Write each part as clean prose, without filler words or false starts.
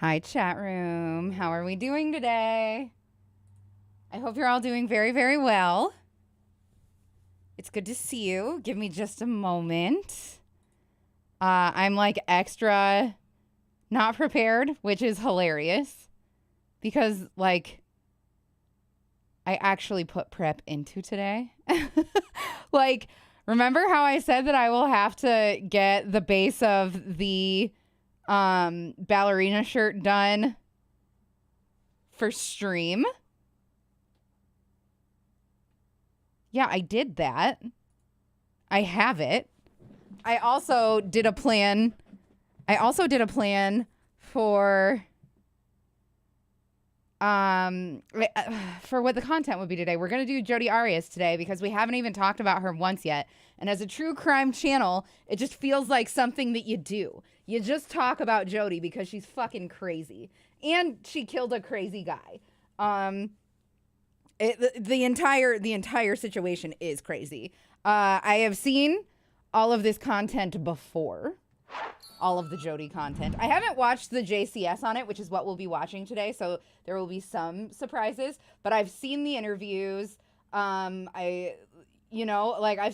Hi, chat room. How are we doing today? I hope you're all doing very, very well. It's good to see you. Give me just a moment. I'm like extra not prepared, which is hilarious because like I actually put prep into today. Like, remember how I said that I will have to get the base of the ballerina shirt done for stream? Yeah, I did that. I have it. I also did a plan for for what the content would be today. We're going to do Jodi Arias today because we haven't even talked about her once yet. And as a true crime channel, it just feels like something that you do. You just talk about Jodi because she's fucking crazy. And she killed a crazy guy. The entire situation is crazy. I have seen all of this content before. All of the Jodi content. I haven't watched the JCS on it, which is what we'll be watching today, so there will be some surprises, but I've seen the interviews. I've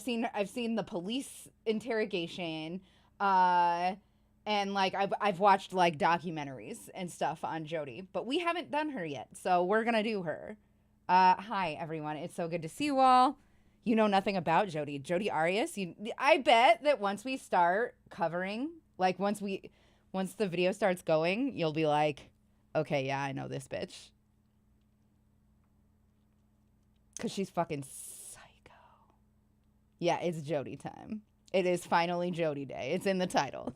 seen the police interrogation, and like I've watched like documentaries and stuff on Jodi, but we haven't done her yet, so we're gonna do her. Hi everyone, it's so good to see you all. You know nothing about Jodi Arias. I bet that once we start covering, like once the video starts going, you'll be like, okay, yeah, I know this bitch. Cause she's fucking psycho. Yeah, it's Jodi time. It is finally Jodi day. It's in the title.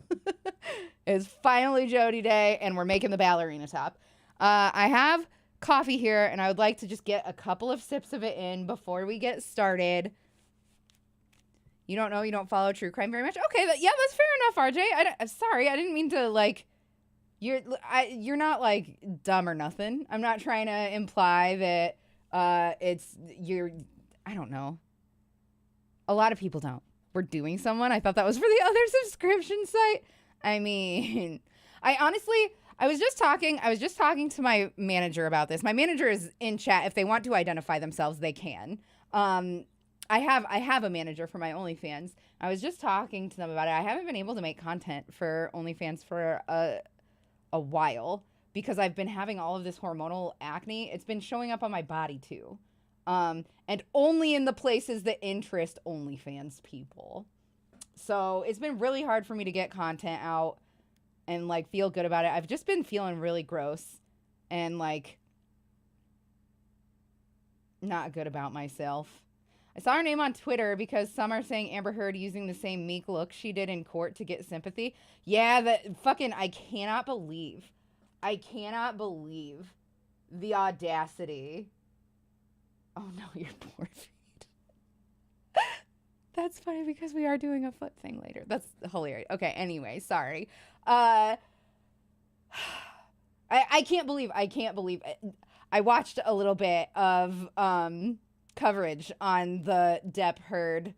It's finally Jodi day, and we're making the ballerina top. I have coffee here, and I would like to just get a couple of sips of it in before we get started. You don't know, you don't follow true crime very much. Okay, yeah, that's fair enough, RJ. Sorry, I didn't mean to like. You're not like dumb or nothing. I'm not trying to imply that I don't know. A lot of people don't. We're doing someone. I thought that was for the other subscription site. I mean, I was just talking to my manager about this. My manager is in chat. If they want to identify themselves, they can. I have a manager for my OnlyFans. I was just talking to them about it. I haven't been able to make content for OnlyFans for a while because I've been having all of this hormonal acne. It's been showing up on my body too. And only in the places that interest OnlyFans people. So it's been really hard for me to get content out and like feel good about it. I've just been feeling really gross and like not good about myself. I saw her name on Twitter because some are saying Amber Heard using the same meek look she did in court to get sympathy. Yeah, that fucking, I cannot believe the audacity. Oh no, your poor feet. That's funny because we are doing a foot thing later. That's hilarious. Okay, anyway, sorry. I can't believe it. I watched a little bit of coverage on the Depp Heard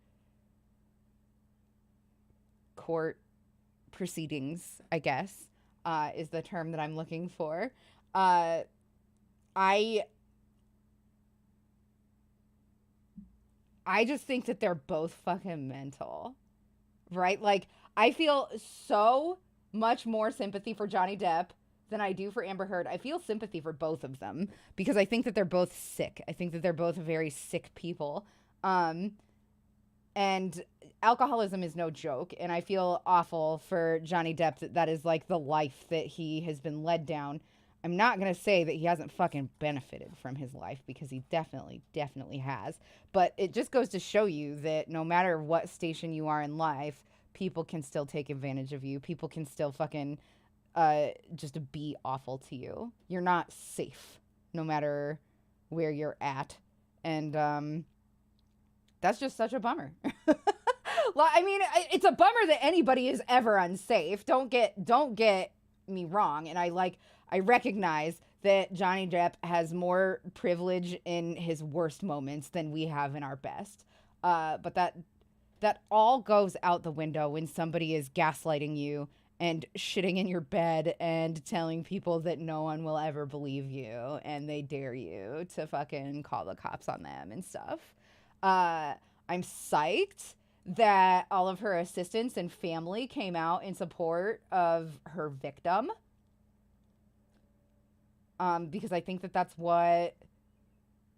court proceedings, I guess, is the term that I'm looking for. I just think that they're both fucking mental, right? Like, I feel so much more sympathy for Johnny Depp than I do for Amber Heard. I feel sympathy for both of them because I think that they're both sick. I think that they're both very sick people. And alcoholism is no joke. And I feel awful for Johnny Depp that is like the life that he has been led down. I'm not going to say that he hasn't fucking benefited from his life because he definitely has. But it just goes to show you that no matter what station you are in life, people can still take advantage of you. People can still fucking just be awful to you. You're not safe no matter where you're at. And that's just such a bummer. I mean, it's a bummer that anybody is ever unsafe. Don't get me wrong. And I recognize that Johnny Depp has more privilege in his worst moments than we have in our best. But that all goes out the window when somebody is gaslighting you and shitting in your bed and telling people that no one will ever believe you and they dare you to fucking call the cops on them and stuff. I'm psyched that all of her assistants and family came out in support of her victim. Because I think that that's what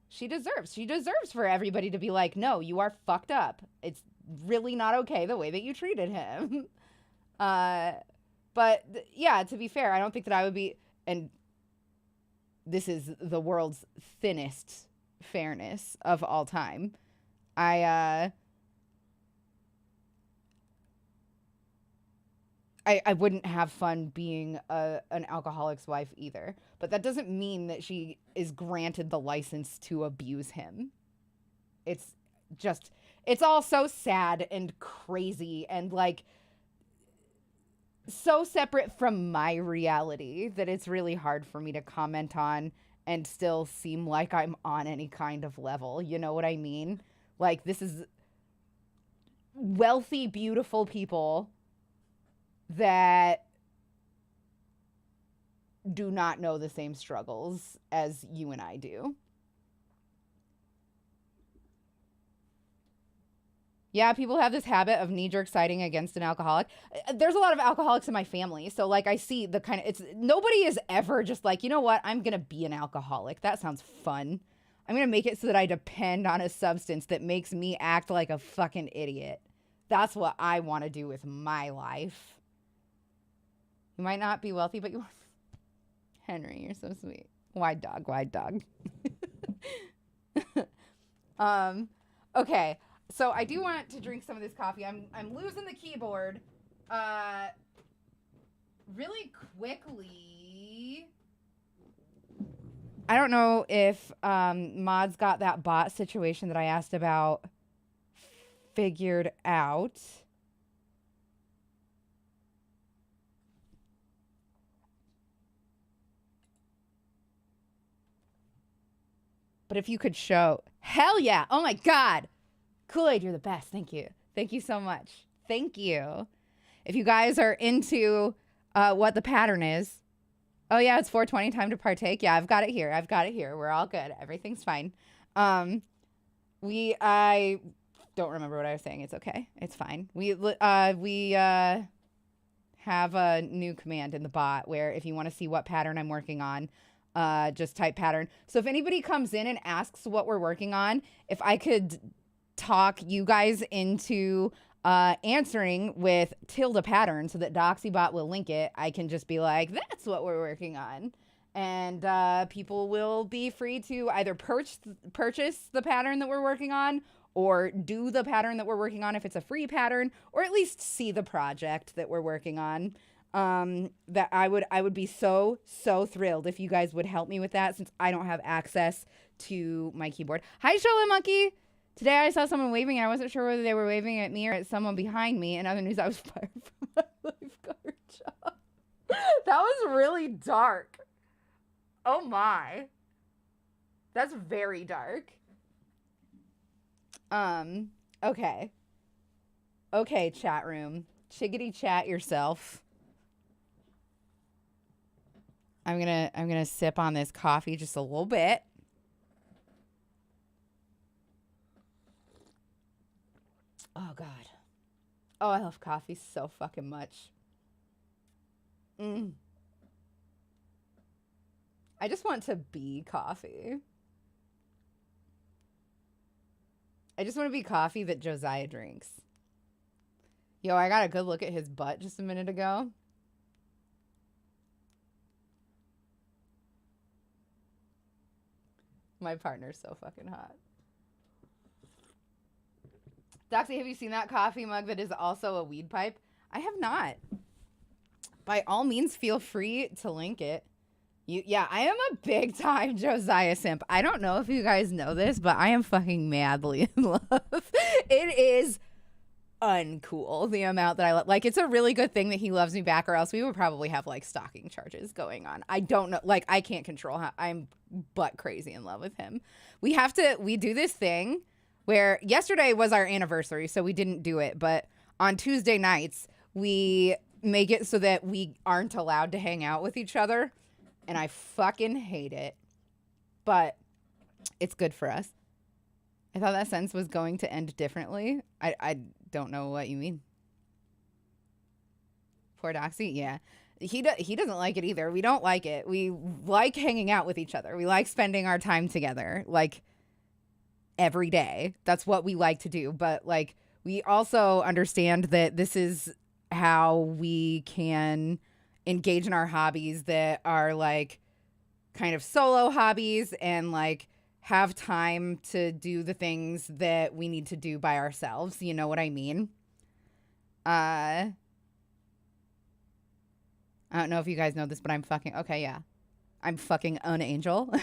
she deserves. She deserves for everybody to be like, no, you are fucked up. It's really not okay the way that you treated him. But yeah, to be fair, I don't think that I would be, and this is the world's thinnest fairness of all time. I wouldn't have fun being an alcoholic's wife either. But that doesn't mean that she is granted the license to abuse him. It's all so sad and crazy and like so separate from my reality that it's really hard for me to comment on and still seem like I'm on any kind of level. You know what I mean? Like, this is wealthy, beautiful people that do not know the same struggles as you and I do. Yeah, people have this habit of knee-jerk siding against an alcoholic. There's a lot of alcoholics in my family, so like I see the kind of, nobody is ever just like, you know what, I'm gonna be an alcoholic. That sounds fun. I'm gonna make it so that I depend on a substance that makes me act like a fucking idiot. That's what I want to do with my life. You might not be wealthy, but you are. Henry, you're so sweet. Wide dog, wide dog. Okay. So I do want to drink some of this coffee. I'm losing the keyboard. Really quickly. I don't know if Mod's got that bot situation that I asked about figured out. But if you could show, hell yeah. Oh my God. Kool-Aid, you're the best. Thank you. Thank you so much. Thank you. If you guys are into what the pattern is. Oh yeah, it's 4:20, time to partake. Yeah, I've got it here. We're all good. Everything's fine. I don't remember what I was saying. It's okay. It's fine. We have a new command in the bot where if you want to see what pattern I'm working on, just type pattern. So if anybody comes in and asks what we're working on, if I could talk you guys into answering with tilde pattern so that DoxyBot will link it, I can just be like, that's what we're working on. And people will be free to either purchase the pattern that we're working on or do the pattern that we're working on if it's a free pattern, or at least see the project that we're working on. That I would be so thrilled if you guys would help me with that, since I don't have access to my keyboard. Hi, Shola Monkey. Today I saw someone waving and I wasn't sure whether they were waving at me or at someone behind me. In other news, I was fired from my lifeguard job. That was really dark. Oh my. That's very dark. Okay. Okay, chat room. Chiggity chat yourself. I'm gonna sip on this coffee just a little bit. Oh God. Oh, I love coffee so fucking much. I just want to be coffee. I just want to be coffee that Josiah drinks. Yo, I got a good look at his butt just a minute ago. My partner's so fucking hot. Doxy, have you seen that coffee mug that is also a weed pipe? I have not. By all means, feel free to link it. Yeah, I am a big time Josiah simp. I don't know if you guys know this, but I am fucking madly in love. It is uncool the amount that I love. Like, it's a really good thing that he loves me back, or else we would probably have like stalking charges going on. I don't know. Like, I can't control how I'm butt crazy in love with him. We do this thing where yesterday was our anniversary, so we didn't do it. But on Tuesday nights, we make it so that we aren't allowed to hang out with each other. And I fucking hate it. But it's good for us. I thought that sentence was going to end differently. I don't know what you mean. Poor Doxy? Yeah. He doesn't like it either. We don't like it. We like hanging out with each other. We like spending our time together, like, every day. That's what we like to do. But, like, we also understand that this is how we can engage in our hobbies that are, like, kind of solo hobbies and, like, have time to do the things that we need to do by ourselves. You know what I mean? I don't know if you guys know this, but I'm fucking... Okay, yeah. I'm fucking an angel. I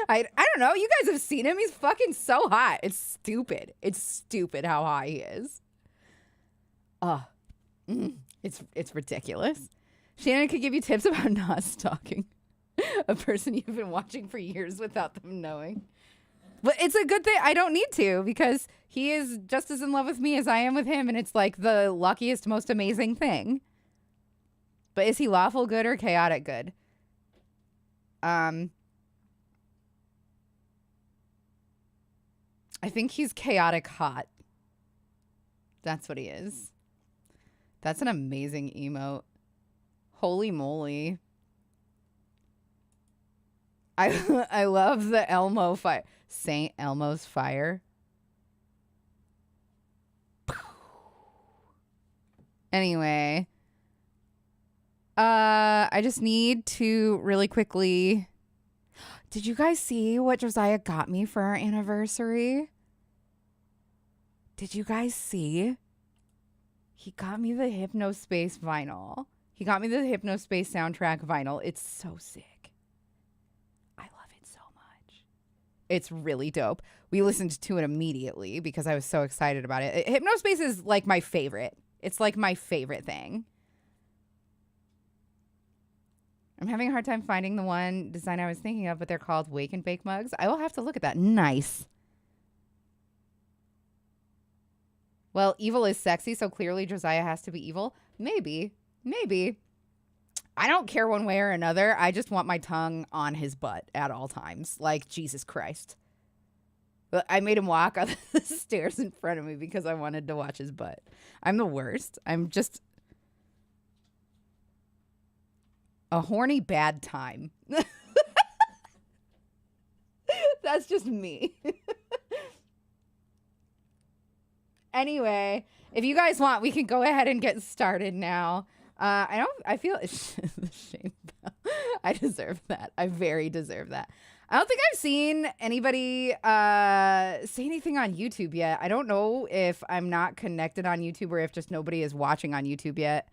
don't know. You guys have seen him. He's fucking so hot. It's stupid. It's stupid how hot he is. It's ridiculous. Shannon could give you tips about not stalking a person you've been watching for years without them knowing. But it's a good thing. I don't need to, because he is just as in love with me as I am with him, and it's like the luckiest, most amazing thing. But is he lawful good or chaotic good? I think he's chaotic hot. That's what he is. That's an amazing emote. Holy moly. I love the Elmo fire. Saint Elmo's fire. Anyway. I just need to really quickly... Did you guys see what Josiah got me for our anniversary? Did you guys see? He got me the Hypnospace vinyl. He got me the Hypnospace soundtrack vinyl. It's so sick. I love it so much. It's really dope. We listened to it immediately because I was so excited about it. Hypnospace is like my favorite. It's like my favorite thing. I'm having a hard time finding the one design I was thinking of, but they're called Wake and Bake mugs. I will have to look at that. Nice. Well, evil is sexy, so clearly Josiah has to be evil. Maybe. Maybe. I don't care one way or another. I just want my tongue on his butt at all times. Like, Jesus Christ. But I made him walk up the stairs in front of me because I wanted to watch his butt. I'm the worst. I'm just... a horny bad time. That's just me. Anyway, if you guys want, we can go ahead and get started now. I feel the shame. I deserve that. I very deserve that. I don't think I've seen anybody say anything on YouTube yet. I don't know if I'm not connected on YouTube or if just nobody is watching on YouTube yet.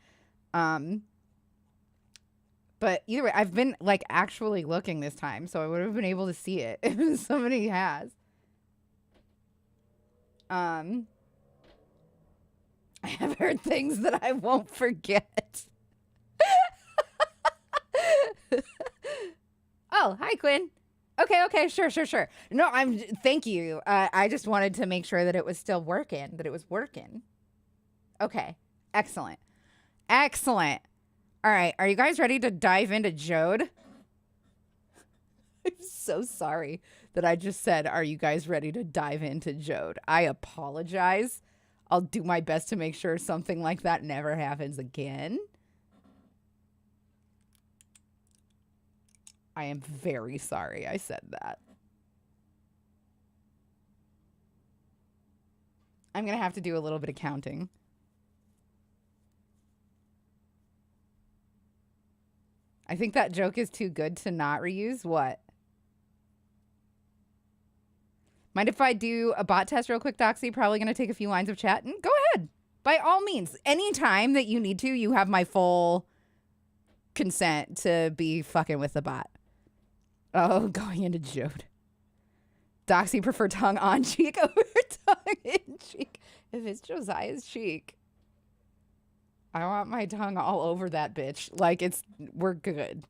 But either way, I've been, like, actually looking this time, so I would have been able to see it if somebody has. I have heard things that I won't forget. Oh, hi, Quinn. Okay, sure. No, thank you. I just wanted to make sure that it was still working, that it was working. Okay, excellent. All right, are you guys ready to dive into Jodi? I'm so sorry that I just said, are you guys ready to dive into Jodi? I apologize. I'll do my best to make sure something like that never happens again. I am very sorry I said that. I'm going to have to do a little bit of counting. I think that joke is too good to not reuse. What? Mind if I do a bot test real quick, Doxy? Probably going to take a few lines of chat. And go ahead. By all means. Anytime that you need to, you have my full consent to be fucking with the bot. Oh, going into Jodi. Doxy prefer tongue on cheek over tongue in cheek. If it's Josiah's cheek, I want my tongue all over that bitch. Like, we're good.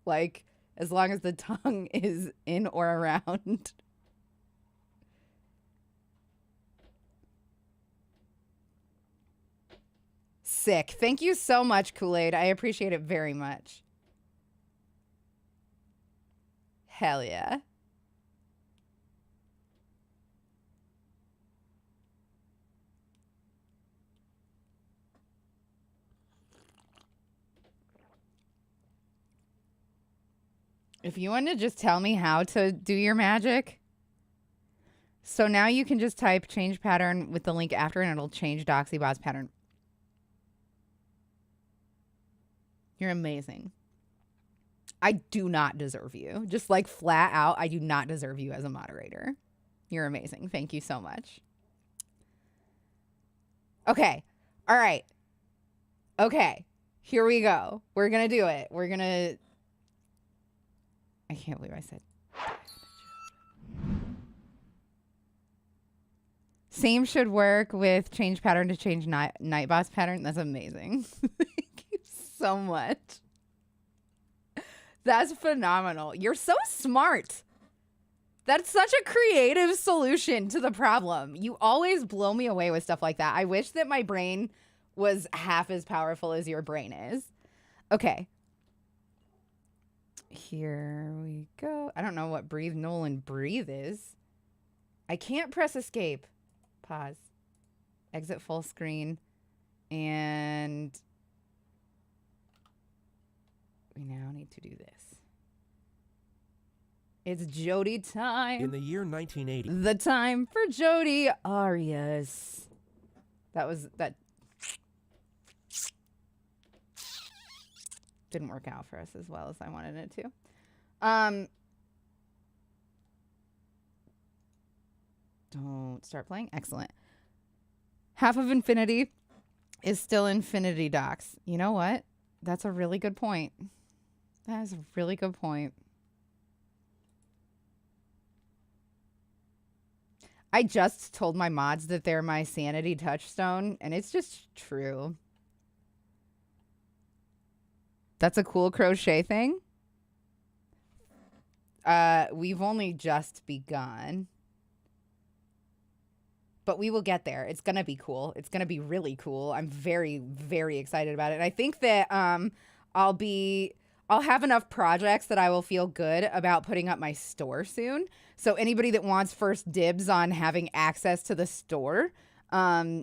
Like, as long as the tongue is in or around. sick. Thank you so much, Kool-Aid. I appreciate it very much. Hell yeah. If you want to just tell me how to do your magic. So now you can just type change pattern with the link after and it'll change Doxybot's pattern. You're amazing. I do not deserve you. Just like flat out, I do not deserve you as a moderator. You're amazing. Thank you so much. Okay. All right. Okay. Here we go. We're going to do it. We're going to... I can't believe I said... Same should work with change pattern to change Nightbot's pattern. That's amazing. Thank you so much. That's phenomenal. You're so smart. That's such a creative solution to the problem. You always blow me away with stuff like that. I wish that my brain was half as powerful as your brain is. Okay. Here we go. I don't know what breathe Nolan breathe is. I can't press escape. Pause. Exit full screen. And we now need to do this. It's Jodi time. In the year 1980. The time for Jodi arias. That didn't work out for us as well as I wanted it to. Don't start playing. Excellent. Half of infinity is still infinity docs. You know what? That's a really good point. That is a really good point. I just told my mods that they're my sanity touchstone, and it's just true. That's a cool crochet thing. We've only just begun. But we will get there. It's going to be cool. It's going to be really cool. I'm very, very excited about it. And I think that I'll have enough projects that I will feel good about putting up my store soon. So anybody that wants first dibs on having access to the store,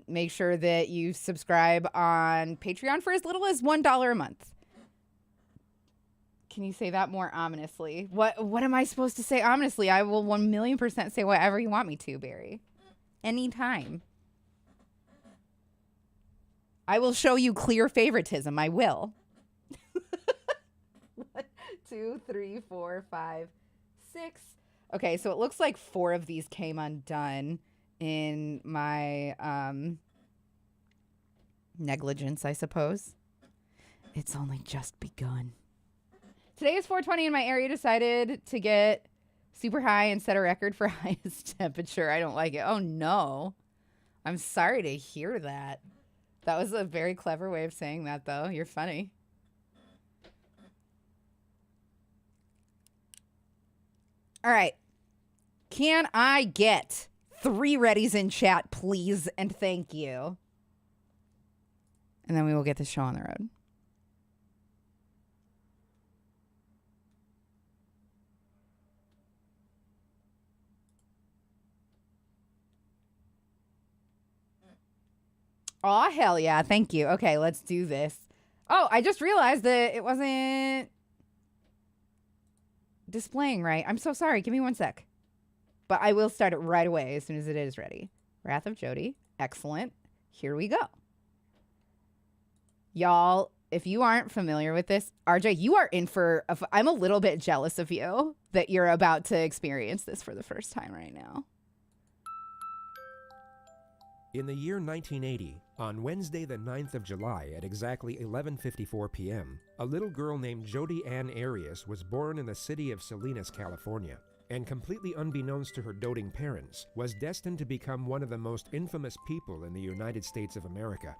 make sure that you subscribe on Patreon for as little as $1 a month. Can you say that more ominously? What am I supposed to say ominously? I will 1,000,000% say whatever you want me to, Barry. Anytime. I will show you clear favoritism. I will. 1, 2, 3, 4, 5, 6. Okay, so it looks like 4 of these came undone in my negligence, I suppose. It's only just begun. Today is 4:20 and my area decided to get super high and set a record for highest temperature. I don't like it. Oh, no. I'm sorry to hear that. That was a very clever way of saying that, though. You're funny. All right. Can I get 3 readies in chat, please? And thank you. And then we will get this show on the road. Oh, hell yeah. Thank you. Okay, let's do this. Oh, I just realized that it wasn't displaying right. I'm so sorry. Give me 1 sec. But I will start it right away as soon as it is ready. Wrath of Jodi. Excellent. Here we go. Y'all, if you aren't familiar with this, RJ, you are in for... I'm a little bit jealous of you that you're about to experience this for the first time right now. In the year 1980, on Wednesday the 9th of July at exactly 11:54 p.m., a little girl named Jodi Ann Arias was born in the city of Salinas, California, and completely unbeknownst to her doting parents, was destined to become one of the most infamous people in the United States of America.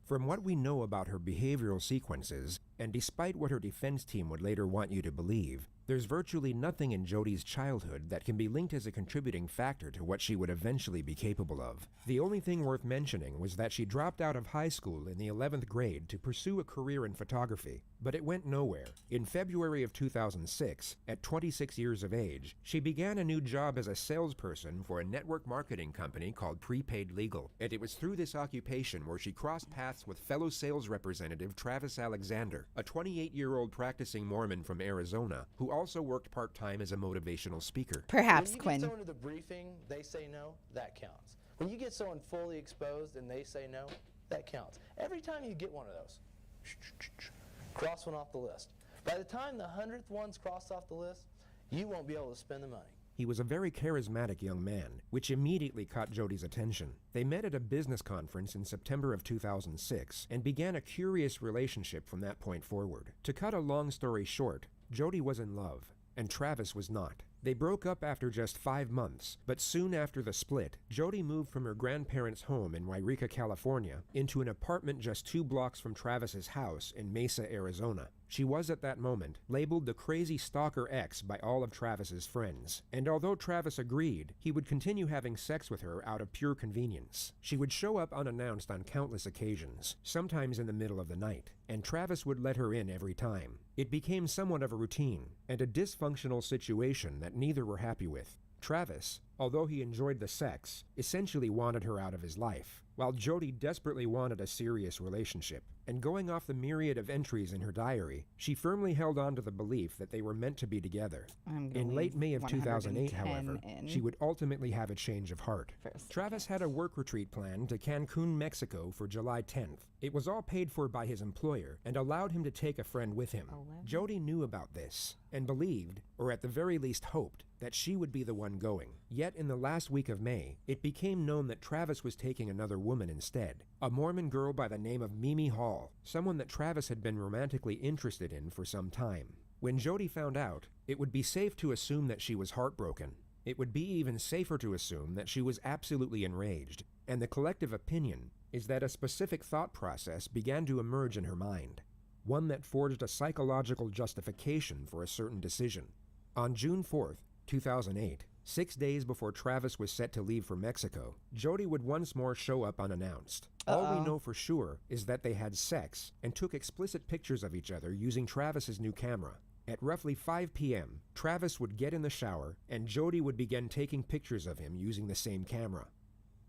From what we know about her behavioral sequences, and despite what her defense team would later want you to believe, there's virtually nothing in Jodi's childhood that can be linked as a contributing factor to what she would eventually be capable of. The only thing worth mentioning was that she dropped out of high school in the 11th grade to pursue a career in photography, but it went nowhere. In February of 2006, at 26 years of age, she began a new job as a salesperson for a network marketing company called Prepaid Legal, and it was through this occupation where she crossed paths with fellow sales representative Travis Alexander, a 28-year-old practicing Mormon from Arizona, who also worked part-time as a motivational speaker. Perhaps, When you Quinn. get someone to the briefing, they say no, that counts. When you get someone fully exposed and they say no, that counts. Every time you get one of those, cross one off the list. By the time the 100th one's crossed off the list, you won't be able to spend the money. He was a very charismatic young man, which immediately caught Jodi's attention. They met at a business conference in September of 2006 and began a curious relationship from that point forward. To cut a long story short, Jodi was in love, and Travis was not. They broke up after just 5 months, but soon after the split, Jodi moved from her grandparents' home in Yreka, California, into an apartment just 2 blocks from Travis's house in Mesa, Arizona. She was at that moment labeled the crazy stalker ex by all of Travis's friends, and although Travis agreed, he would continue having sex with her out of pure convenience. She would show up unannounced on countless occasions, sometimes in the middle of the night, and Travis would let her in every time. It became somewhat of a routine, and a dysfunctional situation that neither were happy with. Travis, although he enjoyed the sex, essentially wanted her out of his life, while Jodi desperately wanted a serious relationship. And going off the myriad of entries in her diary, she firmly held on to the belief that they were meant to be together. In late May of 2008, however, she would ultimately have a change of heart. Travis had a work retreat planned to Cancun, Mexico for July 10th. It was all paid for by his employer and allowed him to take a friend with him. Jodi knew about this and believed, or at the very least hoped, that she would be the one going. Yet in the last week of May, it became known that Travis was taking another woman instead, a Mormon girl by the name of Mimi Hall, someone that Travis had been romantically interested in for some time. When Jodi found out, it would be safe to assume that she was heartbroken. It would be even safer to assume that she was absolutely enraged, and the collective opinion is that a specific thought process began to emerge in her mind, one that forged a psychological justification for a certain decision. On June 4th, 2008, 6 days before Travis was set to leave for Mexico, Jodi would once more show up unannounced. All we know for sure is that they had sex and took explicit pictures of each other using Travis's new camera. At roughly 5 p.m., Travis would get in the shower and Jodi would begin taking pictures of him using the same camera.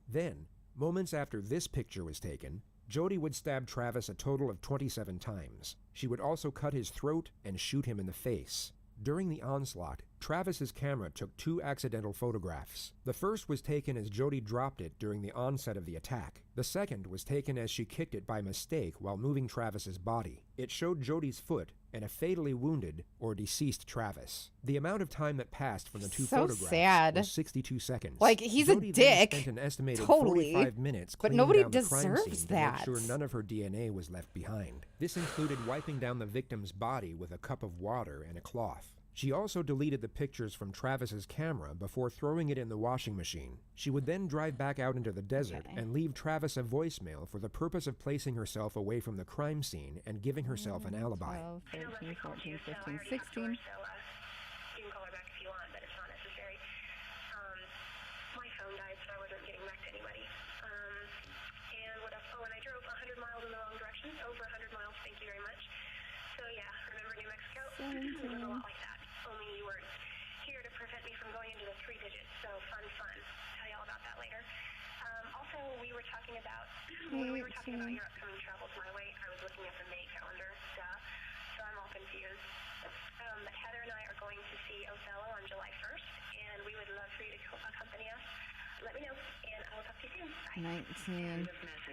Then, moments after this picture was taken, Jodi would stab Travis a total of 27 times. She would also cut his throat and shoot him in the face. During the onslaught, Travis's camera took 2 accidental photographs. The first was taken as Jodi dropped it during the onset of the attack. The second was taken as she kicked it by mistake while moving Travis's body. It showed Jodi's foot and a fatally wounded or deceased Travis. The amount of time that passed from the 2 photographs was 62 seconds. Like, he's Jodi a dick. Then spent an estimated Totally. 45 minutes But cleaning nobody down the crime deserves scene that. to make sure none of her DNA was left behind. This included wiping down the victim's body with a cup of water and a cloth. She also deleted the pictures from Travis's camera before throwing it in the washing machine. She would then drive back out into the desert and leave Travis a voicemail for the purpose of placing herself away from the crime scene and giving herself an alibi. 12, 13, 14, 15, 16. You can call her back if you want, but it's not necessary. My phone died, so I wasn't getting back to anybody. And what else? Oh, and I drove 100 miles in the wrong direction. Over 100 miles, thank you very much. So yeah, remember New Mexico? It was a lot like that. Only you weren't here to prevent me from going into the 3 digits. So fun. Tell you all about that later. Also, we were talking about when we were talking about your upcoming travels my way. I was looking at the May calendar. So I'm all confused. But Heather and I are going to see Othello on July 1st, and we would love for you to accompany us. Let me know, and I will talk to you soon. Bye. 19.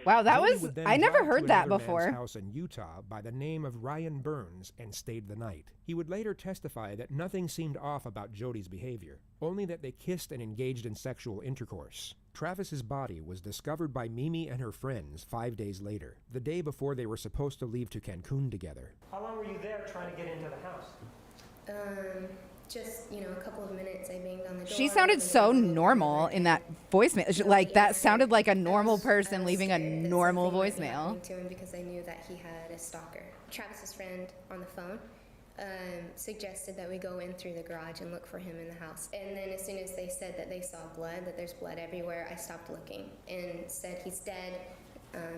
Wow, that Jodi was, would then I never drive to heard that another man's before. house in Utah by the name of Ryan Burns and stayed the night. He would later testify that nothing seemed off about Jodi's behavior, only that they kissed and engaged in sexual intercourse. Travis's body was discovered by Mimi and her friends 5 days later, the day before they were supposed to leave to Cancun together. How long were you there trying to get into the house? just, you know, a couple of minutes, I banged on the door. She sounded so normal in that voicemail. Like, that sounded like a normal person leaving a normal voicemail. To him because I knew that he had a stalker. Travis's friend on the phone suggested that we go in through the garage and look for him in the house. And then as soon as they said that they saw blood, that there's blood everywhere, I stopped looking and said, he's dead.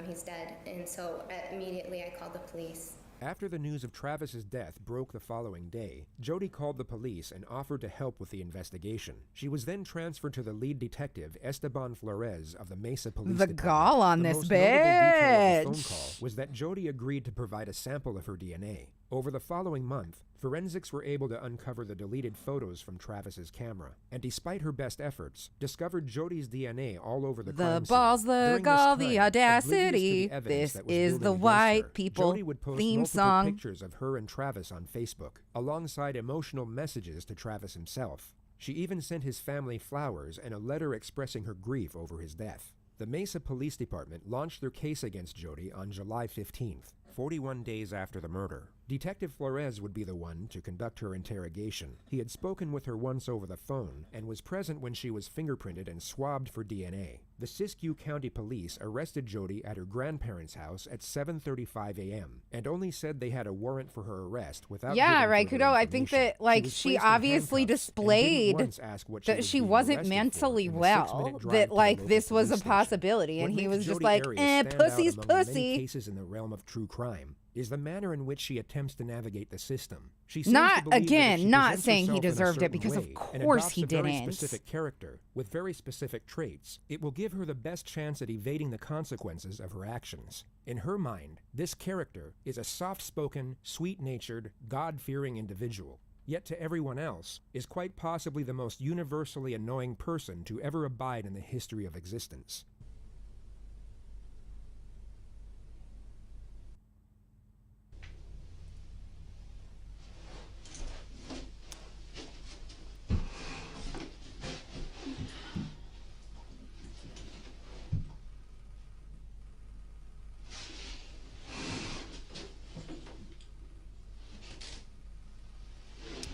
He's dead. And so immediately I called the police. After the news of Travis's death broke the following day, Jodi called the police and offered to help with the investigation. She was then transferred to the lead detective, Esteban Flores of the Mesa Police The Department. gall on The this most notable detail of the phone bitch. call was that Jodi agreed to provide a sample of her DNA. Over the following month, forensics were able to uncover the deleted photos from Travis's camera, and despite her best efforts, discovered Jodi's DNA all over the crime scene. balls, the During this gall, time, the audacity. oblivious to the evidence This that was is building the against white her, people Jodi would post theme multiple song. pictures of her and Travis on Facebook, alongside emotional messages to Travis himself. She even sent his family flowers and a letter expressing her grief over his death. The Mesa Police Department launched their case against Jodi on July 15th, 41 days after the murder. Detective Flores would be the one to conduct her interrogation. He had spoken with her once over the phone and was present when she was fingerprinted and swabbed for DNA. The Siskiyou County Police arrested Jodi at her grandparents' house at 7:35 a.m. and only said they had a warrant for her arrest without Yeah, giving right, further Kudo. I think information. that, like, was she placed in obviously handcuffs and didn't displayed once ask what that was she being wasn't arrested for mentally in the well, 6-minute drive to that, the like, local this was a police station. possibility, and What he makes was just Jodi like, Arias eh, stand out pussy's among the many pussy. cases in the realm of true crime is the manner in which she attempts to navigate the system. She seems Not, to believe that if again, she not presents saying he herself in a deserved it, certain because of way and course adopts he a very didn't. specific character with very specific traits, it will give her the best chance at evading the consequences of her actions. In her mind, this character is a soft-spoken, sweet-natured, God-fearing individual. Yet to everyone else, is quite possibly the most universally annoying person to ever abide in the history of existence.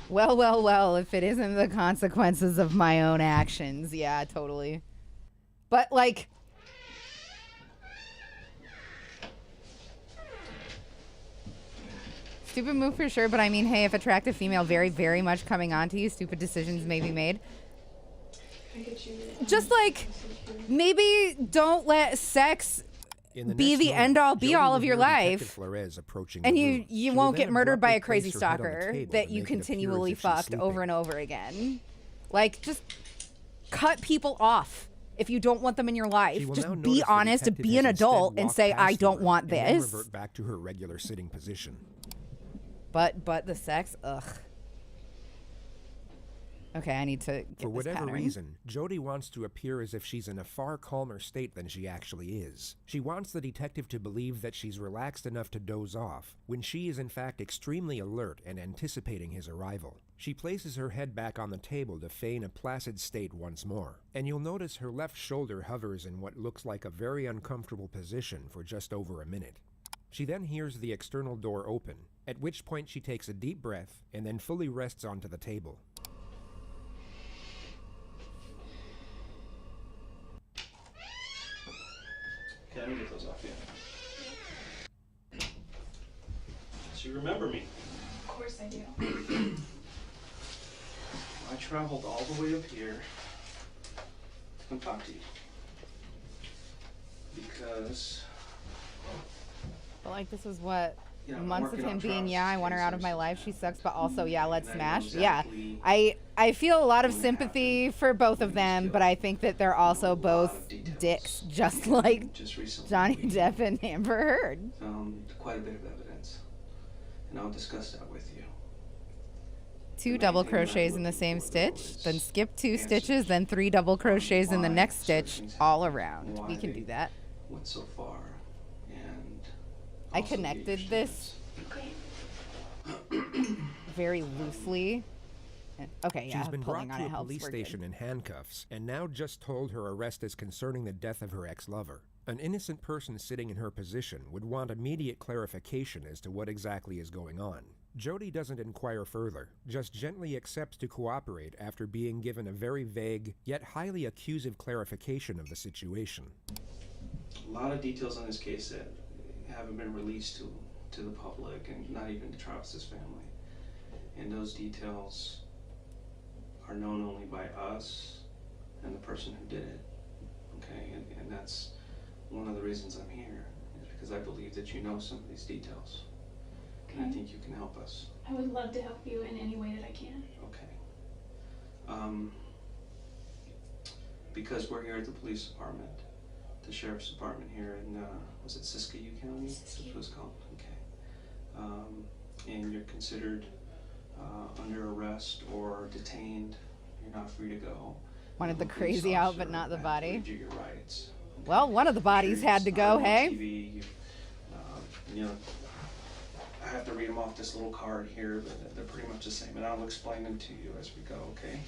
Well, well, well, if it isn't the consequences of my own actions. Yeah, totally. But, like, stupid move for sure, but I mean, hey, if attractive female very, very much coming on to you, stupid decisions may be made. Just, like, maybe don't let sex In the be next the moment, end-all, Jodi be-all will of your hear Detective life. Flores approaching And the you room. She you will won't then get murdered by a abruptly crazy place her head on the stalker table that to you make it appear continually as if she's fucked sleeping. over and over again. Like, just cut people off if you don't want them in your She life. will Just now be notice the honest, detective be an has instead adult, and walked say, past I the don't room want and then this. revert back to her regular sitting position. But the sex, ugh. Okay, I need to get For this whatever pattern. reason, Jodi wants to appear as if she's in a far calmer state than she actually is. She wants the detective to believe that she's relaxed enough to doze off, when she is in fact extremely alert and anticipating his arrival. She places her head back on the table to feign a placid state once more, and you'll notice her left shoulder hovers in what looks like a very uncomfortable position for just over a minute. She then hears the external door open, at which point she takes a deep breath and then fully rests onto the table. Okay, let me get those off you. So you remember me? Of course I do. I traveled all the way up here to come talk to you. Because, But, like, this was what, you know, I'm months of working him on being, Travis's yeah, I want her out of case my or life, she something. sucks, but also, yeah, let's And I know smash. Yeah, exactly I feel a lot of what sympathy happened. for both of We them, just but feel I think that they're also a lot both of details. dicks, just like just recently Johnny we Depp and Amber Heard. found quite a bit of evidence. And I'll discuss that with you. Two main double thing that I'm crochets in the looking same for, though, stitch, is then skip 2 answers stitches, then 3 double crochets in the why next certain stitch, things all happen, around. why We can they do that. went so far, and I also the connected this extremes. very loosely. Okay, yeah, She's been pulling brought on to it a helps. police We're station good. in handcuffs and now just told her arrest is concerning the death of her ex-lover. An innocent person sitting in her position would want immediate clarification as to what exactly is going on. Jodi doesn't inquire further, just gently accepts to cooperate after being given a very vague, yet highly accusive clarification of the situation. A lot of details on this case that haven't been released to the public and not even to Travis's family. And those details are known only by us and the person who did it. Okay, and that's one of the reasons I'm here, is because I believe that you know some of these details. And I think you can help us. I would love to help you in any way that I can. Okay. Because we're here at the police department, the sheriff's department here in, was it Siskiyou County? Siskiyou. That's what it's called, okay. And you're considered under arrest or detained. You're not free to go. Wanted the Police crazy out, officer but not the has to body. read you your rights. Okay. Well, one of the bodies Sure, had to it's go, on hey? TV, you know, I have to read them off this little card here, but they're pretty much the same, and I'll explain them to you as we go, okay?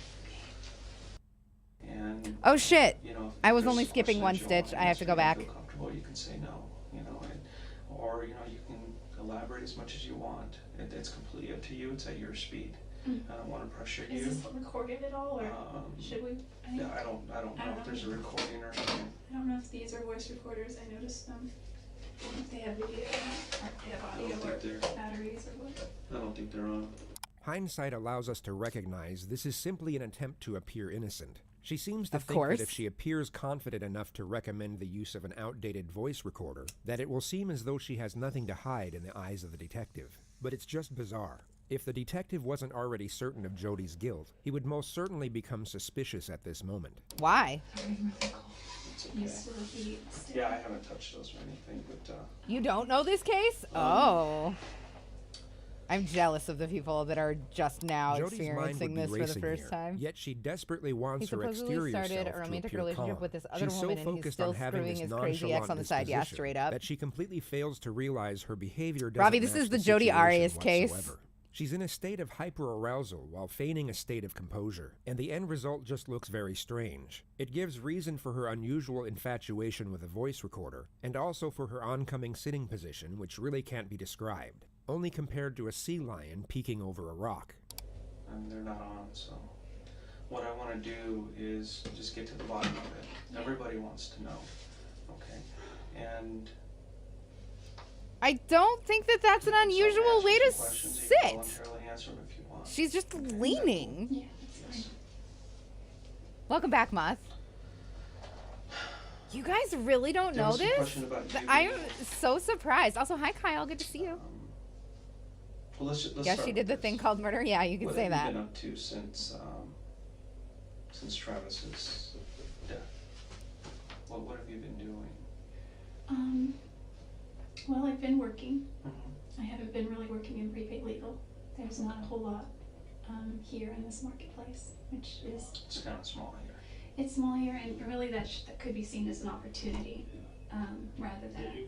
And Oh shit. you know, if I was there's only a skipping question one that you stitch. want to I have answer to go and you back. feel comfortable, you can say no, you know, or you know, you can elaborate as much as you want. It's completely up to you. It's at your speed. I don't want to pressure you. Is this recorded at all, or should we? Yeah, I don't know if there's a recording or something. I don't know if these are voice recorders. I noticed them. I don't know if they have video or if they have I audio don't or think they're. batteries or what. I don't think they're on. Hindsight allows us to recognize this is simply an attempt to appear innocent. She seems to Of think course. that if she appears confident enough to recommend the use of an outdated voice recorder, that it will seem as though she has nothing to hide in the eyes of the detective. But it's just bizarre. If the detective wasn't already certain of Jodi's guilt, he would most certainly become suspicious at this moment. Why? Really cool. It's Used to okay. the heat. Still. Yeah, I haven't touched those or anything, but You don't know this case? Oh. I'm jealous of the people that are just now Jodi's mind would experiencing be this for the racing first here, time. yet she desperately wants He her supposedly exterior started self a romantic to appear relationship calm. with this other She's woman, so and he's focused still on having screwing this his crazy ex on the side. Yeah, disposition straight up. that she completely fails to realize her behavior doesn't Robbie, this match is the the Jodi situation Arias case. whatsoever. She's in a state of hyperarousal while feigning a state of composure, and the end result just looks very strange. It gives reason for her unusual infatuation with a voice recorder, and also for her oncoming sitting position, which really can't be described, only compared to a sea lion peeking over a rock. and they're not on. So, what I want to do is just get to the bottom of it. Everybody wants to know, okay? And I don't think that that's an so I'm gonna unusual ask you way to some questions. You can sit. voluntarily answer them if you want. She's just leaning. Yeah, that's fine. Welcome back, Moth. You guys really don't There know was some this? question about you. I'm so surprised. Also, hi Kyle, good to see you. Well, let's Yes, start she with did the this. thing called murder. Yeah, you can What say have that. you been up to since Travis's death? What have you been doing? Well, I've been working. Mhm. I haven't been really working in prepaid legal. There's not a whole lot here in this marketplace, which is, It's kind of small here. it's small here, and really that could be seen as an opportunity rather than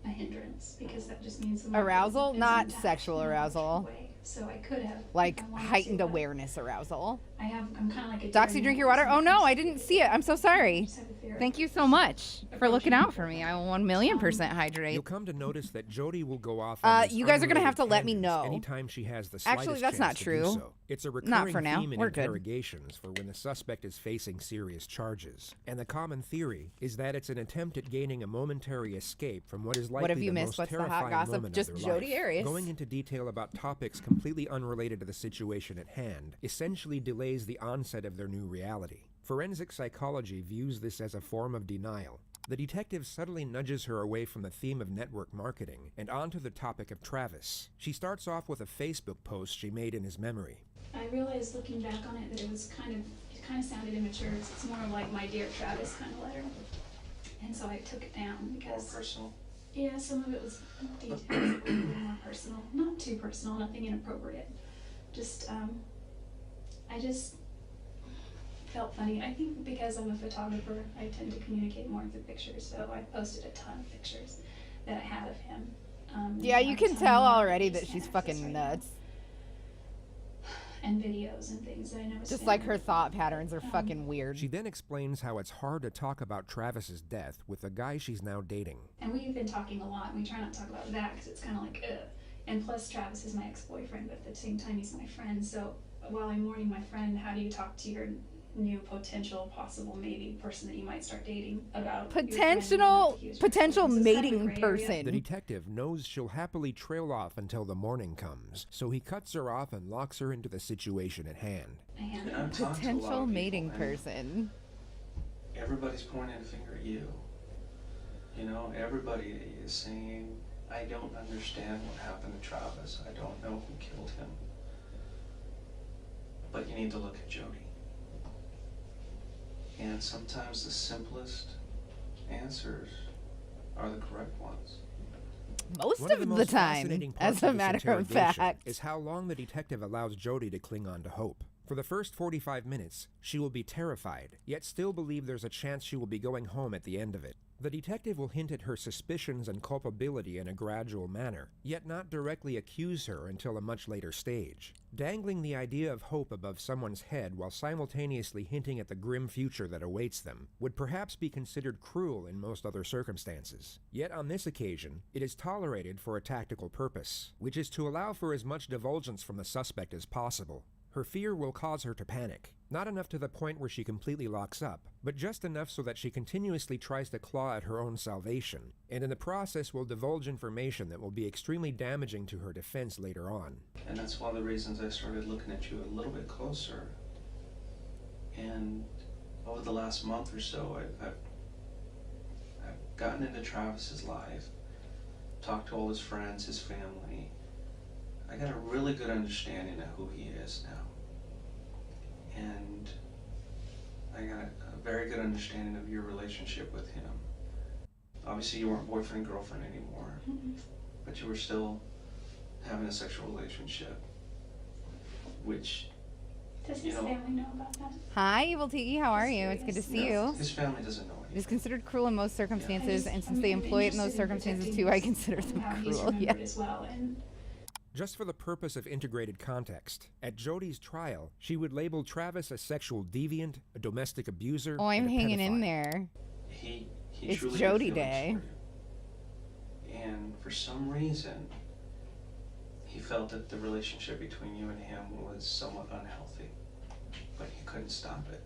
a hindrance, because that just means the market Arousal, isn't not tapped sexual in a arousal. way. So I could have, Like if I wanted heightened to, but awareness arousal. I'm kind of like a Doxy, drink your water. Oh no, I didn't see it. I'm so sorry. Thank you so much for looking out for me. I will 1,000,000% hydrate. You'll come to notice that Jodi will go off on these you guys are gonna have to let me unrelated know. tangents anytime she has the slightest Actually, that's chance not to true. do so. It's a recurring Not for now. theme in We're good. interrogations for when the suspect is facing serious charges. And the common theory is that it's an attempt at gaining a momentary escape from what is likely What have you the missed? most What's the hot terrifying gossip? moment Just of their Jodi life. Arias. Going into detail about topics completely unrelated to the situation at hand essentially delays the onset of their new reality. Forensic psychology views this as a form of denial. The detective subtly nudges her away from the theme of network marketing and onto the topic of Travis. She starts off with a Facebook post she made in his memory. I realized looking back on it that it kind of sounded immature. It's more of like my dear Travis kind of letter. And so I took it down More because, personal. yeah, some of it was details that were a little more personal. Not too personal, nothing inappropriate. Just, I just felt funny. I think because I'm a photographer, I tend to communicate more through pictures. So I posted a ton of pictures that I had of him. Yeah, you can tell already that she's fucking nuts. And videos and things that I noticed. Just in like him. her thought patterns are fucking weird. She then explains how it's hard to talk about Travis's death with the guy she's now dating. And we've been talking a lot, and we try not to talk about that because it's kind of like, And plus Travis is my ex-boyfriend, but at the same time he's my friend. So while I'm mourning my friend, how do you talk to your new potential possible maybe person that you might start dating about potential mating The person? detective knows she'll happily trail off until the morning comes, so he cuts her off and locks her into the situation at hand. And I've talked to a lot Potential of mating people, and person. everybody's pointing a finger at you. You know, everybody is saying, I don't understand what happened to Travis. I don't know who killed him. But you need to look at Jodi. And sometimes the simplest answers are the correct ones. Most One of the the most time, fascinating parts as a of this matter of interrogation fact. is how long the detective allows Jodi to cling on to hope. For the first 45 minutes, she will be terrified, yet still believe there's a chance she will be going home at the end of it. The detective will hint at her suspicions and culpability in a gradual manner, yet not directly accuse her until a much later stage. Dangling the idea of hope above someone's head while simultaneously hinting at the grim future that awaits them would perhaps be considered cruel in most other circumstances. Yet on this occasion, it is tolerated for a tactical purpose, which is to allow for as much divulgence from the suspect as possible. Her fear will cause her to panic, not enough to the point where she completely locks up, but just enough so that she continuously tries to claw at her own salvation, and in the process will divulge information that will be extremely damaging to her defense later on. And that's one of the reasons I started looking at you a little bit closer. And over the last month or so, I've gotten into Travis's life, talked to all his friends, his family. I got a really good understanding of who he is now. And I got a very good understanding of your relationship with him. Obviously you weren't boyfriend and girlfriend anymore, but you were still having a sexual relationship, which, Does his family know about that? Hi, Evil Tiki. How are you? It's good to see you. his family doesn't know It is anything. considered cruel in most circumstances, and since they I'm employ it in those interested circumstances protecting too, I consider them how he's cruel. Yeah. remembered as well. And Just for the purpose of integrated context, at Jodi's trial, she would label Travis a sexual deviant, a domestic abuser, Oh, I'm and a hanging in pedophile. there. He It's truly Jodi had feelings Day. for you. And for some reason, he felt that the relationship between you and him was somewhat unhealthy, but he couldn't stop it.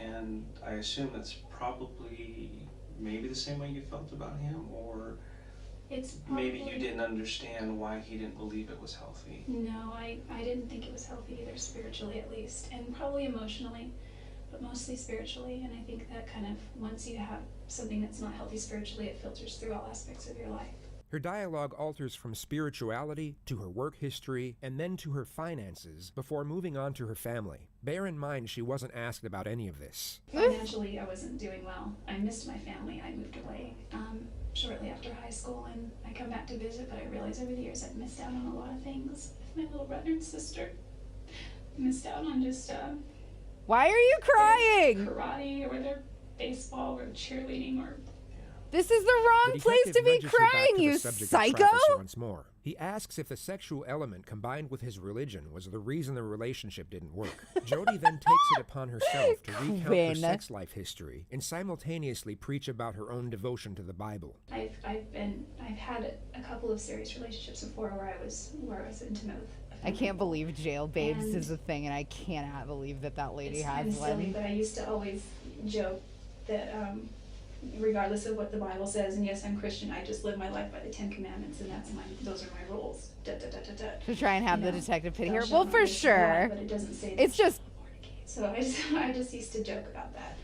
And I assume that's probably maybe the same way you felt about him, or it's probably, maybe you didn't understand why he didn't believe it was healthy. No, I didn't think it was healthy either, spiritually at least, and probably emotionally, but mostly spiritually. And I think that kind of, once you have something that's not healthy spiritually, it filters through all aspects of your life. Her dialogue alters from spirituality to her work history and then to her finances before moving on to her family. Bear in mind she wasn't asked about any of this. Financially, I wasn't doing well. I missed my family. I moved away shortly after high school, and I come back to visit, but I realized over the years I'd missed out on a lot of things. With my little brother and sister, missed out on just Why are you crying? karate or their baseball or cheerleading or This is the wrong The place to detective be nudges her back crying, to the you subject of psycho! Travis once more. He asks if the sexual element combined with his religion was the reason the relationship didn't work. Jodi then takes it upon herself to recount her Quinn. sex life history and simultaneously preach about her own devotion to the Bible. I've had a couple of serious relationships before where I was intimate with a I can't family. believe jail babes And is a thing, and I cannot believe that that lady It's has kind of silly, one. but I used to always joke that regardless of what the Bible says, and yes, I'm Christian, I just live my life by the 10 Commandments, and those are my rules. Da, da, da, da, da. To try and have You the know, detective pity thou her. shalt Well, not for waste your life, sure. But it doesn't say It's that just fornicate. So I just used to joke about that.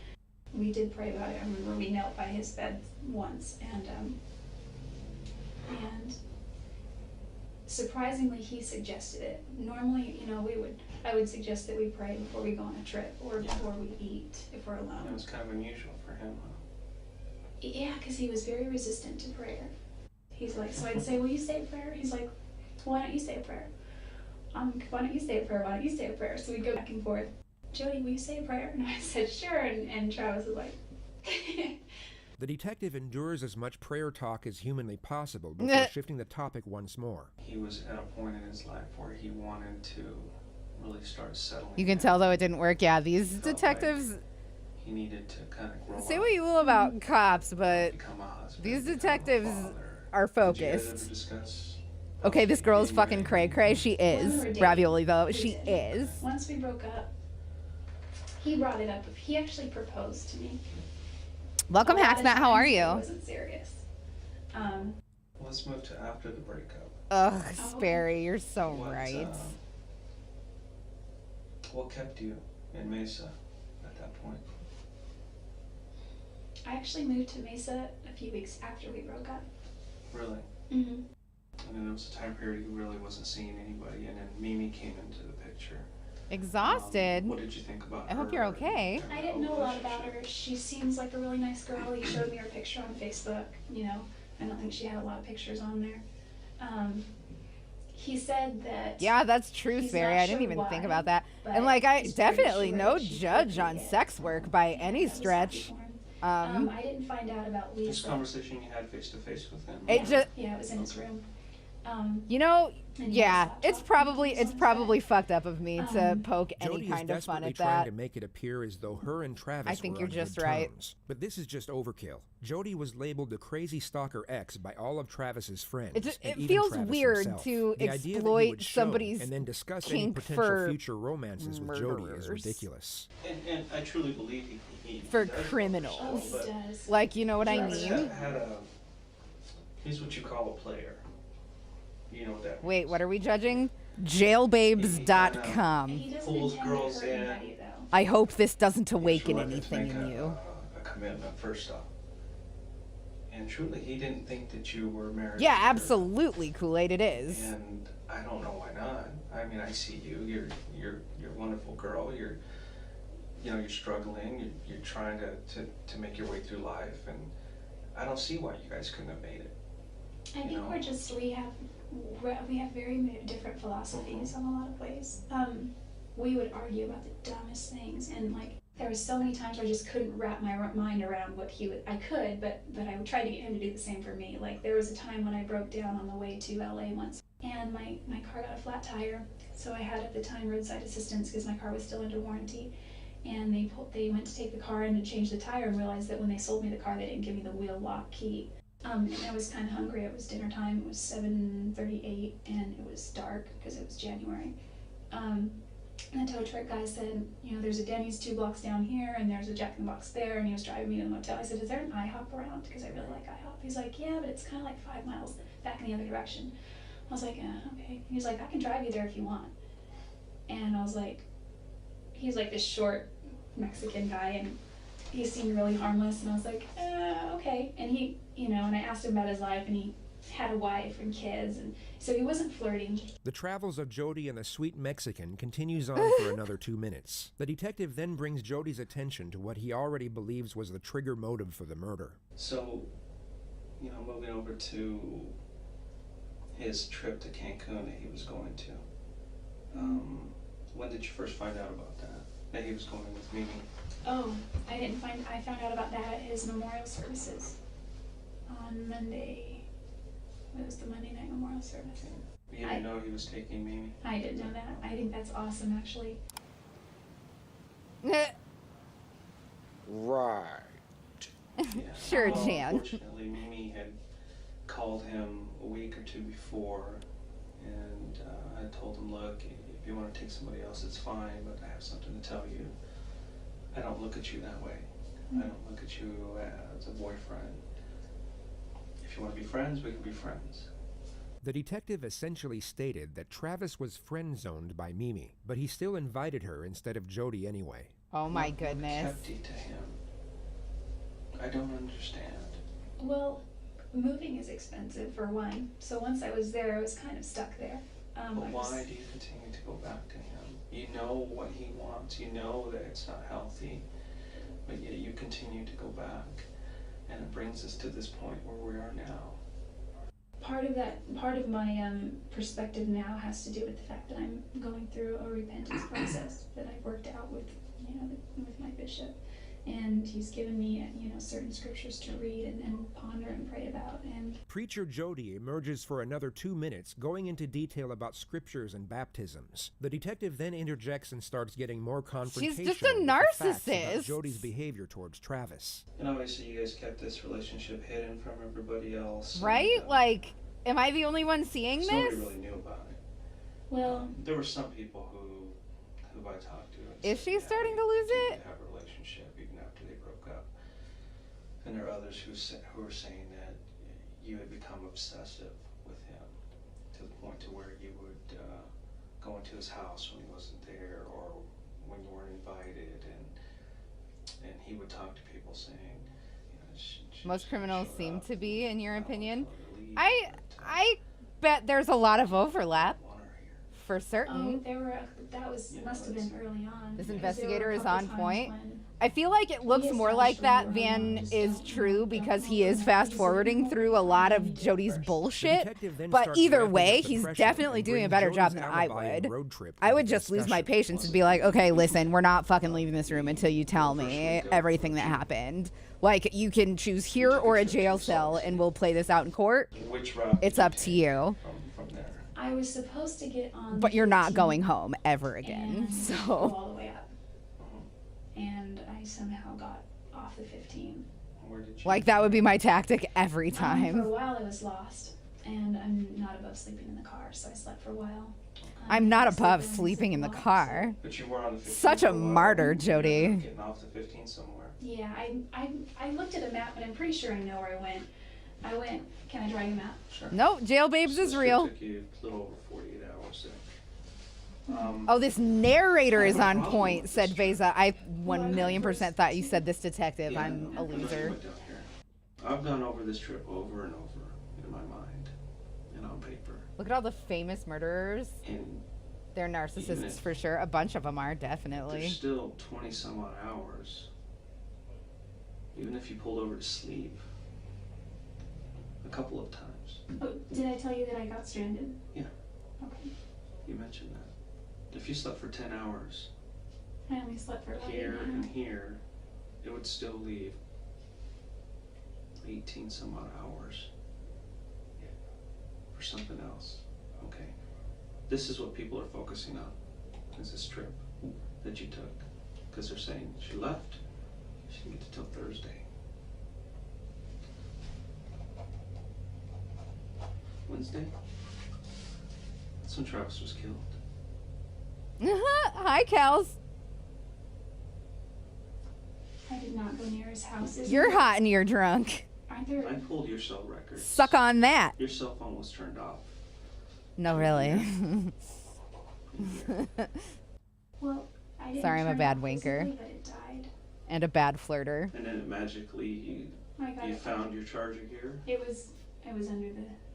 We did pray about it. I remember we knelt by his bed once, and surprisingly he suggested it. Normally, I would suggest that we pray before we go on a trip or before we eat if we're It alone. was kind of unusual for him, huh? Yeah, because he was very resistant to prayer. He's like, so I'd say, will you say a prayer? He's like, why don't you say a prayer? Why don't you say a prayer? Why don't you say a prayer? So we'd go back and forth. Jodi, will you say a prayer? And I said, sure. And Travis was like, The detective endures as much prayer talk as humanly possible before shifting the topic once more. He was at a point in his life where he wanted to really start settling You can down. tell though it didn't work. Yeah, these Felt like detectives. he needed to kind of grow Say up, what you will about cops, but become a husband, these become a detectives father. are Did you guys focused. ever discuss Okay, this girl is fucking cray-cray. She When we is. were dating, Ravioli, though. we She did. is. Once we broke up, he brought it up. He actually proposed to me. Welcome, A lot of Hacksnat. How are times It you? wasn't serious. Let's move to after the breakup. Ugh, Sperry, you're so What, right. What kept you in Mesa at that point? I actually moved to Mesa a few weeks after we broke up. Really? Mm-hmm. I mean, there was a time period you really wasn't seeing anybody, and then Mimi came into the picture. Exhausted. What did you think about her? I hope you're okay. I didn't know a lot about her. She seems like a really nice girl. He showed me her picture on Facebook. You know, I don't think she had a lot of pictures on there. He said that. Yeah, that's true, he's Sperry. not I didn't sure even think why, about that. but And like, I he's pretty definitely sure no she could judge be on it. sex work by any I was happy stretch. for him. Um, I didn't find out about This Lisa. conversation you had face to face with him. It just, Yeah, it was in his room. you know, And he yeah, was it's talking probably to it's his probably fucked up of me to Um, poke any Jodi is kind of fun desperately at trying that. to make it appear as though her and Travis I think were you're on just good right. terms. But this is just overkill. Jodi was labeled the crazy stalker ex by all of Travis's friends. It just and it even feels Travis weird himself. to The idea that he exploit would show somebody's and then discuss any kink potential for future romances with Jodi is murderers. ridiculous. And I truly believe he For does criminals. Oh, oversell, he but does. Like, you know what I Travis mean? had a, he's what you call a player. You know what that Wait, means. what are we judging? Jailbabes.com. He doesn't Pulls intend girls to hurt in. anybody, though. I hope this doesn't He's awaken willing to anything make in a- you. A commitment first off. And truly, he didn't think that you were married. Yeah, either. absolutely, Kool-Aid it is. And I don't know why not. I mean, I see you. You're a wonderful girl. You're struggling. You're trying to make your way through life, and I don't see why you guys couldn't have made it. I think know? we have very different philosophies on a lot of ways. We would argue about the dumbest things, and like there was so many times where I just couldn't wrap my mind around what he would. I could, but I would try to get him to do the same for me. Like there was a time when I broke down on the way to LA once, and my car got a flat tire, so I had at the time roadside assistance because my car was still under warranty. And they went to take the car in to change the tire and realized that when they sold me the car, they didn't give me the wheel lock key. And I was kind of hungry. It was dinner time. It was 7:38, and it was dark because it was January. And the tow truck guy said, you know, there's a Denny's 2 blocks down here, and there's a Jack in the Box there, and he was driving me to the motel. I said, is there an IHOP around? Because I really like IHOP. He's like, yeah, but it's kind of like 5 miles back in the other direction. I was like, okay. He's like, I can drive you there if you want. And I was like, he's like this short Mexican guy, and he seemed really harmless, and I was like, okay. And he, and I asked him about his life, and he had a wife and kids, and so he wasn't flirting. The travels of Jodi and the sweet Mexican continues on for another 2 minutes. The detective then brings Jodi's attention to what he already believes was the trigger motive for the murder. So, moving over to his trip to Cancun that he was going to. When did you first find out about that he was going with Mimi? Oh, I found out about that at his memorial services on Monday. It was the Monday night memorial service. You didn't know he was taking Mimi? I didn't know that. I think that's awesome, actually. Right. Yeah. Sure, Well, Jan. Unfortunately, Mimi had called him a week or two before, and I told him, look, if you want to take somebody else, it's fine, but I have something to tell you. I don't look at you that way. I don't look at you as a boyfriend. If you want to be friends, we can be friends. The detective essentially stated that Travis was friend-zoned by Mimi, but he still invited her instead of Jodi anyway. Oh my goodness. Kept it to him. I don't understand. Well, moving is expensive for one. So once I was there, I was kind of stuck there. But why do you continue to go back to him? You know what he wants. You know that it's not healthy, but yet you continue to go back, and it brings us to this point where we are now. Part of my perspective now has to do with the fact that I'm going through a repentance process that I've worked out with my bishop, and he's given me certain scriptures to read and ponder and pray about. And Preacher Jodi emerges for another 2 minutes, going into detail about scriptures and baptisms. The detective then interjects and starts getting more confrontational. She's just a with the facts about narcissist. Jodi's behavior towards Travis. And obviously you guys kept this relationship hidden from everybody else. Right? And, Like, Am I the only one seeing So nobody this? really knew about it. Well, There were some people who I talked to. And Is said, she yeah, starting they to lose continued it? to have a relationship even after they broke up. And there are others who were saying that you had become obsessive with him to the point to where you would go into his house when he wasn't there or when you weren't invited, and he would talk to people saying, you know, Most criminals seem to be, in your opinion. Leave, I bet there's a lot of overlap want her here. for certain. must have been early on. This because there were investigator a is couple on times point. when- I feel like it looks Yes, more I'm like sure that you're than right. is true because he is fast forwarding through a lot of Jody's bullshit. Detective then But starts either ramping way, up the he's pressure definitely and doing a brings better job Jody's than I alibi and would. road trip I would into just lose my discussion. patience and be like, okay, listen, we're not fucking leaving this room until you tell me everything that happened. Like, you can choose here or a jail cell and we'll play this out in court. Which route It's did you up to take you. from there? I was supposed to get on. But you're not 15 going home ever again. and go So, all the way up. And I somehow got off the 15. Where did you? like, that would be my tactic every For a time. while I was lost, and I'm not above sleeping in the car, so I slept for a while. I'm not I sleep above when I sleeping in the sleepwalk, so- car. But you were on the 15 Such for a while. martyr, You ended Jodi. up getting off the 15 somewhere. Yeah, I looked at a map, but I'm pretty sure I know where I went. Can I draw you a map? Sure. Nope, Jail Babes So is this real. took you a little over 48 hours then. Oh, this narrator is I have a on problem point, with said this trip. Veza. I 1,000,000% thought you said this detective. Yeah, I'm a I went loser. down here. I've gone over this trip over and over in my mind and on paper. Look at all the famous murderers. And They're Even narcissists if- for sure. A bunch of them are, there's definitely. still 20 some odd hours. Even if you pulled over to sleep a couple of times. Oh, did I tell you that I got stranded? Yeah. Okay. You mentioned that. If you slept for 10 hours I only slept for like here 8 and hours. here, it would still leave 18 some odd hours for something else. Okay. This is what people are focusing on, is this trip that you took. Because they're saying she left, she didn't get to till Thursday. Wednesday? That's when Travis was killed. Hi, Kels. I did not go near his house. You're hot and you're drunk. Aren't there? I pulled your cell records. Suck on that. Your cell phone was turned off. No, really. in here. Well, I didn't. Sorry, I'm a turn bad off winker. physically, But it died. And a bad flirter. And then it magically, I got you it. found your charger here. It was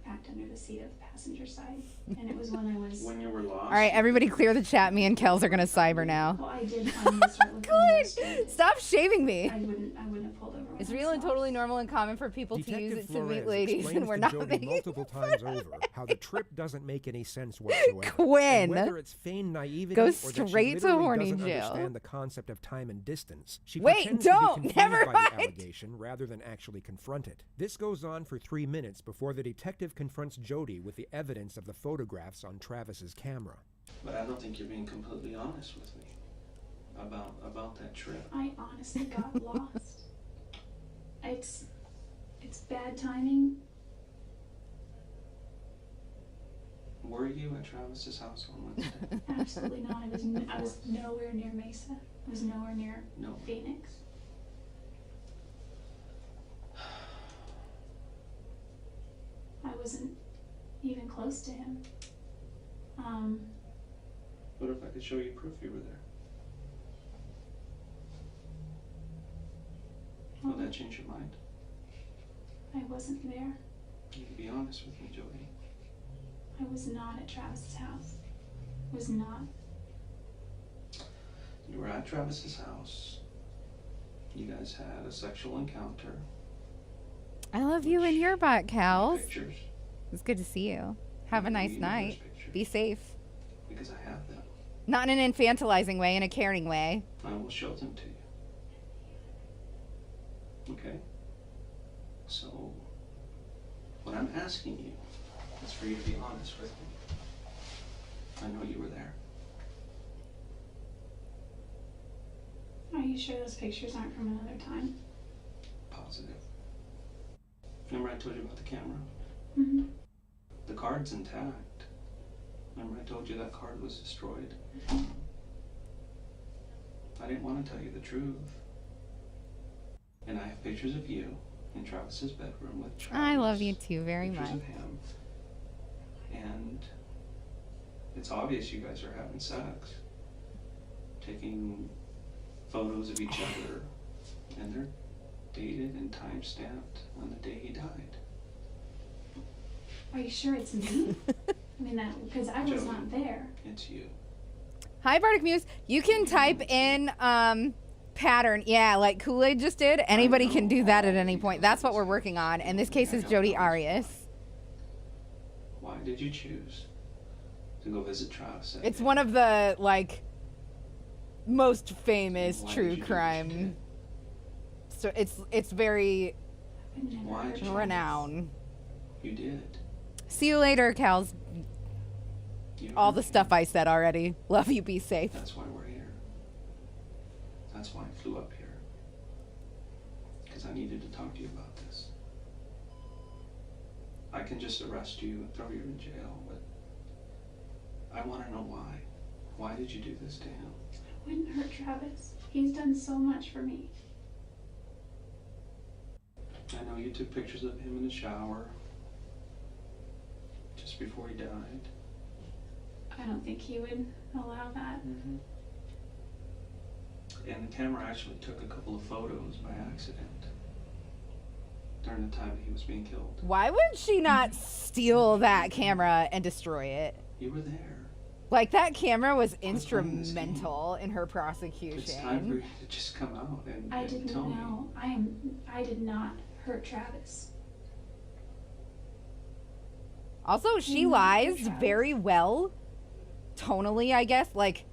packed under the seat of the passenger side, and it was when I was. When you were lost. All right, everybody clear the chat. Me and Kels are going to cyber now. Well, I did finally start looking. more Good. straight. Stop shaving me. I wouldn't have pulled over. It's when I real and saw totally it. normal and common for people to use Detective it to meet Flores ladies, explains and we're to not Jodi making multiple times over how the trip doesn't make any sense whatsoever. Quinn. And whether it's feigned naivety Go or that she straight to literally horny doesn't jail. understand the concept of time and distance. She Wait, pretends to don't. be confused Never by mind. the allegation rather than actually confront it. This goes on for 3 minutes before the detective confronts Jodi with the evidence of the photographs on Travis's camera. But I don't think you're being completely honest with me about that trip. I honestly got lost. It's bad timing. Were you at Travis's house on Wednesday? Absolutely not. I was nowhere near Mesa. I was nowhere near No. Phoenix. I wasn't even close to him. What if I could show you proof you were there? Will that change your mind? I wasn't there. You can be honest with me, Jodi. I was not at Travis's house. Was not. You were at Travis's house. You guys had a sexual encounter. I love you and your butt, Kels. Pictures. It's good to see you. Have a You nice need night. those pictures Be safe. Because I have them. Not in an infantilizing way, in a caring way. I will show them to you. Okay? So, what I'm asking you is for you to be honest with me. I know you were there. Are you sure those pictures aren't from another time? Positive. Remember I told you about the camera? Mm-hmm. The card's intact. Remember I told you that card was destroyed? I didn't want to tell you the truth. And I have pictures of you in Travis's bedroom with Travis. I love you too very pictures much. of him. And it's obvious you guys are having sex. Taking photos of each other. And they're dated and time-stamped on the day he died. Are you sure it's me? I mean, that because I was Jodi, not there. It's you. Hi, Bardic Muse. You can type in pattern. Yeah, like Kool-Aid just did. Anybody can do that at any point. That's what we're working on. And this case is Jodi Arias. Why did you choose to go visit Travis? It's one of the, like, most famous Why did true you do this, crime. kid? So it's very I've never Why heard did of you- it. renowned. You did. See you later, Kels. You All heard the me. stuff I said already. Love you. Be safe. That's why we're here. That's why I flew up here. Because I needed to talk to you about this. I can just arrest you and throw you in jail, but I want to know why. Why did you do this to him? I wouldn't hurt Travis. He's done so much for me. I know you took pictures of him in the shower just before he died. I don't think he would allow that. Mm-hmm. And the camera actually took a couple of photos by accident during the time that he was being killed. Why would she not steal that camera and destroy it? You were there. Like, that camera was playing this game. instrumental in her It's time for prosecution. you to just come out and, I and didn't tell me. know. I did not hurt Travis. Also, she Mm, lies Travis. very well, tonally, I guess. Like,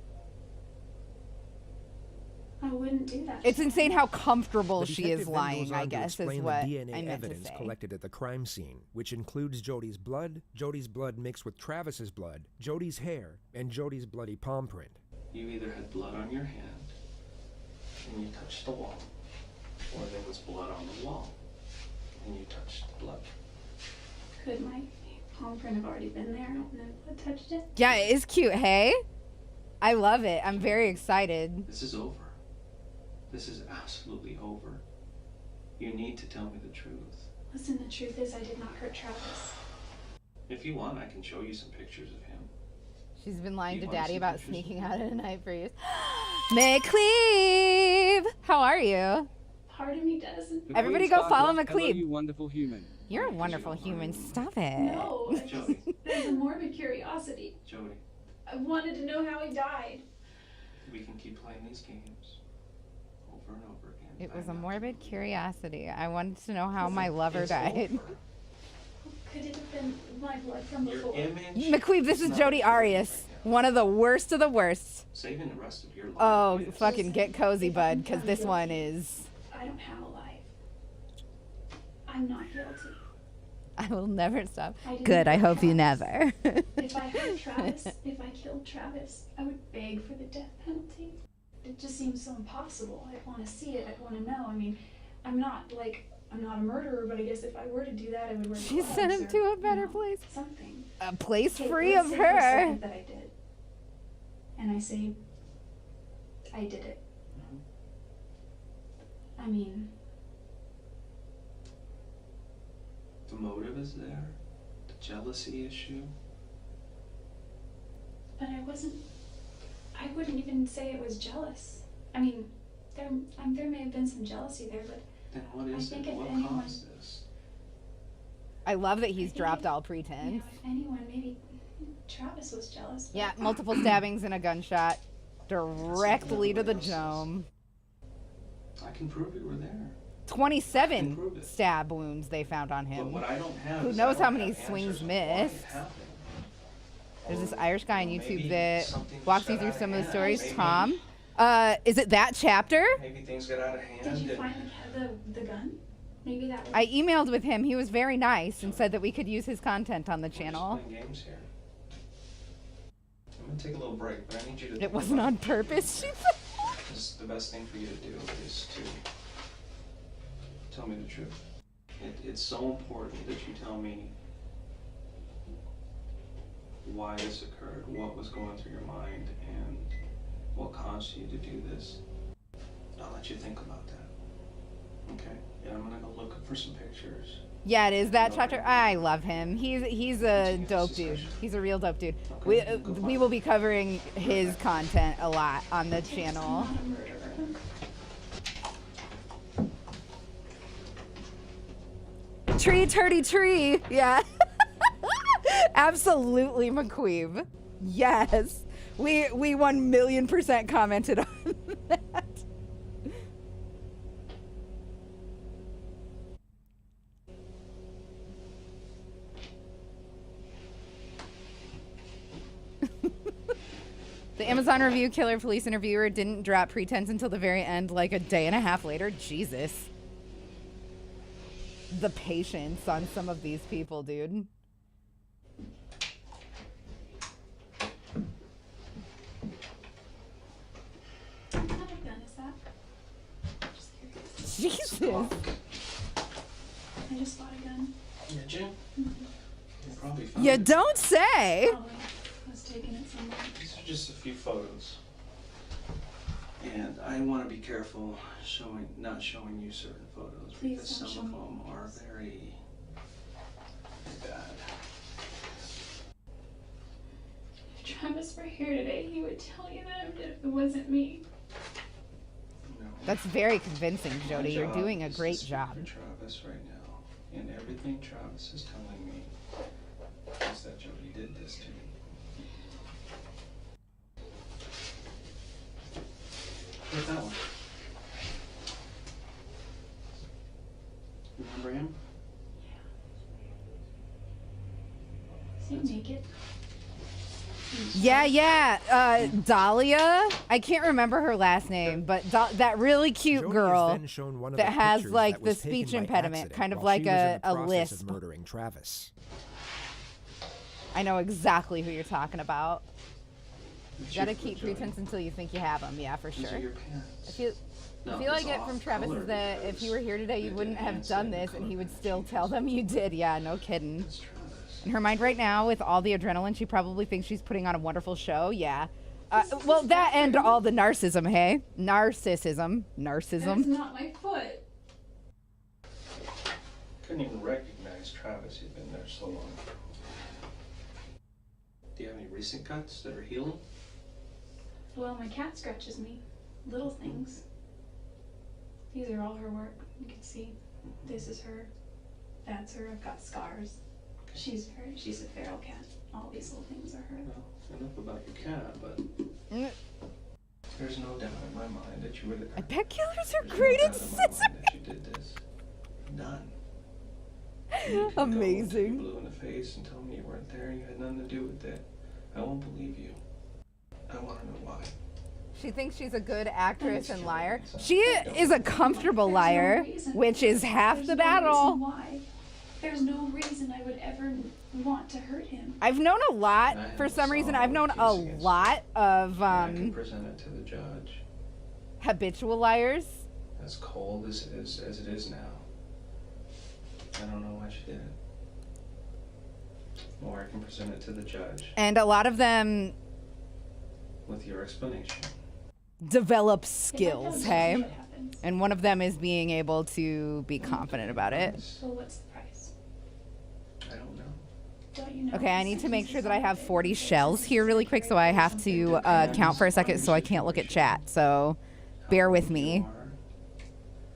I wouldn't do that. it's to insane him. how comfortable The she detective is then lying, goes I on to guess, is explain what the DNA I meant to evidence say. collected at the crime scene, which includes Jodi's blood mixed with Travis's blood, Jodi's hair, and Jodi's bloody palm print. You either had blood on your hand and you touched the wall, or there was blood on the wall and you touched the blood. Could my palm print have already been there and then blood touched it? Yeah, it is cute, hey? I love it. I'm very excited. This is over. This is absolutely over. You need to tell me the truth. Listen, the truth is I did not hurt Travis. If you want, I can show you some pictures of him. She's been lying You to wanna Daddy see about pictures? sneaking out at night for years. McCleve! How are you? Part of me doesn't. The Everybody Queen's go follow Sparkler. Hello, McCleve. you wonderful human. You're a Because wonderful you human. are. Stop it. No, I just, Jodi. there's a morbid curiosity. Jodi, I wanted to know how he died. we can keep playing these games over and over again. It was a Find out morbid who- curiosity. I wanted to know how my lover It's died. over. Could it have been my blood from Your before? image. McCleve, this is not Jodi important Arias. right now. One of the worst of the worst. Saving the rest of your life. Oh, is- fucking get cozy, If bud, I'm because found this one guilty, is... I don't have a life. I'm not guilty. I will never stop. I didn't Good, I hurt hope you Travis. never. If I hurt Travis, if I killed Travis, I would beg for the death penalty. It just seems so impossible. I'd want to see it. I'd want to know. I mean, I'm not a murderer, but I guess if I were to do that, I would wear She gloves sent him or, to a you better know, place. Something. A place Okay, free let's of say for a her. second that I did. And I say, I did it. I mean, The motive is there. The jealousy issue. but I wouldn't even say it was jealous. I mean, there may have been some jealousy there, but Then what is think it? if What anyone- caused this? I love that he's think dropped it- all you pretense. know, if anyone, maybe Travis was jealous. but- Yeah, multiple stabbings and a gunshot directly to the dome. I can prove you were there. 27 prove it. stab wounds they found on But him. what I don't have Who is knows I don't how many have swings answers on why it missed. happened. There's this Or, Irish guy on you know, YouTube maybe that something walks just you got through out of some of the hand. stories. Maybe- Tom, is it that chapter? Maybe things got out of hand. Did you and- find the gun? Maybe that was. I emailed with him. He was very nice and said that we could use his content on the We're just channel. playing games here. I'm gonna take a little break, but I need you to. It think wasn't about on purpose, she said. Because the best thing for you to do is to tell me the truth. It's so important that you tell me why this occurred, what was going through your mind, and what caused you to do this. I'll let you think about that. Okay? And I'm gonna go look for some pictures. Yeah, it is that chapter. I love him. He's a dope dude. He's a real dope dude. We will be covering his content a lot on the channel. Tree, turdy, tree. Yeah. Absolutely, McQueeb. Yes. We 1,000,000% commented on that. The Amazon review killer police interviewer didn't drop pretense until the very end, like a day and a half later. Jesus. The patience on some of these people, dude. What kind of gun is that? Just curious. Jesus. I just bought a gun. Did you? Mm-hmm. You probably found You it. don't say. Probably. I was taking it somewhere. These are just a few photos. And I want to be careful not showing you certain photos Please because don't some of show me them are those. very bad. If Travis were here today, he would tell you that if it wasn't me. No. That's very convincing, My Jodi. You're job doing a is to great speak job. for Travis right now, and everything Travis is telling me is that Jodi did this to me. Look at that one. Remember him? Is he naked? Yeah. Dahlia. I can't remember her last name, but that really cute Jodi is girl then shown one of that the has pictures like that the was taken speech by impediment, accident kind of while like she was in a the process lisp. of murdering Travis. I know exactly who you're talking about. It's Gotta your foot, keep Jodi. pretense until you think you have them. Yeah, for These sure. are your pants. I feel No, I it's get from off Travis color is that if because you were here today, you it wouldn't didn't have answer done the this, and he color would still changes. tell them you did. Yeah, no kidding. That's Travis. In her mind right now, with all the adrenaline, she probably thinks she's putting on a wonderful show. Yeah. Well, that and all the narcissism, hey? Narcissism. That's not my foot. Couldn't even recognize Travis. He'd been there so long. Do you have any recent cuts that are healing? Well, my cat scratches me. Little things. These are all her work. You can see. This is her. That's her. I've got scars. She's a feral cat. All these little things are her. Well, enough about your cat, but Mm. there's no doubt in my mind that you were there. I bet killers are There's great no at doubt in my mind scissors. that you did this. None. You can go Amazing. till you're blue in the face and tell me you weren't there and you had nothing to do with it. I won't believe you. I want to know why. She thinks she's a good actress and liar. It's She is a comfortable There's liar, no reason. which is half There's the no reason battle. why. There's no reason I would ever want to hurt him. I've known a lot, I for have some a reason, solid I've known case a against lot of I can present it to the judge. habitual liars. As cold as it is now. I don't know why she did it. Or I can present it to the judge And a lot of them with your explanation. develop If I skills, don't hey? know what happens. And one of them is being able to be confident about it. So what's the price? I don't know. Don't you know? Okay, I need to make sure that I have 40 shells here really quick, so I have to count for a second so I can't look at chat. So bear with me.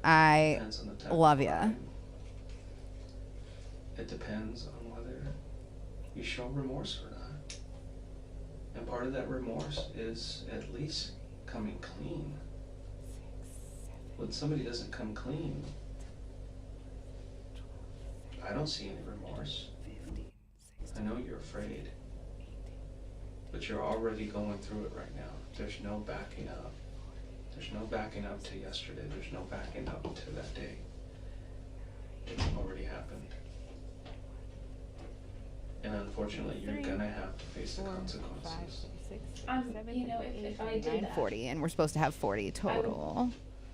I Depends on the type of love ya. crime. It depends on whether you show remorse or not. And part of that remorse is at least coming clean. When somebody doesn't come clean, I don't see any remorse. I know you're afraid, but you're already going through it right now. There's no backing up. There's no backing up to yesterday. There's no backing up to that day. It's already happened. And unfortunately, you're gonna have to face the consequences. You know, if I did that, 40, and we're supposed to have 40 total.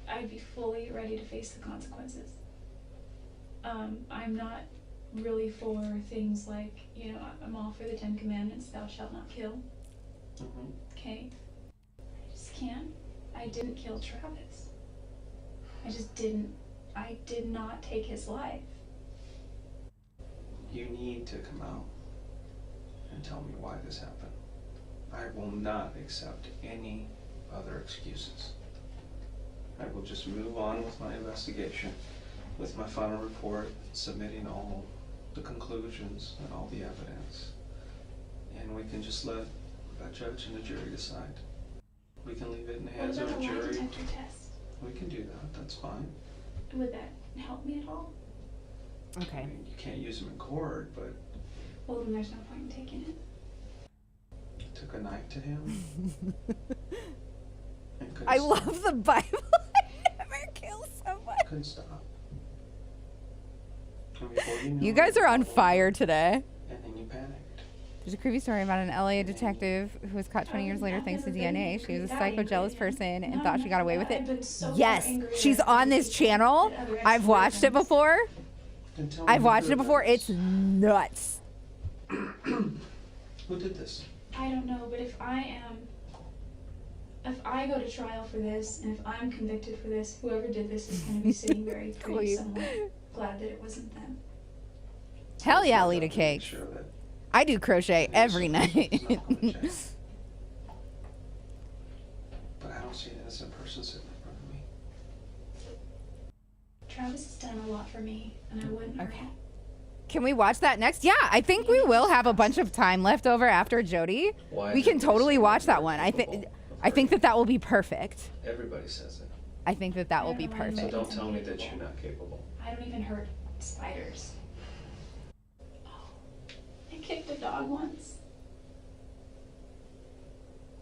I'd be fully ready to face the consequences. I'm not really for things like, you know, I'm all for the 10 Commandments, thou shalt not kill. Okay? I just can't. I didn't kill Travis. I just didn't. I did not take his life. You need to come out and tell me why this happened. I will not accept any other excuses. I will just move on with my investigation, with my final report, submitting all the conclusions and all the evidence. And we can just let a judge and a jury decide. We can leave it in the hands of a What about a lie jury. detector test? We can do that, that's fine. Would that help me at all? I Okay. mean, you can't use them in court, but Well, then there's no point in taking it. you took a knife to him. And couldn't I stop. love the Bible. I never kill someone. Couldn't stop. And before you knew You it, guys are on fire today. And then you panicked. There's a creepy story about an LA detective who was caught 20 years later thanks to DNA. She was a psycho jealous person and thought she got away with it. Yes, she's on this channel. I've watched it before. Then tell me I've who watched did it before. this. It's nuts. Who did this? I don't know, but if I go to trial for this, and if I'm convicted for this, whoever did this is going to be sitting very pretty Please. somewhere. Glad that it wasn't them. Hell yeah, I'll eat a Make cake. sure that I do crochet every night. it's not gonna change. But I don't see an innocent person sitting in front of me. Travis has done a lot for me, and I wouldn't hurt him. Can we watch that next? Yeah, I think we will have a bunch of time left over after Jodi. Why We can everybody totally says watch you're that one. I capable think of I think hurting. that will be perfect. Everybody says it. I think that will be Never mind. So perfect. don't tell me that you're not capable. I don't even hurt spiders. Oh, I kicked a dog once.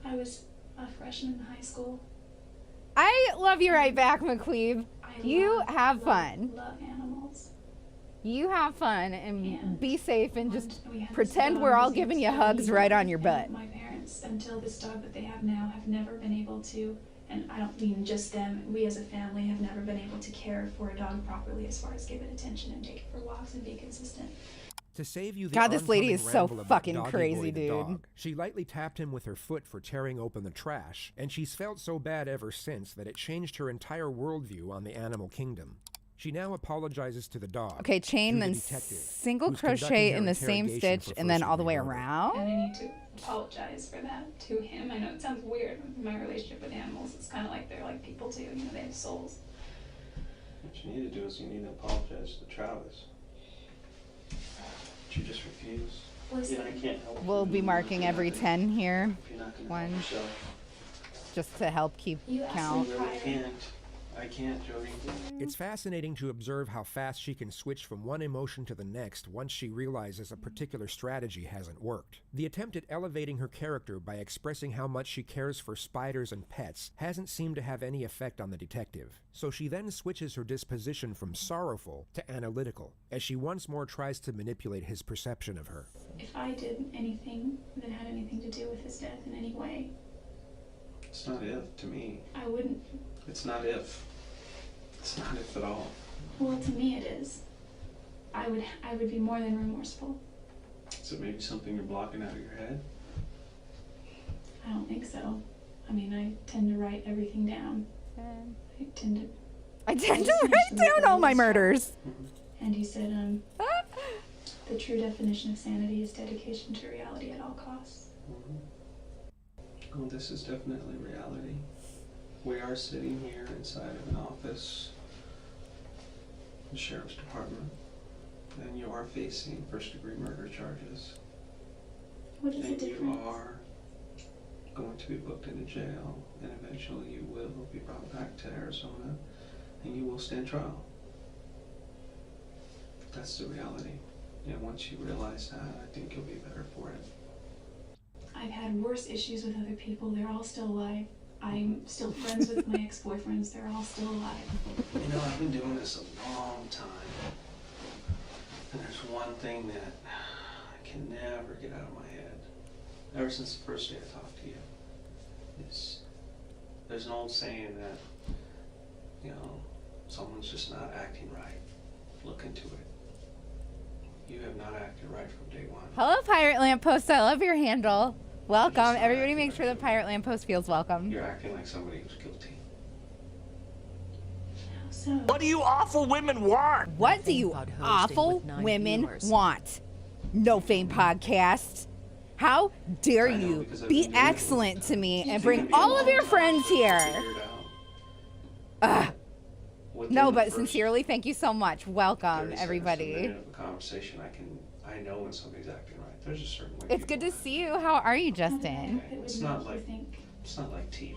I was a freshman in high school. I love you right back, McQueeb. I You have fun. Love animals. You have fun and And be safe and just we had this pretend dog we're all whose name giving was you Jodi, hugs right on your and butt. My parents, until this dog that they have now, have never been able to, and I don't mean just them, we as a family have never been able to care for a dog properly as far as give it attention and take it for walks and be consistent. To save you the God, this lady oncoming is so ramble about fucking Doggy crazy, Boy the dude. dog, she lightly tapped him with her foot for tearing open the trash, and she's felt so bad ever since that it changed her entire worldview on the animal kingdom. She now apologizes to the dog. Okay, chain, through the then detective, single who's conducting crochet her in the same interrogation stitch for and then all the way first-degree murder. around. And I need to apologize for that to him. I know it sounds weird with my relationship with animals. It's kind of like they're like people too, you know, they have souls. What you need to do is you need to apologize to Travis. But you just refuse. Listen, I can't help We'll you be if marking you're not every gonna- 10 here If you're not gonna One. help yourself. just to help keep You asked count. me I really prior. can't. I can't, Jodi. It's fascinating to observe how fast she can switch from one emotion to the next once she realizes a particular strategy hasn't worked. The attempt at elevating her character by expressing how much she cares for spiders and pets hasn't seemed to have any effect on the detective, so she then switches her disposition from sorrowful to analytical, as she once more tries to manipulate his perception of her. If I did anything that had anything to do with his death in any way, It's not if to me. I wouldn't. It's not if. It's not if at all. Well, to me it is. I would be more than remorseful. Is it maybe something you're blocking out of your head? I don't think so. I mean, I tend to write everything down. I tend to. I tend to write down all my murders. And he said, the true definition of sanity is dedication to reality at all costs. Well, this is definitely reality. We are sitting here inside of an office, the sheriff's department, and you are facing first-degree murder charges. What is the And you difference? are going to be booked into jail, and eventually you will be brought back to Arizona, and you will stand trial. That's the reality. And once you realize that, I think you'll be better for it. I've had worse issues with other people. They're all still alive. I'm still friends with my ex-boyfriends. They're all still alive. You know, I've been doing this a long time, and there's one thing that I can never get out of my head, ever since the first day I talked to you, is there's an old saying that, you know, someone's just not acting right. Look into it. You have not acted right from day one. Hello, Pirate Lamppost. I love your handle. Welcome. Everybody make sure the Pirate Lamppost feels welcome. You're acting like somebody who's guilty. So, What do you awful women want? What do you about hosting awful with 9 women viewers. want? No Fame Podcast. How dare I know, you because I've be been doing it excellent for to me time. and It's bring gonna be a all of long your time friends to here? figure it out. Within No, the but first sincerely, thank you so much. 30 Welcome, seconds, a everybody. minute of a conversation, I know when somebody's acting right. There's a certain way. It's good to see you. How are you, Justin? it would It's make not you like think. it's not like TV.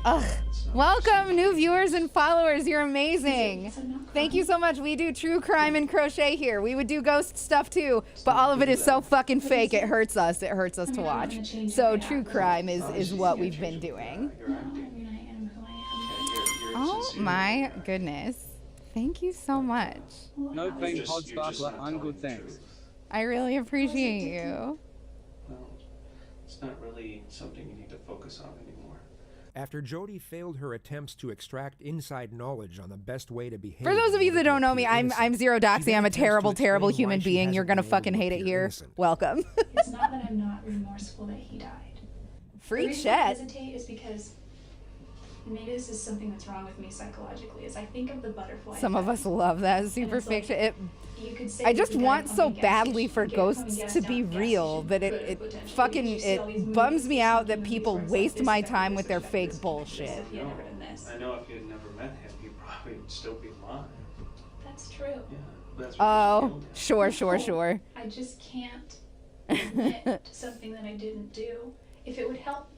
Ugh. It's not Welcome, like new viewers and followers. You're amazing. So not Thank you so much. We do true crime and crochet here. We would do ghost stuff too, but not all of it good is so that. fucking fake. It hurts us. It hurts us I to mean, I'm not watch. gonna change So who I true am. crime is Obviously, what you we've can't been change who you doing. are. You're No, I acting. mean, I am who I You're Oh sincere who my you are. goodness. Thank you so much. am. No Wow. Fame You're just Podsparkler, not I'm telling good, the thanks. truth. I really appreciate you. Well, it's not really something you need to focus on anymore. After Jodi failed her attempts to extract inside knowledge on the best way to behave. For those of in you order that to don't know me, appear I'm innocent, Zero she Doxy. then I'm a attempts to terrible, terrible explain why human she being. You're hasn't gonna been able fucking to hate it appear here. innocent. Welcome. It's not that I'm not remorseful that he died. The Free reason I chat. hesitate is because maybe this is something that's wrong with me psychologically. Is I think of the butterfly. Some of effect. us love that super it's like, fiction. It, You could say I that just the guy want pumping so gas badly station- for the guy pumping ghosts gas to down be the gas real station that could it potentially- fucking you see all these it movies, bums you me see out all that these people movies where it's waste like my this time guy with their was fake this, bullshit. if he had never done this. I know if you had never met him, he'd probably still be alive. That's true. Yeah, that's what Oh, killed him. sure. I just can't admit to something that I didn't do. If it would help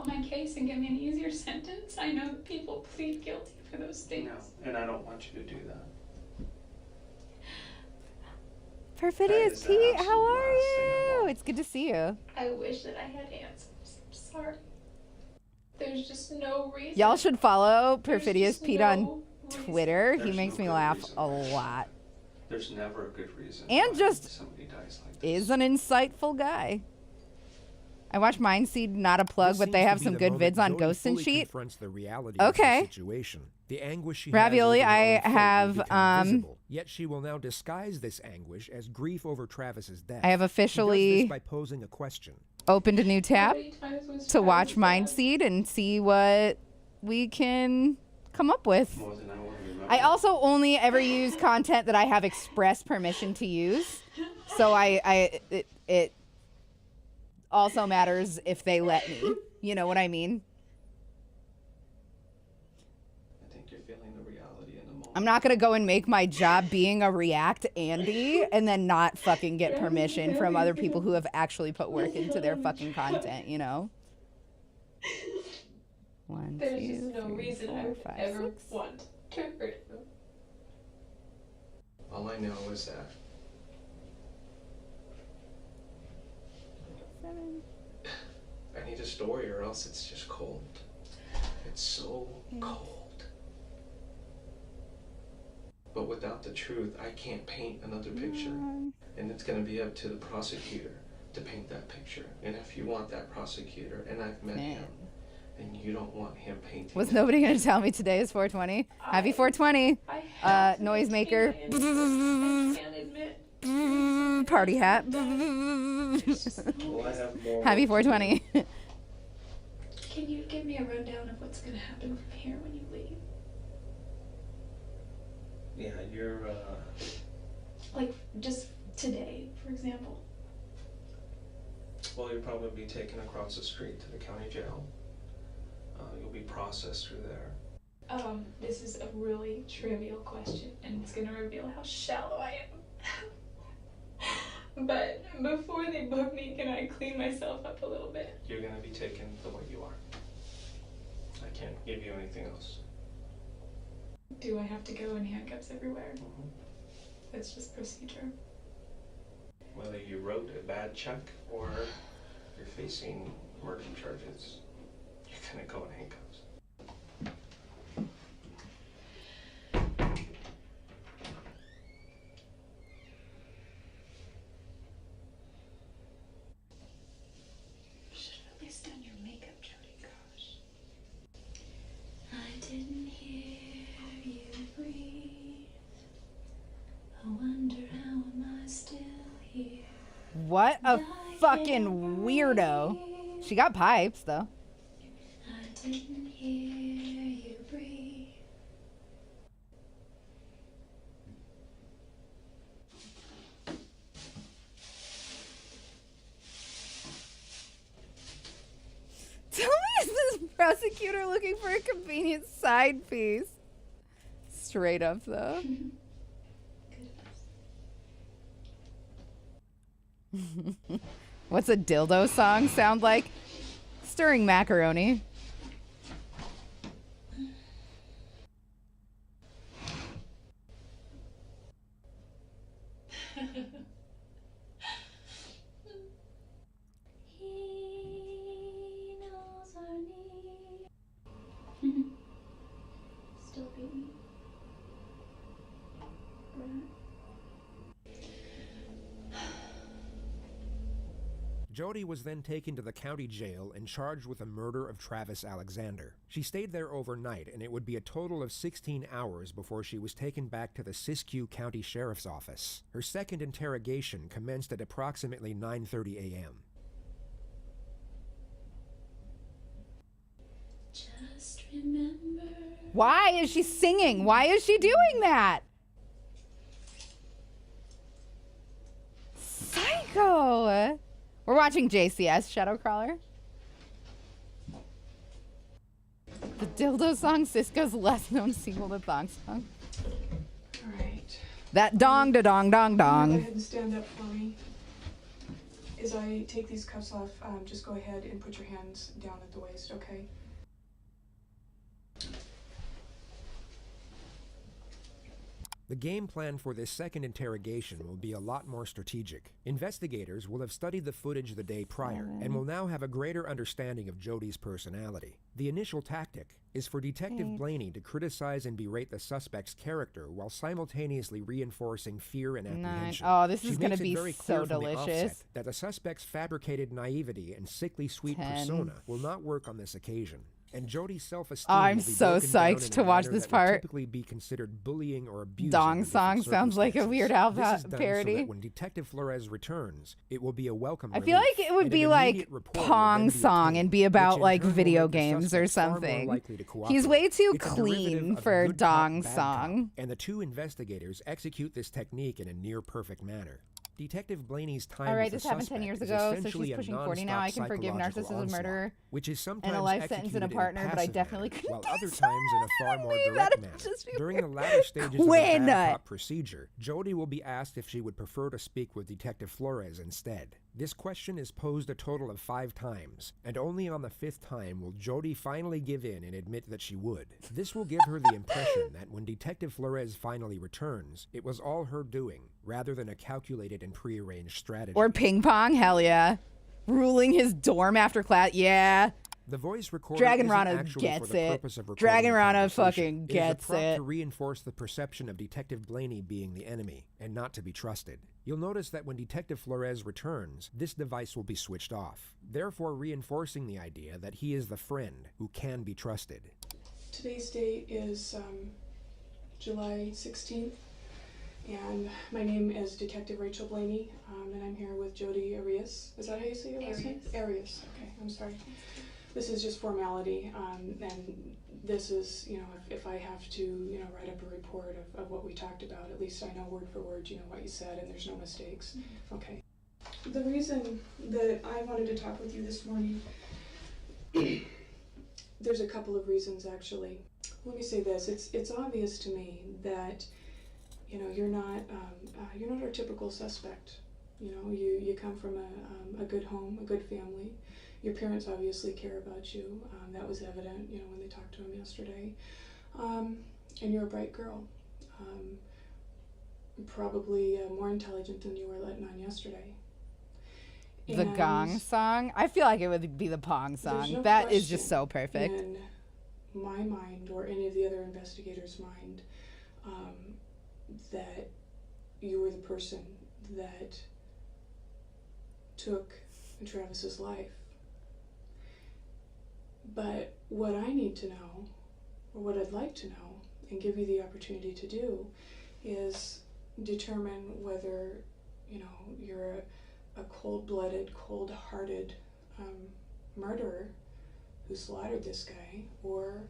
my case and give me an easier sentence, I know that people plead guilty for those things. No, and I don't want you to do that. Perfidious That is the Pete, how absolute are last thing I you? want. It's good to see you. I wish that I had answers. I'm sorry. There's just no reason. Y'all should follow There's Perfidious just Pete no on reason. Twitter. He There's makes no me good laugh reason a why. lot. There's never a good reason. And why just somebody dies like this. Is an insightful guy. I watch Mindseed, not a plug, This but they seems to have be some the good moment vids on Jodi Ghost and fully Sheet. confronts the reality Okay. of the situation. The anguish she Ravioli, has over her I own fate will have, become visible, yet she will now disguise this anguish as grief over Travis's death. I have She does officially this by posing a question. opened a new How tab many times was to watch Travis dead? Mindseed and see what we can come up with. More than I want to remember. I also only ever use content that I have express permission to use. So it also matters if they let me. You know what I mean? I think you're feeling the reality in the moment. I'm not going to go and make my job being a React Andy and then not fucking get permission from other people who have actually put work into their fucking content, you know? 1, There's 2, just no 3, reason 4, I would 5, ever 6. want to hurt him. All I know is that 7. I need a story or else it's just cold. It's so cold. But without the truth, I can't paint another picture. And it's going to be up to the prosecutor to paint that picture. And if you want that prosecutor, and I've met him, and you don't want him painting. Was nobody going to tell me today is 420? Happy 420. I have to Noisemaker. maintain my innocence. I can't admit. Party hat. Well, I have more Happy work to do. 420. Can you give me a rundown of what's going to happen from here when you leave? Yeah, you're, Like, just today, for example. well, you'll probably be taken across the street to the county jail. You'll be processed through there. This is a really trivial question, and it's going to reveal how shallow I am. But before they book me, can I clean myself up a little bit? You're going to be taken the way you are. I can't give you anything else. Do I have to go in handcuffs everywhere? Mhm. That's just procedure. Whether you wrote a bad check or you're facing murder charges, you're gonna go in handcuffs. Should have at least done your makeup, Jodi. Gosh. I didn't hear you breathe. What a fucking weirdo. She got pipes, though. I didn't hear you breathe. Tell me, is this prosecutor looking for a convenient side piece? Straight up, though. What's a dildo song sound like? Stirring macaroni. He knows our need. Still beating. Jodi was then taken to the county jail and charged with the murder of Travis Alexander. She stayed there overnight, and it would be a total of 16 hours before she was taken back to the Siskiyou County Sheriff's Office. Her second interrogation commenced at approximately 9:30 a.m. Just remember. Why is she singing? Why is she doing that? Psycho. We're watching JCS, Shadow Crawler. The dildo song, Cisco's less known sequel to Thong Song. All right. That dong da dong dong Go dong. ahead and stand up for me. As I take these cuffs off, just go ahead and put your hands down at the waist, okay? The game plan for this second interrogation will be a lot more strategic. Investigators will have studied the footage the day prior and will now have a greater understanding of Jodi's personality. The initial tactic is for Detective Blaney to criticize and berate the suspect's character while simultaneously reinforcing fear and apprehension. Oh, this is She going to makes it be very so clear from the delicious. offset that the suspect's fabricated naivety and sickly sweet 10. persona will not work on this occasion. And Jodi's self-esteem I'm will be so broken down psyched in to a watch manner this that would part. typically be considered bullying or abuse. Dong under different Song sounds like a circumstances. Weird Al This is done parody. So that when Detective Flores returns, it will be a welcome I feel relief, like it would and be an like immediate rapport will Pong then be Song obtained, and be about which in like turn will video make the games or suspects far more something. likely to He's way cooperate. too It's a derivative clean of for good Dong cop, bad cop, Song. and the two investigators execute this technique in a near-perfect manner. Detective Blaney's time All right, with this the happened 10 suspect years is ago, so essentially she's a pushing 40 now. nonstop I can forgive psychological narcissism, onslaught, murder, which is sometimes and a life sentence and a executed in partner, but I passive definitely manner, couldn't while do other so times in a far more believe direct that. manner. It'd just be During weird. the latter stages of When? the bad cop procedure, Jodi will be asked if she would prefer to speak with Detective Flores instead. This question is posed a total of 5 times, and only on the 5th time will Jodi finally give in and admit that she would. This will give her the impression that when Detective Flores finally returns, it was all her doing, rather than a calculated and prearranged strategy. Or ping pong, hell yeah. Ruling his dorm after class, yeah. The voice recorder Dragon isn't Rana actually gets for the it. purpose of recording Dragon the Rana conversation. fucking It is gets a prop it. to reinforce the perception of Detective Blaney being the enemy and not to be trusted. You'll notice that when Detective Flores returns, this device will be switched off, therefore reinforcing the idea that he is the friend who can be trusted. Today's date is July 16th, and my name is Detective Rachel Blaney, and I'm here with Jodi Arias. Is that how you say your last name? Arias. Okay, I'm sorry. This is just formality, and this is, if I have to, write up a report of what we talked about, at least I know word for word, what you said, and there's no mistakes. Mm-hmm. Okay. The reason that I wanted to talk with you this morning, there's a couple of reasons actually. Let me say this: it's obvious to me that, you're not our typical suspect. You come from a good home, a good family. Your parents obviously care about you. That was evident, when they talked to him yesterday. And you're a bright girl. Probably more intelligent than you were letting on yesterday. The And Gong Song? I feel like it would be the Pong there's Song. no That is just question so perfect. in my mind, or any of the other investigators' mind, that you were the person that took Travis's life. But what I need to know, or what I'd like to know, and give you the opportunity to do, is determine whether, you're a cold-blooded, cold-hearted murderer who slaughtered this guy, or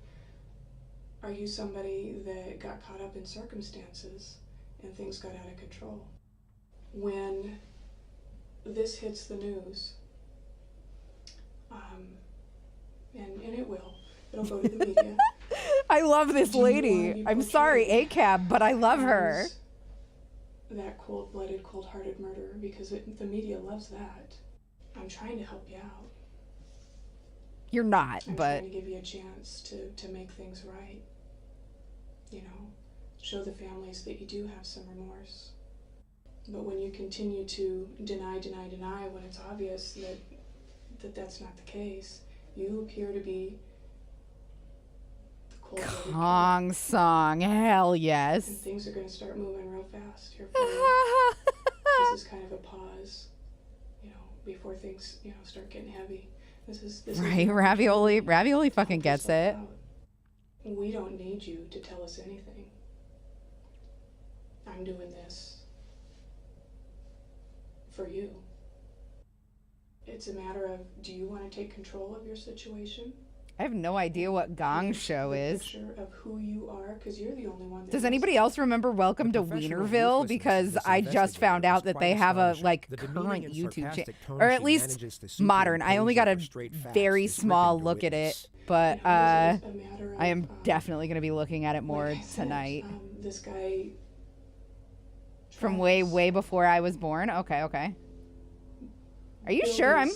are you somebody that got caught up in circumstances and things got out of control? When this hits the news, and it will, it'll go to the media. I love this lady. I'm sorry, ACAB, but I love her. That cold-blooded, cold-hearted murderer, because the media loves that. I'm trying to help you out. You're not, I'm but... trying to give you a chance to make things right. You know, show the families that you do have some remorse. But when you continue to deny when it's obvious that that's not the case, you appear to be the cold-blooded Kong song, hell yes. and things are going to start moving real fast here for you. This is kind of a pause, you know, before things, you know, start getting heavy. This Right, Ravioli fucking gets it. We don't need you to tell us anything. I'm doing this for you. It's a matter of, do you want to take control of your situation? I have no idea what Gong Show is. Picture of who you are, because you're the only one that Does anybody else remember Welcome to Wienerville? Because I just found out that they have a current YouTube channel, or at least modern. I only got a very small look at it, but I am definitely going to be looking at it more tonight. This guy from way before I was born. Okay. Are you sure? I'm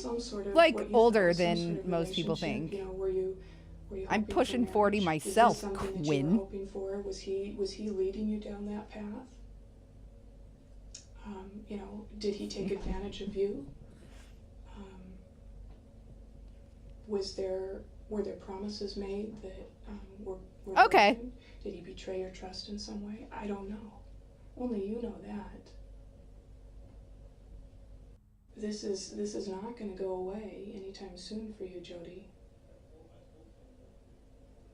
like older than most people think. You know, were you I'm pushing 40 myself, Quinn. Was he leading you down that path? You know, did he take advantage of you? Were there promises made that were okay? broken? Did he betray your trust in some way? I don't know. Only you know that. This is not going to go away anytime soon for you, Jodi.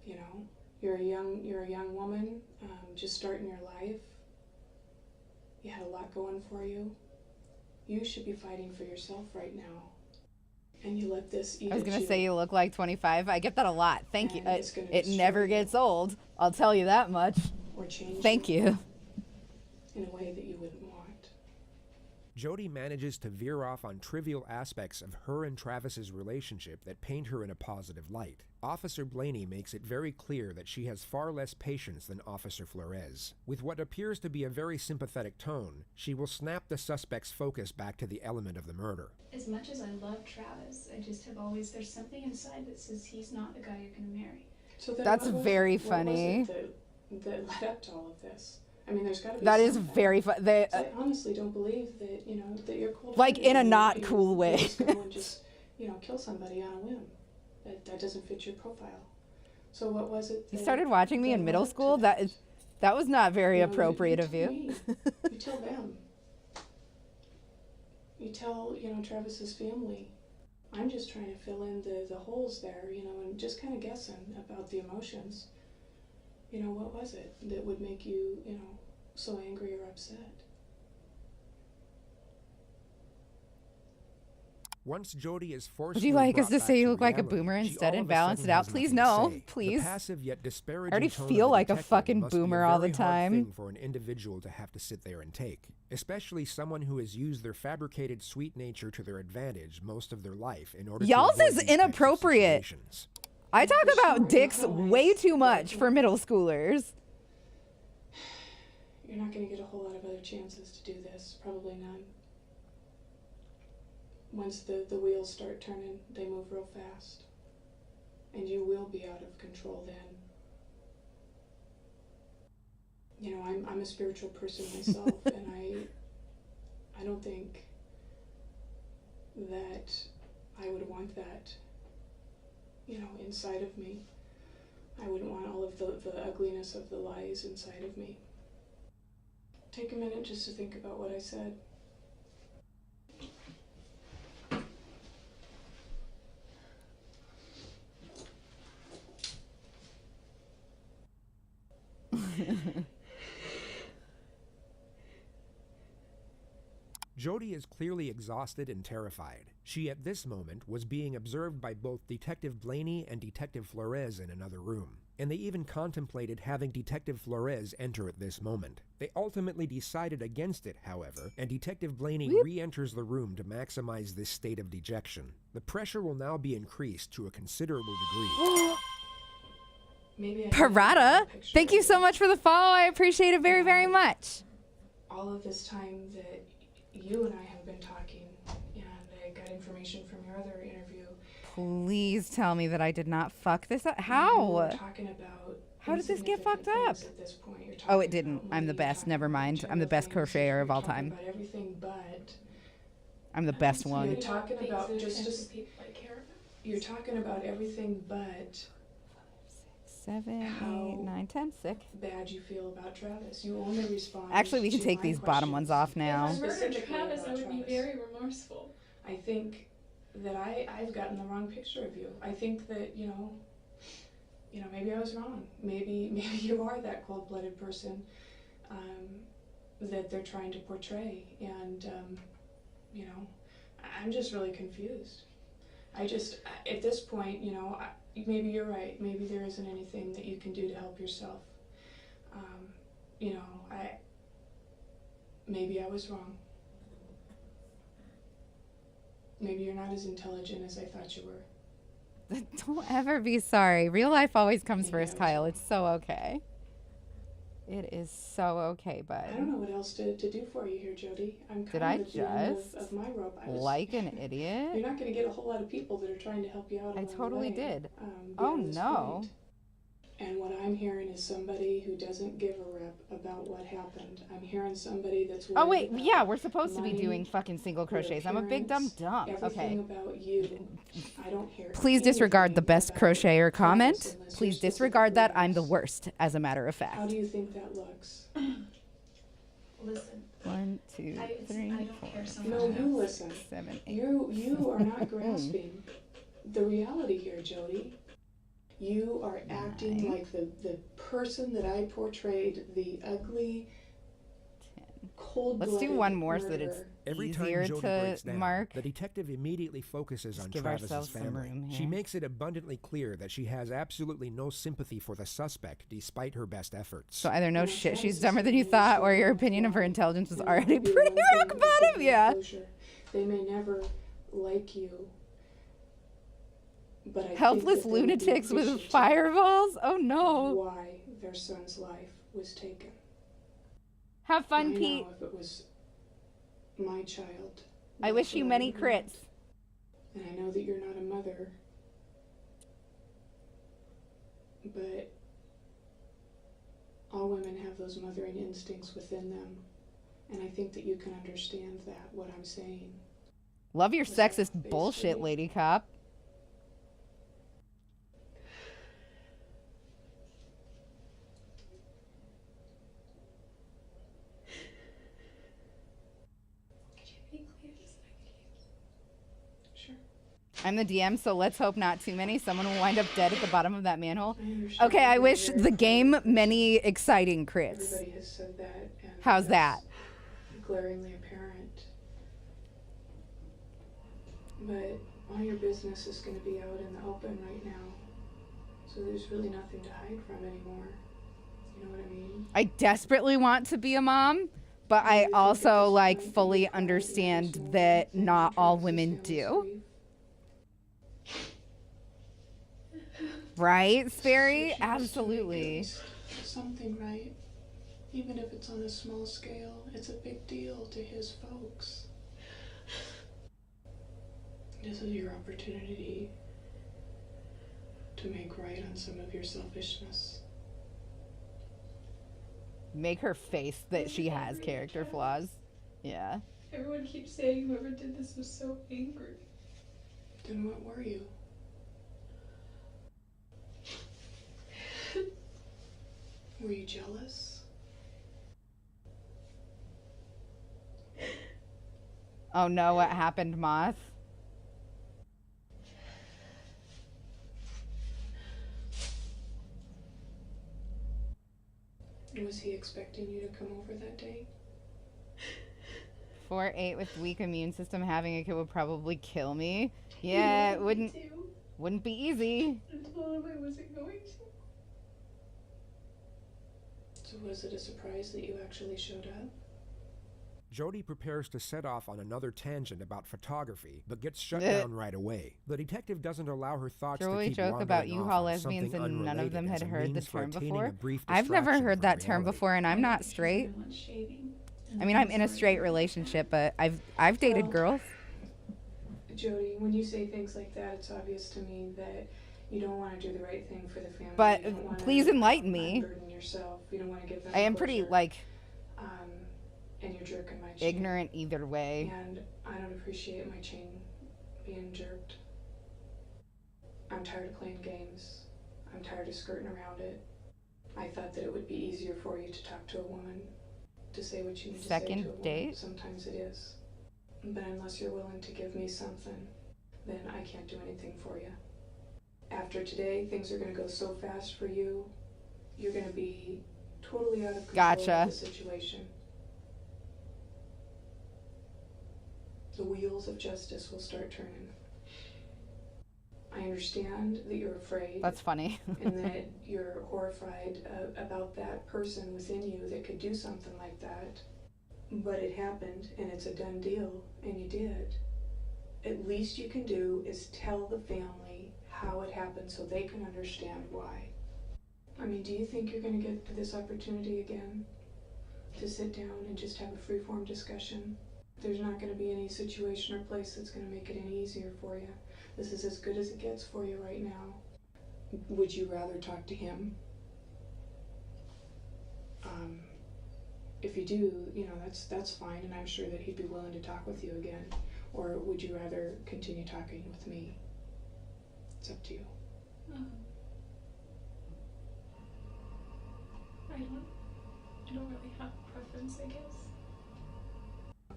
You know, you're a young woman, just starting your life. You had a lot going for you. You should be fighting for yourself right now. And you let this eat I was at gonna you. say you look like 25. I get that a lot. Thank you. And it's gonna It never destroy you. gets old. I'll tell you that much. Or change Thank you. in a way that you wouldn't want. Jodi manages to veer off on trivial aspects of her and Travis's relationship that paint her in a positive light. Officer Blaney makes it very clear that she has far less patience than Officer Flores. With what appears to be a very sympathetic tone, she will snap the suspect's focus back to the element of the murder. As much as I love Travis, I just have always, there's something inside that says he's not the guy you're going to marry. So then That's what was very it- what was funny. it that led up to all of this? I mean, there's got to be. That is something. very fun. I honestly don't believe that, you know, that you're cold. Like, in a not cool way. Just go and just, you know, kill somebody on a whim. That doesn't fit your profile. So what was it? You that- started watching me that in led middle up to school. that? That was not very You know, appropriate you of tell you. me. You tell them. You tell, you know, Travis's family. I'm just trying to fill in the holes there, you know, and just kind of guessing about the emotions. You know, what was it that would make you, you know, so angry or upset? Once Jodi is forced Would you like us to say you look like a boomer instead and balance it out? Please no, please. Passive yet disparaging I already tone feel of the like a detective fucking must be a boomer all the very hard time. thing for an individual to have to sit there and take, especially someone who has used their fabricated sweet nature to their advantage most of their life in order Y'all's to avoid is these types of inappropriate. situations. I talk about dicks way too much for middle schoolers. You're not going to get a whole lot of other chances to do this. Probably none. Once the wheels start turning, they move real fast. And you will be out of control then. You know, I'm a spiritual person myself, and I don't think that I would want that, you know, inside of me. I wouldn't want all of the ugliness of the lies inside of me. Take a minute just to think about what I said. Jodi is clearly exhausted and terrified. She, at this moment, was being observed by both Detective Blaney and Detective Flores in another room, and they even contemplated having Detective Flores enter at this moment. They ultimately decided against it, however, and Detective Blaney re-enters the room to maximize this state of dejection. The pressure will now be increased to a considerable degree. Parada, thank you so much for the follow. I appreciate it very, very much. All of this time that you and I have been talking, and I got information from your other interview. Please tell me that I did not fuck this up. We How? were talking about How did this get fucked insignificant up? things at this point. You're Oh, talking it didn't. about I'm the money, best. talking Never about mind. I'm the material best things. crocheter of all You're talking time. about everything but. I'm the best You're one. talking about Things that just people I care about. you're talking about everything but 7, 8, 9, 10, sick. bad you feel about Travis. You only respond. Actually, we can to take my these bottom questions. ones off now. If I murdered Specifically Travis, about I would be Travis. very remorseful. I think that I've gotten the wrong picture of you. I think that, you know, maybe I was wrong. Maybe you are that cold-blooded person that they're trying to portray. And, I'm just really confused. At this point, maybe you're right. Maybe there isn't anything that you can do to help yourself. Maybe I was wrong. Maybe you're not as intelligent as I thought you were. Don't ever be sorry. Real life always comes Maybe first, I was Kyle. wrong. It's so okay. It is so okay, I bud. don't know what else to do for you here, Jodi. I'm kind Did of I at the end just of my rope. like an You're idiot? not going to get a whole lot of people that are trying to help you out. I along the totally way, did. beyond Oh, this no. point. And what I'm hearing is somebody who doesn't give a rip about what happened. I'm hearing somebody that's Oh, worried wait. about Yeah, we're supposed to be money, doing fucking single your crochets. I'm a big dumb appearance, dumb. everything Okay. about you. I don't hear Please disregard the anything best about crocheter Travis comment. unless Please you're disregard that. specifically I'm the asked. worst, as a matter of How fact. do you think that looks? Listen, 1, 2, I 3, don't 4, care so 5, No, you listen. 7, 8. You are not grasping the reality here, Jodi. You are acting 9. like the person that I portrayed, the ugly, 10. cold-blooded Let's do one more so that it's murderer. Every easier time Jodi to breaks down, mark. the detective immediately focuses Just on give Travis's ourselves some family. room She here. makes it abundantly clear that she has absolutely no sympathy for the suspect despite her best efforts. So either no Now, shit, Travis she's is dumber than you really thought, or struggling your with opinion of her why. intelligence was And already maybe pretty one thing rock that gives bottom. them Yeah. closure. They may never like you, but I think Helpless that they would be lunatics with appreciative fireballs? Oh of no. why their son's life was taken. Have I fun, know Pete. if it was my child. I that's wish you what I many would want. crits. And I know that you're not a mother, but all women have those mothering instincts within them. And I think that you can understand that, what I'm saying. Love your Was sexist basically- bullshit, lady cop. could you be clear so I could hear? Sure. I'm the DM, so let's hope not too many. Someone will wind up dead at the bottom of that manhole. I understand Okay, I you're wish very the game afraid. many exciting crits. Everybody has said that. And How's that's that? glaringly apparent. But all your business is going to be out in the open right now. So there's really nothing to hide from anymore. You know what I mean? I desperately want to be a mom, but I also like fully understand that not all women do. Right, Sperry? Absolutely. Something right. Even if it's on a small scale, it's a big deal to his folks. This is your opportunity to make right on some of your selfishness. Make her face that she has character flaws. Yeah. Everyone keeps saying whoever did this was so angry. Then what were you? Were you jealous? Oh no, what happened, Moth? Was he expecting you to come over that day? 4'8" with weak immune system, having a kid would probably kill me. Yeah, it wouldn't be easy. I told him I wasn't going to. So was it a surprise that you actually showed up? Jodi prepares to set off on another tangent about photography, but gets shut down right away. The detective doesn't allow her thoughts Throwaway to keep joke about wandering U-Haul off on lesbians, something and none of them unrelated had as a heard the means for term attaining before. a brief I've never distraction heard from that term reality. before, and I'm not straight. I mean, I'm in a straight relationship, but I've dated girls. Jodi, when you say things like that, it's obvious to me that you don't want to do the right thing for the family. But You don't wanna, please enlighten me. unburden yourself. You don't want to give them I am pretty closure. And you're jerking my chain. ignorant either way. And I don't appreciate my chain being jerked. I'm tired of playing games. I'm tired of skirting around it. I thought that it would be easier for you to talk to a woman, to say what you need to say to a woman. Date? Sometimes it is. But unless you're willing to give me something, then I can't do anything for you. After today, things are going to go so fast for you. You're going to be totally out of control of the situation. The wheels of justice will start turning. I understand that you're afraid. That's funny. And that you're horrified about that person within you that could do something like that. But it happened, and it's a done deal, and you did. At least you can do is tell the family how it happened so they can understand why. I mean, do you think you're going to get this opportunity again to sit down and just have a free-form discussion? There's not going to be any situation or place that's going to make it any easier for you. This is as good as it gets for you right now. Would you rather talk to him? If you do, you know, that's fine, and I'm sure that he'd be willing to talk with you again. Or would you rather continue talking with me? It's up to you. I don't really have a preference, I guess.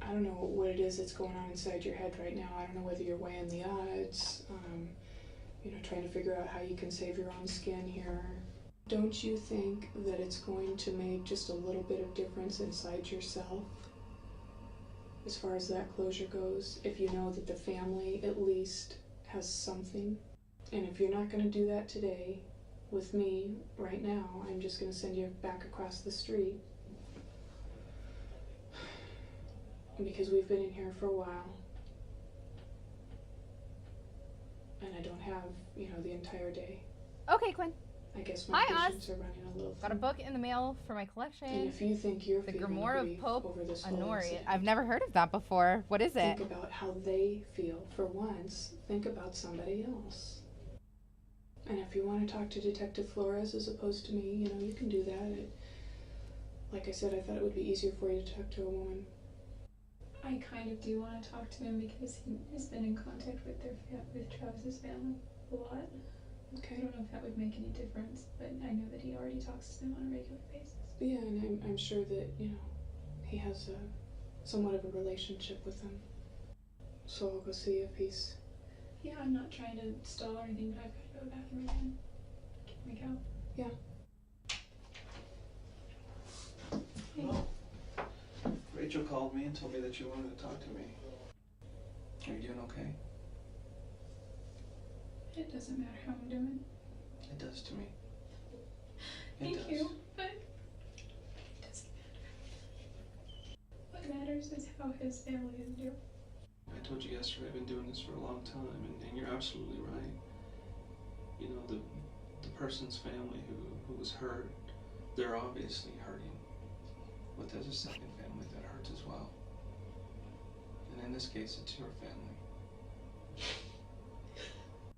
I don't know what it is that's going on inside your head right now. I don't know whether you're weighing the odds, you know, trying to figure out how you can save your own skin here. Don't you think that it's going to make just a little bit of difference inside yourself as far as that closure goes, if you know that the family at least has something? And if you're not going to do that today with me right now, I'm just going to send you back across the street. Because we've been in here for a while. And I don't have, you know, the entire day. Okay, Quinn. I guess my patients are running a little Got a book in the mail for my collection. And if you think you're The feeling Grimoire of grief Pope over this whole Honori. incident, I've never heard of that before. What is it? think about how they feel. For once, think about somebody else. And if you want to talk to Detective Flores as opposed to me, you know, you can do that. Like I said, I thought it would be easier for you to talk to a woman. I kind of do want to talk to him because he has been in contact with with Travis's family a lot. Okay. I don't know if that would make any difference, but I know that he already talks to them on a regular basis. Yeah, and I'm sure that, you know, he has somewhat of a relationship with them. So I'll go see if he's... Yeah, I'm not trying to stall or anything, but I've got to go to the bathroom again. Can we go? Yeah. Hey. Well, Rachel called me and told me that you wanted to talk to me. Are you doing okay? It doesn't matter how I'm doing. It does to me. Thank you, but it doesn't matter. What matters is how his family is doing. I told you yesterday I've been doing this for a long time, and you're absolutely right. You know, the person's family who was hurt, they're obviously hurting. But there's a second family that hurts as well. And in this case, it's your family.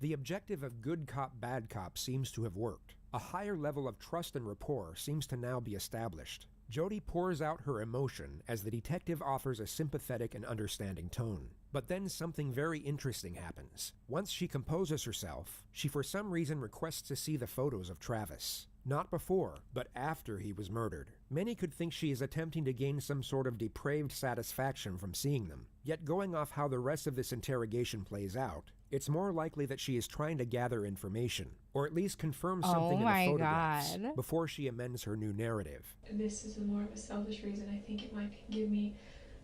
The objective of good cop, bad cop seems to have worked. A higher level of trust and rapport seems to now be established. Jodi pours out her emotion as the detective offers a sympathetic and understanding tone. But then something very interesting happens. Once she composes herself, she for some reason requests to see the photos of Travis. Not before, but after he was murdered. Many could think she is attempting to gain some sort of depraved satisfaction from seeing them. Yet going off how the rest of this interrogation plays out, it's more likely that she is trying to gather information, or at least confirm something in the photographs before she amends her new narrative. This is more of a selfish reason. I think it might give me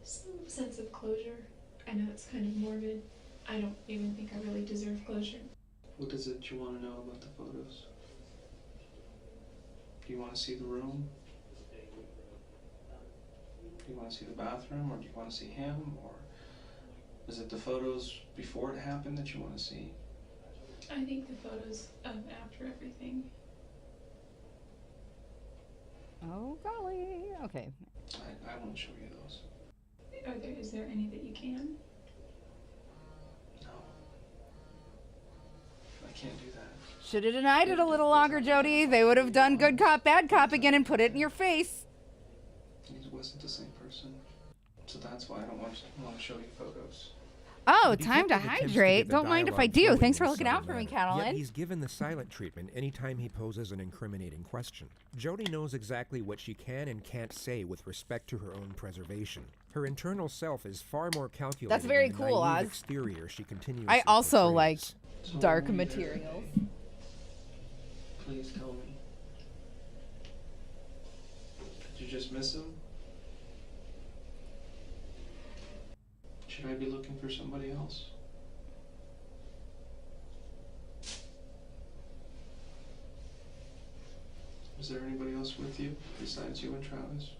Some sense of closure. I know it's kind of morbid. I don't even think I really deserve closure. What is it you want to know about the photos? Do you want to see the room? Do you want to see the bathroom, or do you want to see him, or is it the photos before it happened that you want to see? I think the photos of after everything. Oh, golly. Okay. I won't show you those. Is there any that you can? No. I can't do that. Should have denied it a little longer, Jodi. They would have done good cop, bad cop again and put it in your face. He wasn't the same person. So that's why I don't want to show you photos. Oh, The time to detective attempts to hydrate. get the Don't mind if I dialogue do. flowing Thanks in for a looking out subtle for me, manner. Catalan. Yet he's given the silent treatment anytime he poses an incriminating question. Jodi knows exactly what she can and can't say with respect to her own preservation. Her internal self is far more calculated That's very than the cool, naive Oz. exterior she continuously I also portrays. like So dark when were you there materials. today? Please tell me. Did you just miss him? Should I be looking for somebody else? Is there anybody else with you besides you and Travis?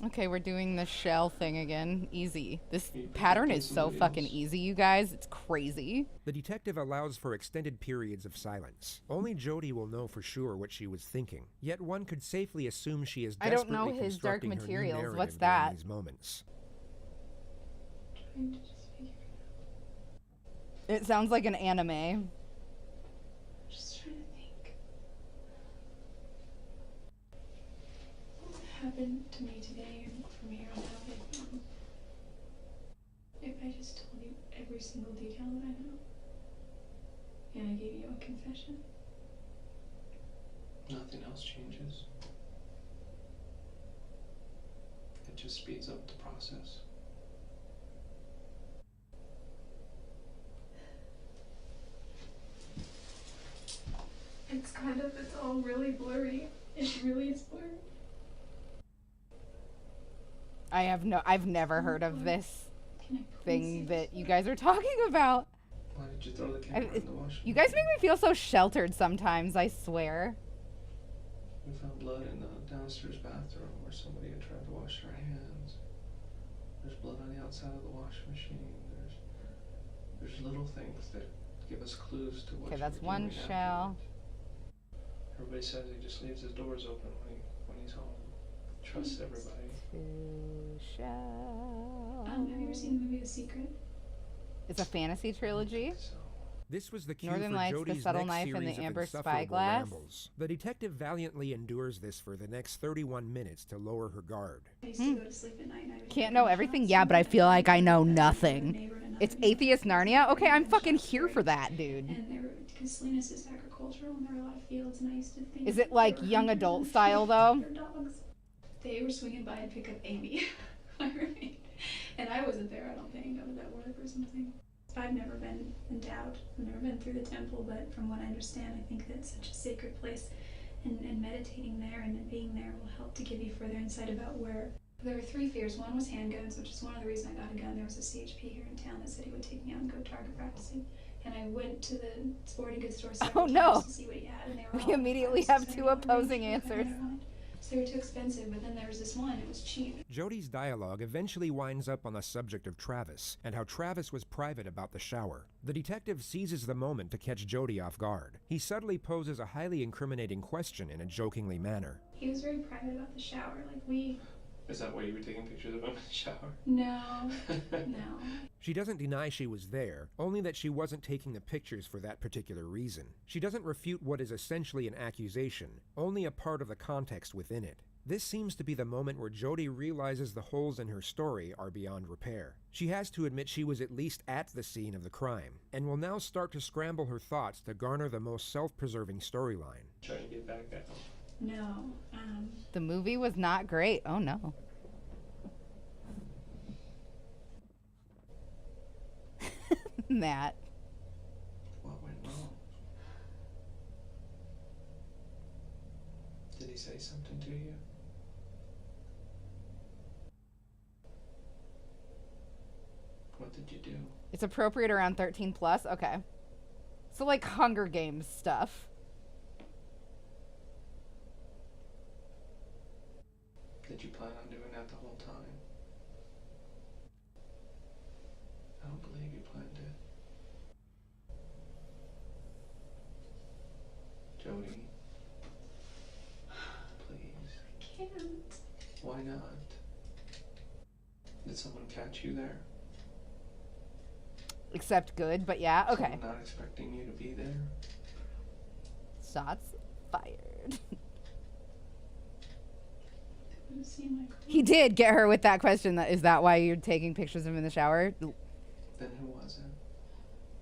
Okay, we're doing the shell thing again. Easy. This You pattern protecting is so somebody fucking else? easy, you guys. It's crazy. The detective allows for extended periods of silence. Only Jodi will know for sure what she was thinking. Yet one could safely assume she is I don't know desperately his dark constructing her new materials. narrative What's during that? these moments. Trying to just figure it out. It sounds like an anime. Just trying to think. What happened to me today and from here on out if I just told you every single detail that I know? And I gave you a confession? Nothing else changes. It just speeds up the process. It's all really blurry. It really is blurry. I've never heard of this Can I please thing see that this you photo? guys are talking about. Why did you throw the camera in the washing? You guys make me feel so sheltered sometimes, I swear. We found blood in the downstairs bathroom where somebody had tried to wash their hands. There's blood on the outside of the washing machine. There's little things that give us clues to what. Okay, you that's were one doing shell. afterwards. Everybody says he just leaves his doors open when he's home. Trusts everybody. Two shells. Have you ever seen the movie The Secret? It's a fantasy trilogy. So, This was the cue Northern for Lights, The Jodi's Subtle next Knife, and series The of Amber insufferable Spyglass. rambles. The detective valiantly endures this for the next 31 minutes to lower her guard. I used to go to sleep at night and I would Can't hear know everything? gunshots Yeah, and but I I'd feel like I know neighbor to nothing. another It's neighbor. Atheist Narnia? Okay, I'm fucking Gunshots here very for that, close. dude. And there were, because Salinas is agricultural and there were a lot of fields, and I used to think. Is it that like there were young hunters adult and style, though? their dogs. They were swinging by and pick up Amy, my roommate. And I wasn't there, I don't think. I was at work or something. I've never been endowed. I've never been through the temple, but from what I understand, I think that it's such a sacred place. And meditating there and being there will help to give you further insight about where. There were 3 fears. One was handguns, which is one of the reasons I got a gun. There was a CHP here in town that said he would take me out and go target practicing. And I went to the sporting goods store several no. times to see what he had, and they were We all immediately $500, have two $600 opposing range, answers. $500. So they were too expensive, but then there was this one, it was cheap. Jodi's dialogue eventually winds up on the subject of Travis and how Travis was private about the shower. The detective seizes the moment to catch Jodi off guard. He subtly poses a highly incriminating question in a jokingly manner. He was very private about the shower, like we... is that why you were taking pictures of him in the shower? No, no. She doesn't deny she was there, only that she wasn't taking the pictures for that particular reason. She doesn't refute what is essentially an accusation, only a part of the context within it. This seems to be the moment where Jodi realizes the holes in her story are beyond repair. She has to admit she was at least at the scene of the crime, and will now start to scramble her thoughts to garner the most self-preserving storyline. Trying to get back at him. No, The movie was not great. Oh no. Matt. What went wrong? Did he say something to you? What did you do? It's appropriate around 13 plus? Okay. So like Hunger Games stuff. Did you plan on doing that the whole time? I don't believe you planned it. Jodi. Please. I can't. Why not? Did someone catch you there? Except good, but yeah, okay. Someone not expecting you to be there? Shots fired. He He did get her with that question. Is that why you're taking pictures of him in the shower? Then who was it?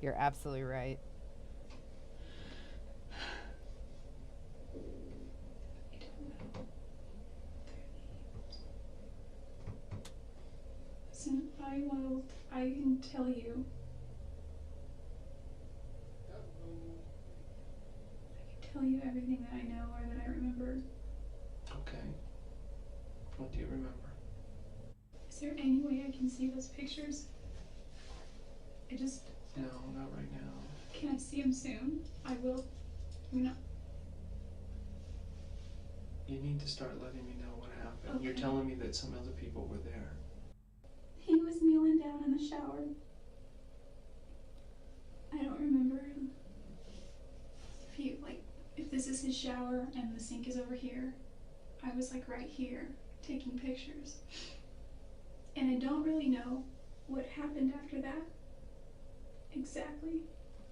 You're absolutely right. Listen, I can tell you. I can tell you everything that I know or that I remember. Okay. What do you remember? Is there any way I can see those pictures? No, not right now. Can I see them soon? I will. You know. You need to start letting me know what happened. Okay. You're telling me that some other people were there. He was kneeling down in the shower. I don't remember him. If this is his shower and the sink is over here, I was like right here taking pictures. And I don't really know what happened after that. Exactly.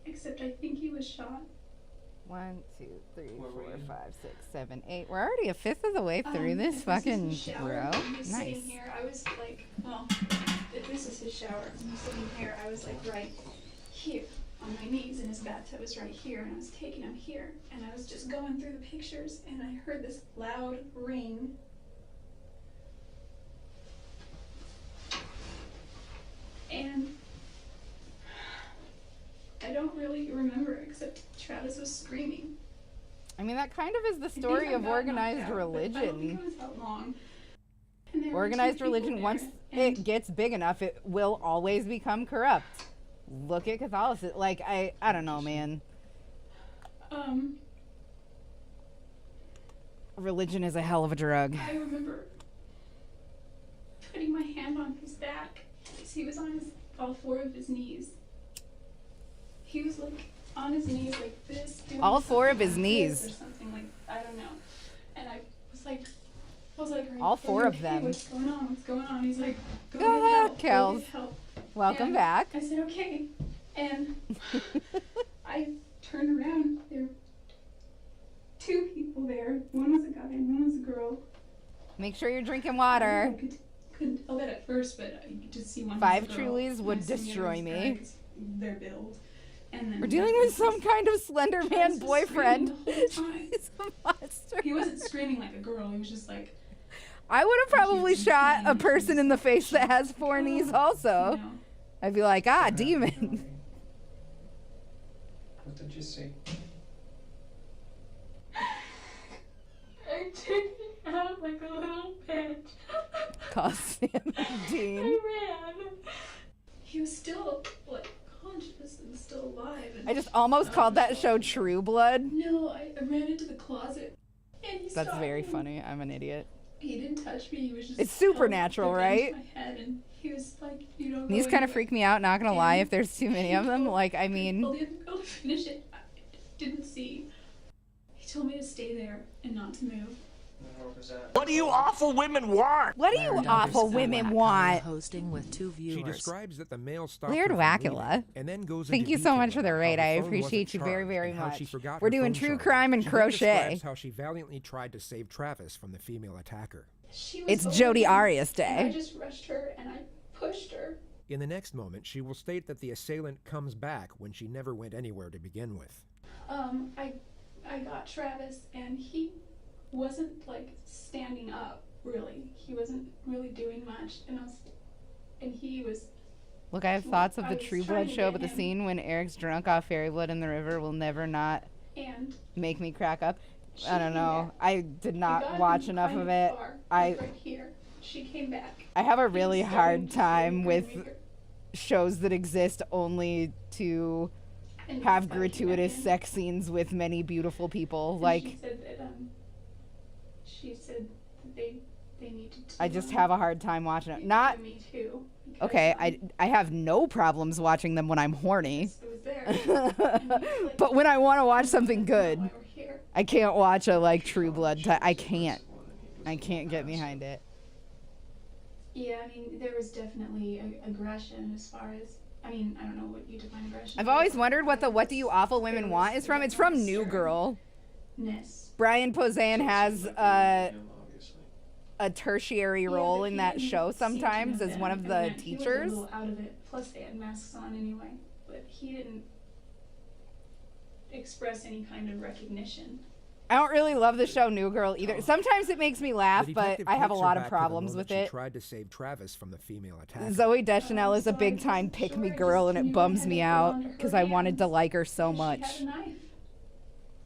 Except I think he was shot. 1, 2, 3, Where 4, were you? 5, 6, 7, 8. We're already a fifth of the way through this If fucking is his shower, row. I'm just Nice. sitting here. I was like, well, if this is his shower, I'm sitting here. I was like right here on my knees, and his bathtub was right here, and I was taking him here, and I was just going through the pictures, and I heard this loud ring. And I don't really remember except Travis was screaming. I mean, that kind of is the I think story I of got organized knocked out, but I don't think religion. it was that long. And there were Organized two people religion, there, once and it gets big enough, it will always become corrupt. Look at Catholicism. Like, I don't know, man. Religion is a hell of a drug. I remember putting my hand on his back because he was on all four of his knees. He was like on his knees like this. doing All four of something his like knees. this Or something like, I don't know. And I was like, All four of "Hey, them. What's going on? What's going on?" He's like, "Go Go get ahead, help. Go Kels. get help." Welcome And back. I said, "Okay." And I turned around. There were two people there. One was a guy and one was a girl. Make sure you're drinking water. I couldn't tell that at first, but you could just see one. 5 was a girl, Trulies and would I assumed the destroy other me. was their build. And then We're dealing with some kind of Slender Man Travis was boyfriend. screaming the whole time. He's a monster. He wasn't screaming like a girl. He was just like, I would have probably He shot a was person in the face that has 4 knees also. you know. I'd be like, What happened, demon. Jodi? What did you see? I took it out like a little bitch. Call Sam and Dean. I ran. He was still like conscious and still alive. And I just almost called that show True Blood. no, I ran into the closet. And he That's saw very me. funny. I'm an idiot. He didn't touch me. He was just It's supernatural, held the gun to right? my head, and he was like, "You don't." These kind of freak me out, not gonna lie, if there's too many of them. Like, I mean, Well, the other girl to finish it, I didn't see. He told me to stay there and not to move. Where was that? What do you awful women want? what do you awful women want? Hosting with 2 viewers. She describes that the male stopped Weird her from Wackula. leaving, and then goes Thank into you so detail much for the about raid. how I the phone appreciate wasn't you very, charged very and how she much. forgot We're her doing phone true charger. crime and She then crochet. describes how she valiantly tried to save Travis from the female attacker. She was It's over Jodi him, Arias and I Day. just rushed her and I pushed her. In the next moment, she will state that the assailant comes back when she never went anywhere to begin with. I got Travis and he wasn't like standing up really. He wasn't really doing much, and he was. Look, I have thoughts of I the was True trying Blood to show, get but the him. scene when Eric's drunk off fairy blood in the river will never not And make me crack up. she I don't came know. back. I did We not got watch him enough kind of it. far, I like right here. She came back. I have a He really was hard starting to time get with weaker. shows that exist only to And have that's how gratuitous she got in. sex scenes with many beautiful people. And Like, she said that they needed to. I just have a hard time watching it. do Not Me too. Because, okay. I have no problems watching them when I'm horny, it was there. And he was like, but when I want to watch something "That's not good, why we're here." I can't watch a like True Blood. I can't get behind it. Yeah, I mean, there was definitely aggression as far as. I mean, I don't know what you define aggression. I've always wondered what the "What Do You Awful Women Want" is from. It's from New Girl. Brian Posehn has a tertiary role in that show sometimes as one of the teachers. He was a little out of it. Plus, they had masks on anyway, but he didn't express any kind of recognition. I don't really love the show New Girl either. Sometimes it makes me laugh, The but detective I have a takes her lot back of to the problems moment with she it. tried to save Travis from the female attacker. Zoe Deschanel is a big time pick me girl, and it bums me out because I wanted to like her so much.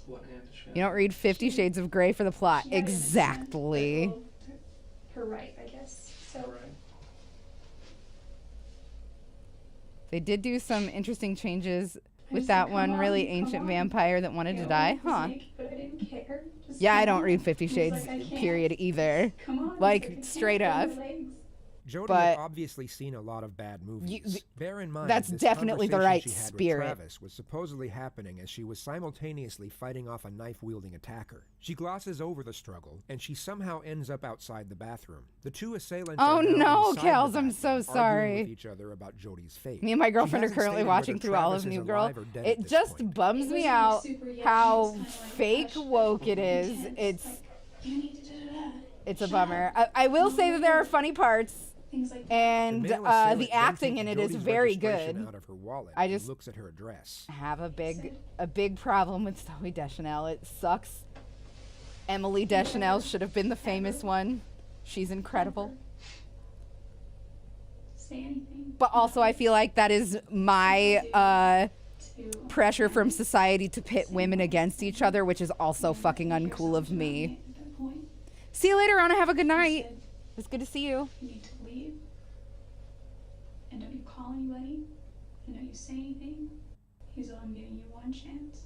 What hand does she have? You don't read 50 Shades of Grey for the plot. She had it in a Exactly. sense, but her right, I guess. So. Right. They did do some interesting changes with just that said, one "Come really on, ancient come on." vampire that wanted to die. Huh. But I didn't care. Just Yeah, I come don't on. read 50 He was Shades, like, "I can't." period, either. Come on. Like, He's "I can't straight feel up. my legs." Jodi But- had obviously seen a lot of bad movies. Bear in mind, that's this definitely the conversation right she had with spirit. Travis was supposedly happening as she was simultaneously fighting off a knife-wielding attacker. She glosses over the struggle, and she somehow ends up outside the bathroom. The two assailants Oh are now no, inside the Kels, I'm so bathroom, arguing sorry. with each other about Jodi's fate. Me and my She girlfriend are hasn't currently stated watching whether through all Travis of is New Girl. alive or dead at It this just point. bums It me was, out super young. how It was kinda like fake hush, woke it is. intense, It's like, "You need to da-da-da." it's a Shut bummer. up. I will say that there are funny parts, Things like that. and The male assailant the then acting takes in it is Jodi's very registration good. Out of her wallet I and just- looks at her address. Have a big problem with Zoe Deschanel. It sucks. Emily Deschanel should have been the famous one. She's incredible. Say anything. But also, I feel like that is my To pressure from society to pit women against each other, which is also fucking uncool of me. At that point, See you later, Anna. Have a good he night. said, It's good to see you. "You need to leave. And don't you call anybody. And don't you say anything. He's all, I'm giving you one chance."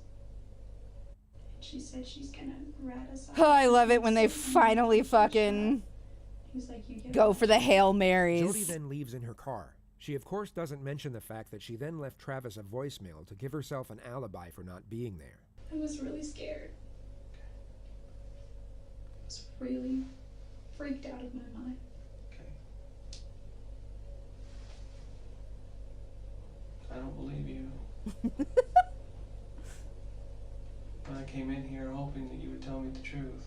And she said she's gonna rat us out. Oh, I love it when they finally fucking He's like, "You give go it for the Hail Jodi Marys. then leaves in her car. She of course doesn't mention the fact that she then left Travis a voicemail to give herself an alibi for not being there. I was really scared. I was really freaked out of my mind. Okay. I don't believe you. I came in here hoping that you would tell me the truth.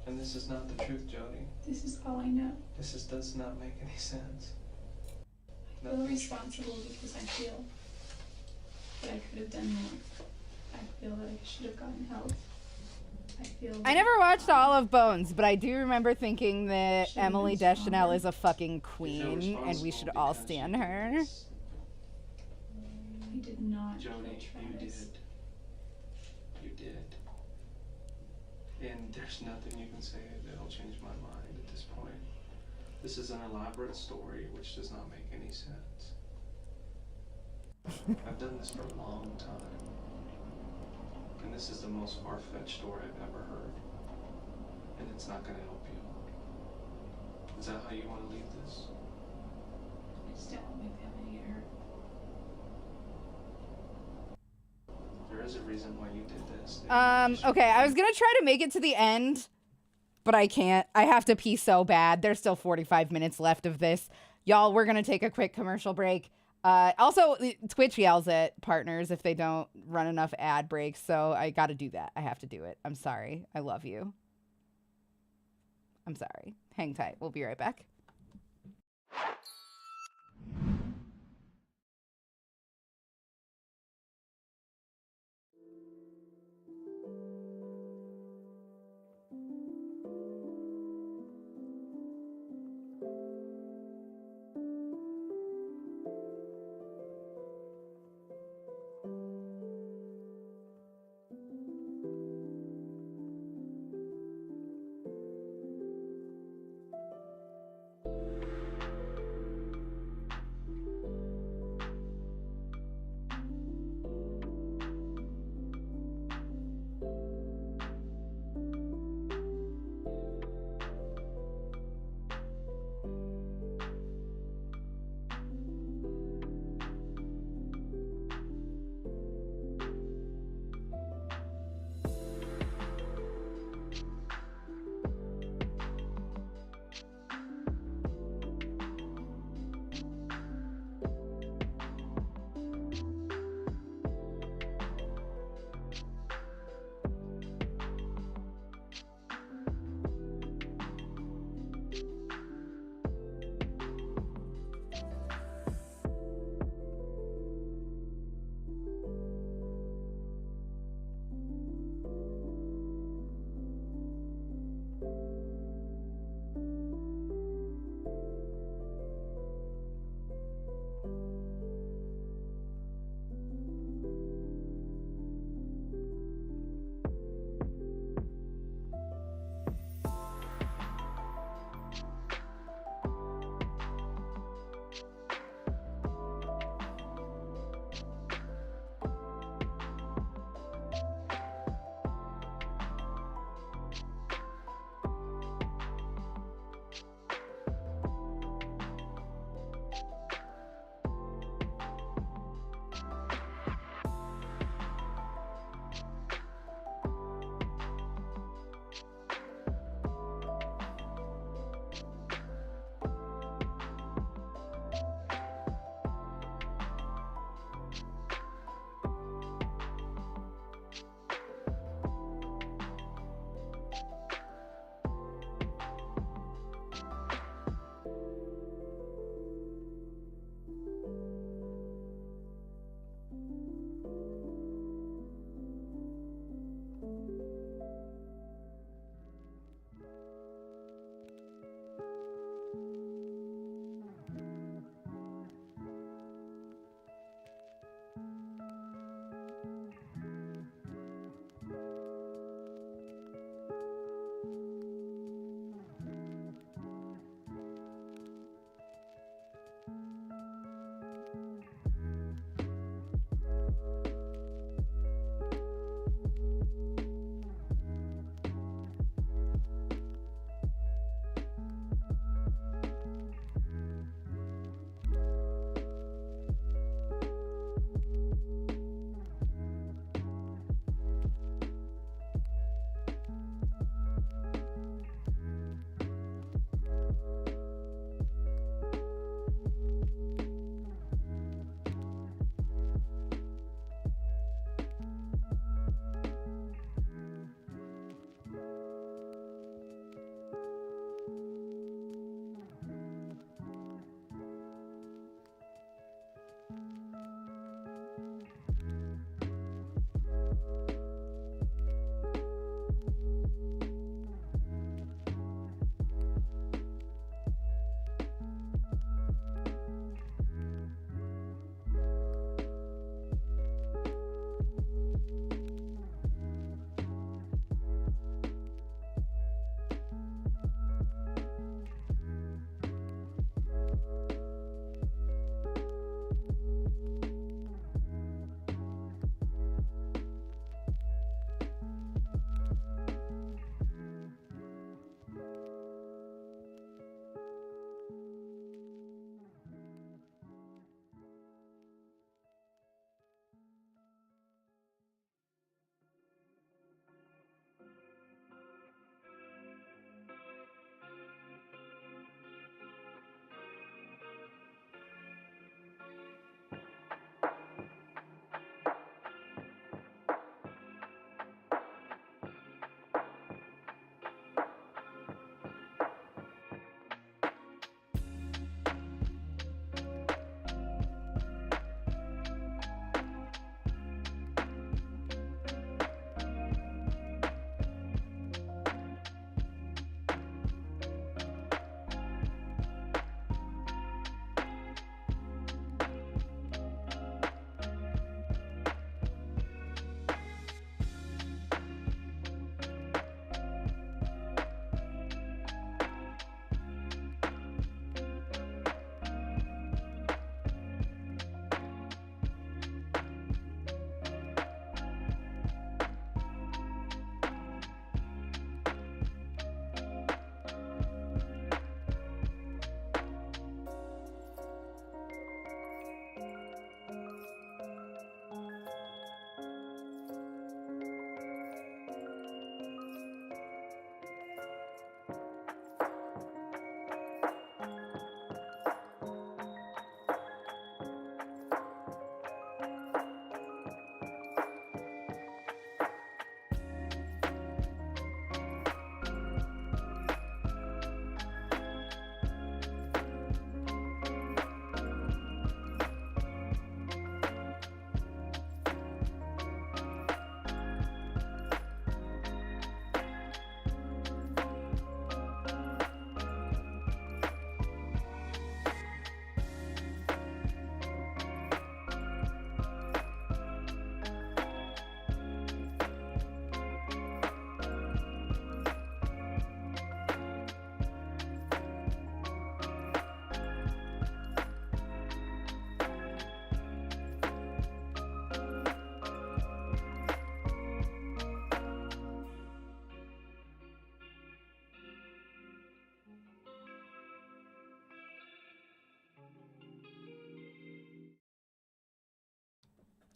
And this is not the truth, Jodi. This is all I know. Does not make any sense. I feel responsible because I feel that I could have done more. I feel that I should have gotten help. I feel I never watched all of Bones, but I do remember thinking that Should've Emily been Deschanel stronger. is a fucking You feel queen, and we responsible should all because stand you did her. this. I did not kill Jodi, you Travis. did. You did. And there's nothing you can say that'll change my mind at this point. This is an elaborate story which does not make any sense. I've done this for a long time. And this is the most far-fetched story I've ever heard. And it's not going to help you. Is that how you want to leave this? I just don't want my family to get hurt. There is a reason why you did this. Okay, I was gonna try to make it to the end, but I can't. I have to pee so bad. There's still 45 minutes left of this. Y'all, we're gonna take a quick commercial break. Also, Twitch yells at partners if they don't run enough ad breaks, so I gotta do that. I have to do it. I'm sorry. I love you. I'm sorry. Hang tight. We'll be right back.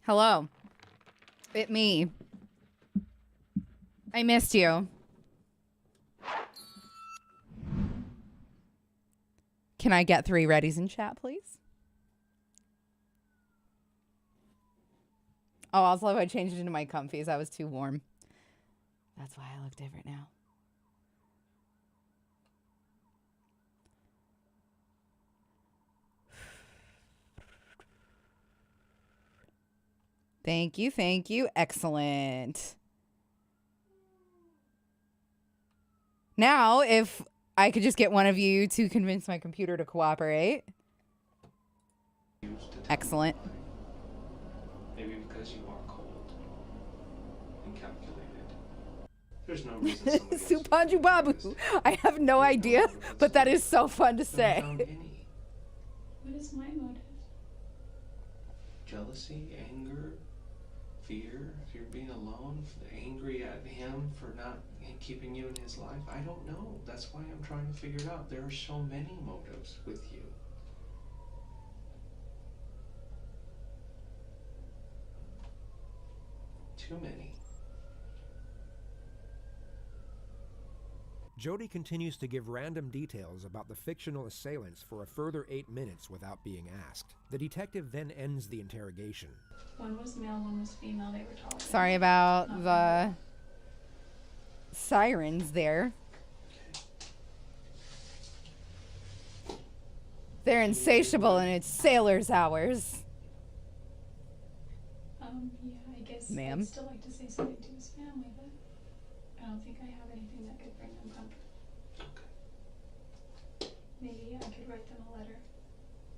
Hello. It me. I missed you. Can I get 3 readies in chat, please? Oh, also I changed it into my comfies. I was too warm. That's why I look different now. Thank you, thank you. Excellent. Now, if I could just get one of you to convince my computer to cooperate. Excellent. Maybe because you are cold and calculated. There's no reason somebody Supanju Babu. I have no idea, but that is so fun to say. What is my motive? Jealousy, anger, fear, if you're being alone, angry at him for not keeping you in his life. I don't know. That's why I'm trying to figure it out. There are so many motives with you. Too many. Jodi continues to give random details about the fictional assailants for a further 8 minutes without being asked. The detective then ends the interrogation. One was male, one was female. They were taller. Sorry about the sirens there. They're insatiable and it's sailor's hours. Yeah, I guess Ma'am. I'd still like to say something to his family, but I don't think I have anything that could bring them comfort. Okay. Maybe I could write them a letter.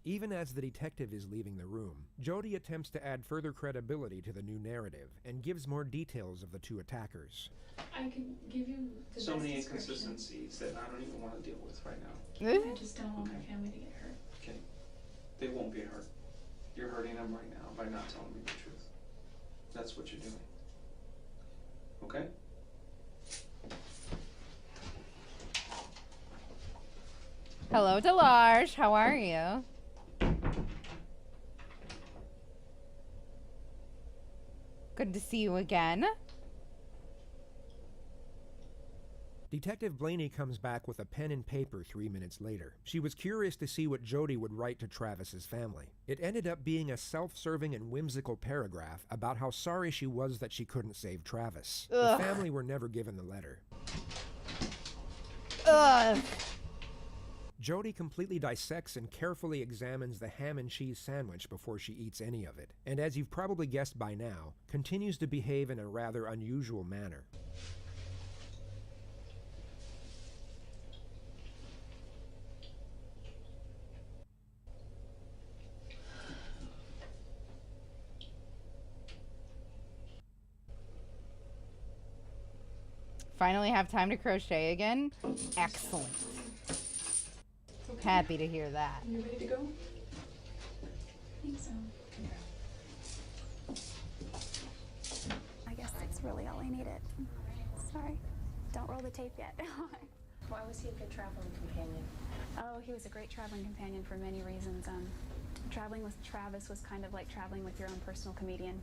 Even as the detective is leaving the room, Jodi attempts to add further credibility to the new narrative and gives more details of the 2 attackers. I could give you the So best many description. inconsistencies that I don't even want to deal with right now. I just don't want my family to get hurt. Okay. They won't get hurt. You're hurting them right now by not telling me the truth. That's what you're doing. Okay? Hello, Delarge. How are you? Good to see you again. Detective Blaney comes back with a pen and paper 3 minutes later. She was curious to see what Jodi would write to Travis's family. It ended up being a self-serving and whimsical paragraph about how sorry she was that she couldn't save Travis. Ugh. The family were never given the letter. Ugh. Jodi completely dissects and carefully examines the ham and cheese sandwich before she eats any of it, and as you've probably guessed by now, continues to behave in a rather unusual manner. Finally have time to crochet again. Excellent. Okay. Happy to hear that. You ready to go? I think so. I guess that's really all I needed. Sorry. Don't roll the tape yet. Why was he a good traveling companion? Oh, he was a great traveling companion for many reasons. Traveling with Travis was kind of like traveling with your own personal comedian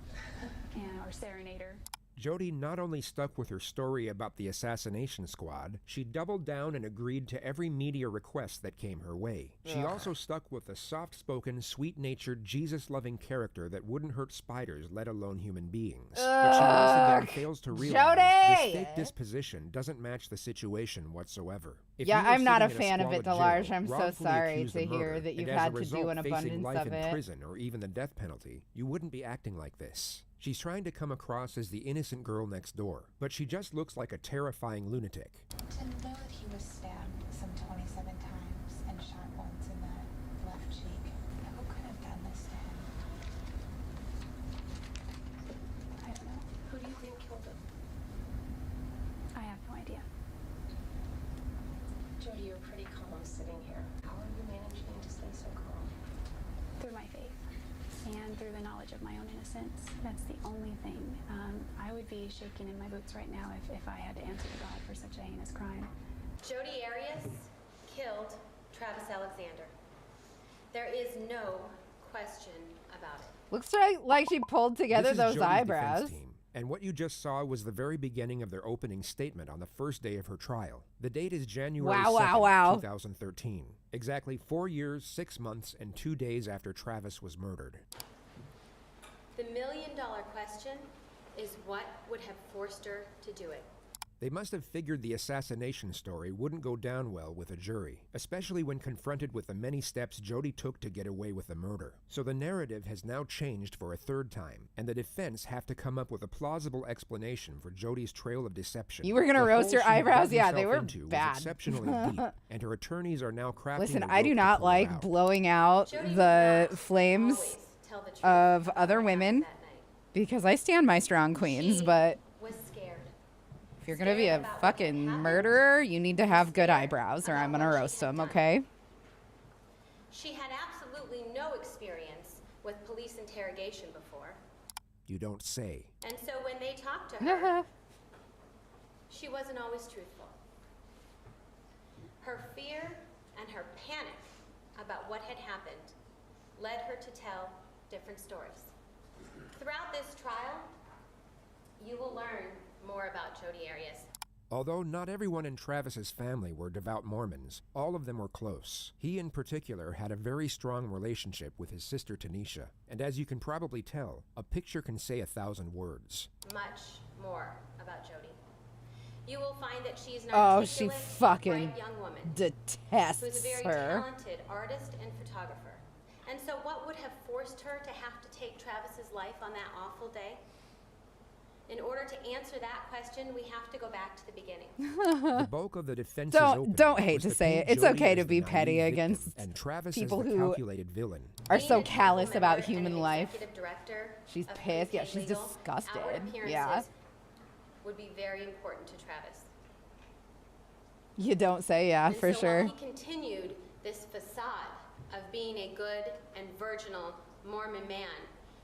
or serenader. Jodi not only stuck with her story about the assassination squad, she doubled down and agreed to every media request that came her way. She also stuck with a soft-spoken, sweet-natured, Jesus-loving character that wouldn't hurt spiders, let alone human beings. But she once again fails to realize this fake disposition doesn't match the situation whatsoever. If Yeah, you were I'm not a sitting in fan of it, squalid Delarge. jail, I'm so wrongfully sorry accused to of hear murder, that you've and as a had to do result an facing abundance life of in it. prison or even the death penalty, you wouldn't be acting like this. She's trying to come across as the innocent girl next door, but she just looks like a terrifying lunatic. To know that he was stabbed some 27 times and shot once in the left cheek. Who could have done this to him? I don't know. Who do you think killed him? I have no idea. Jodi, you're pretty calm sitting here. How are you managing to stay so calm? Through my faith and through the knowledge of my own innocence. That's the only thing. I would be shaking in my boots right now if I had to answer to God for such a heinous crime. Jodi Arias killed Travis Alexander. There is no question about it. Looks like she pulled together This is those Jodi's eyebrows. defense team, and what you just saw was the very beginning of their opening statement on the first day of her trial. The date is January 2nd, 2013. Exactly 4 years, 6 months, and 2 days after Travis was murdered. The million-dollar question is what would have forced her to do it? They must have figured the assassination story wouldn't go down well with a jury, especially when confronted with the many steps Jodi took to get away with the murder. So the narrative has now changed for a third time, and the defense have to come up with a plausible explanation for Jodi's trail of deception. You were gonna The roast hole your she eyebrows? dug Yeah, they herself were into was bad. exceptionally deep, and her attorneys are now crafting Listen, a I do rope to not pull her like out. blowing out the flames of other women because I stand my strong queens, but Was scared. if you're gonna be a fucking murderer, you need to have good eyebrows or I'm gonna roast them, okay? She had absolutely no experience with police interrogation before. You don't say. And so when they talked to her, she wasn't always truthful. Her fear and her panic about what had happened led her to tell different stories. Throughout this trial, you will learn more about Jodi Arias. Although not everyone in Travis's family were devout Mormons, all of them were close. He in particular had a very strong relationship with his sister Tanisha, and as you can probably tell, a picture can say 1,000 words. Much more about Jodi. You will find that she's an Oh, she articulate, fucking bright young woman detests who's a very her. talented artist and photographer. And so what would have forced her to have to take Travis's life on that awful day? In order to answer that question, we have to go back to the beginning. The bulk of the defense's Don't hate was to to say paint it. It's Jodi okay as to the be naive petty victim, against and Travis people as the who calculated villain. are Being so a callous people about member and human an life. executive director She's of pissed. Yeah, Crochet she's Legal, disgusted. outward Yeah. appearances would be very important to Travis. You don't say, yeah, And for so sure. while he continued this facade of being a good and virginal Mormon man,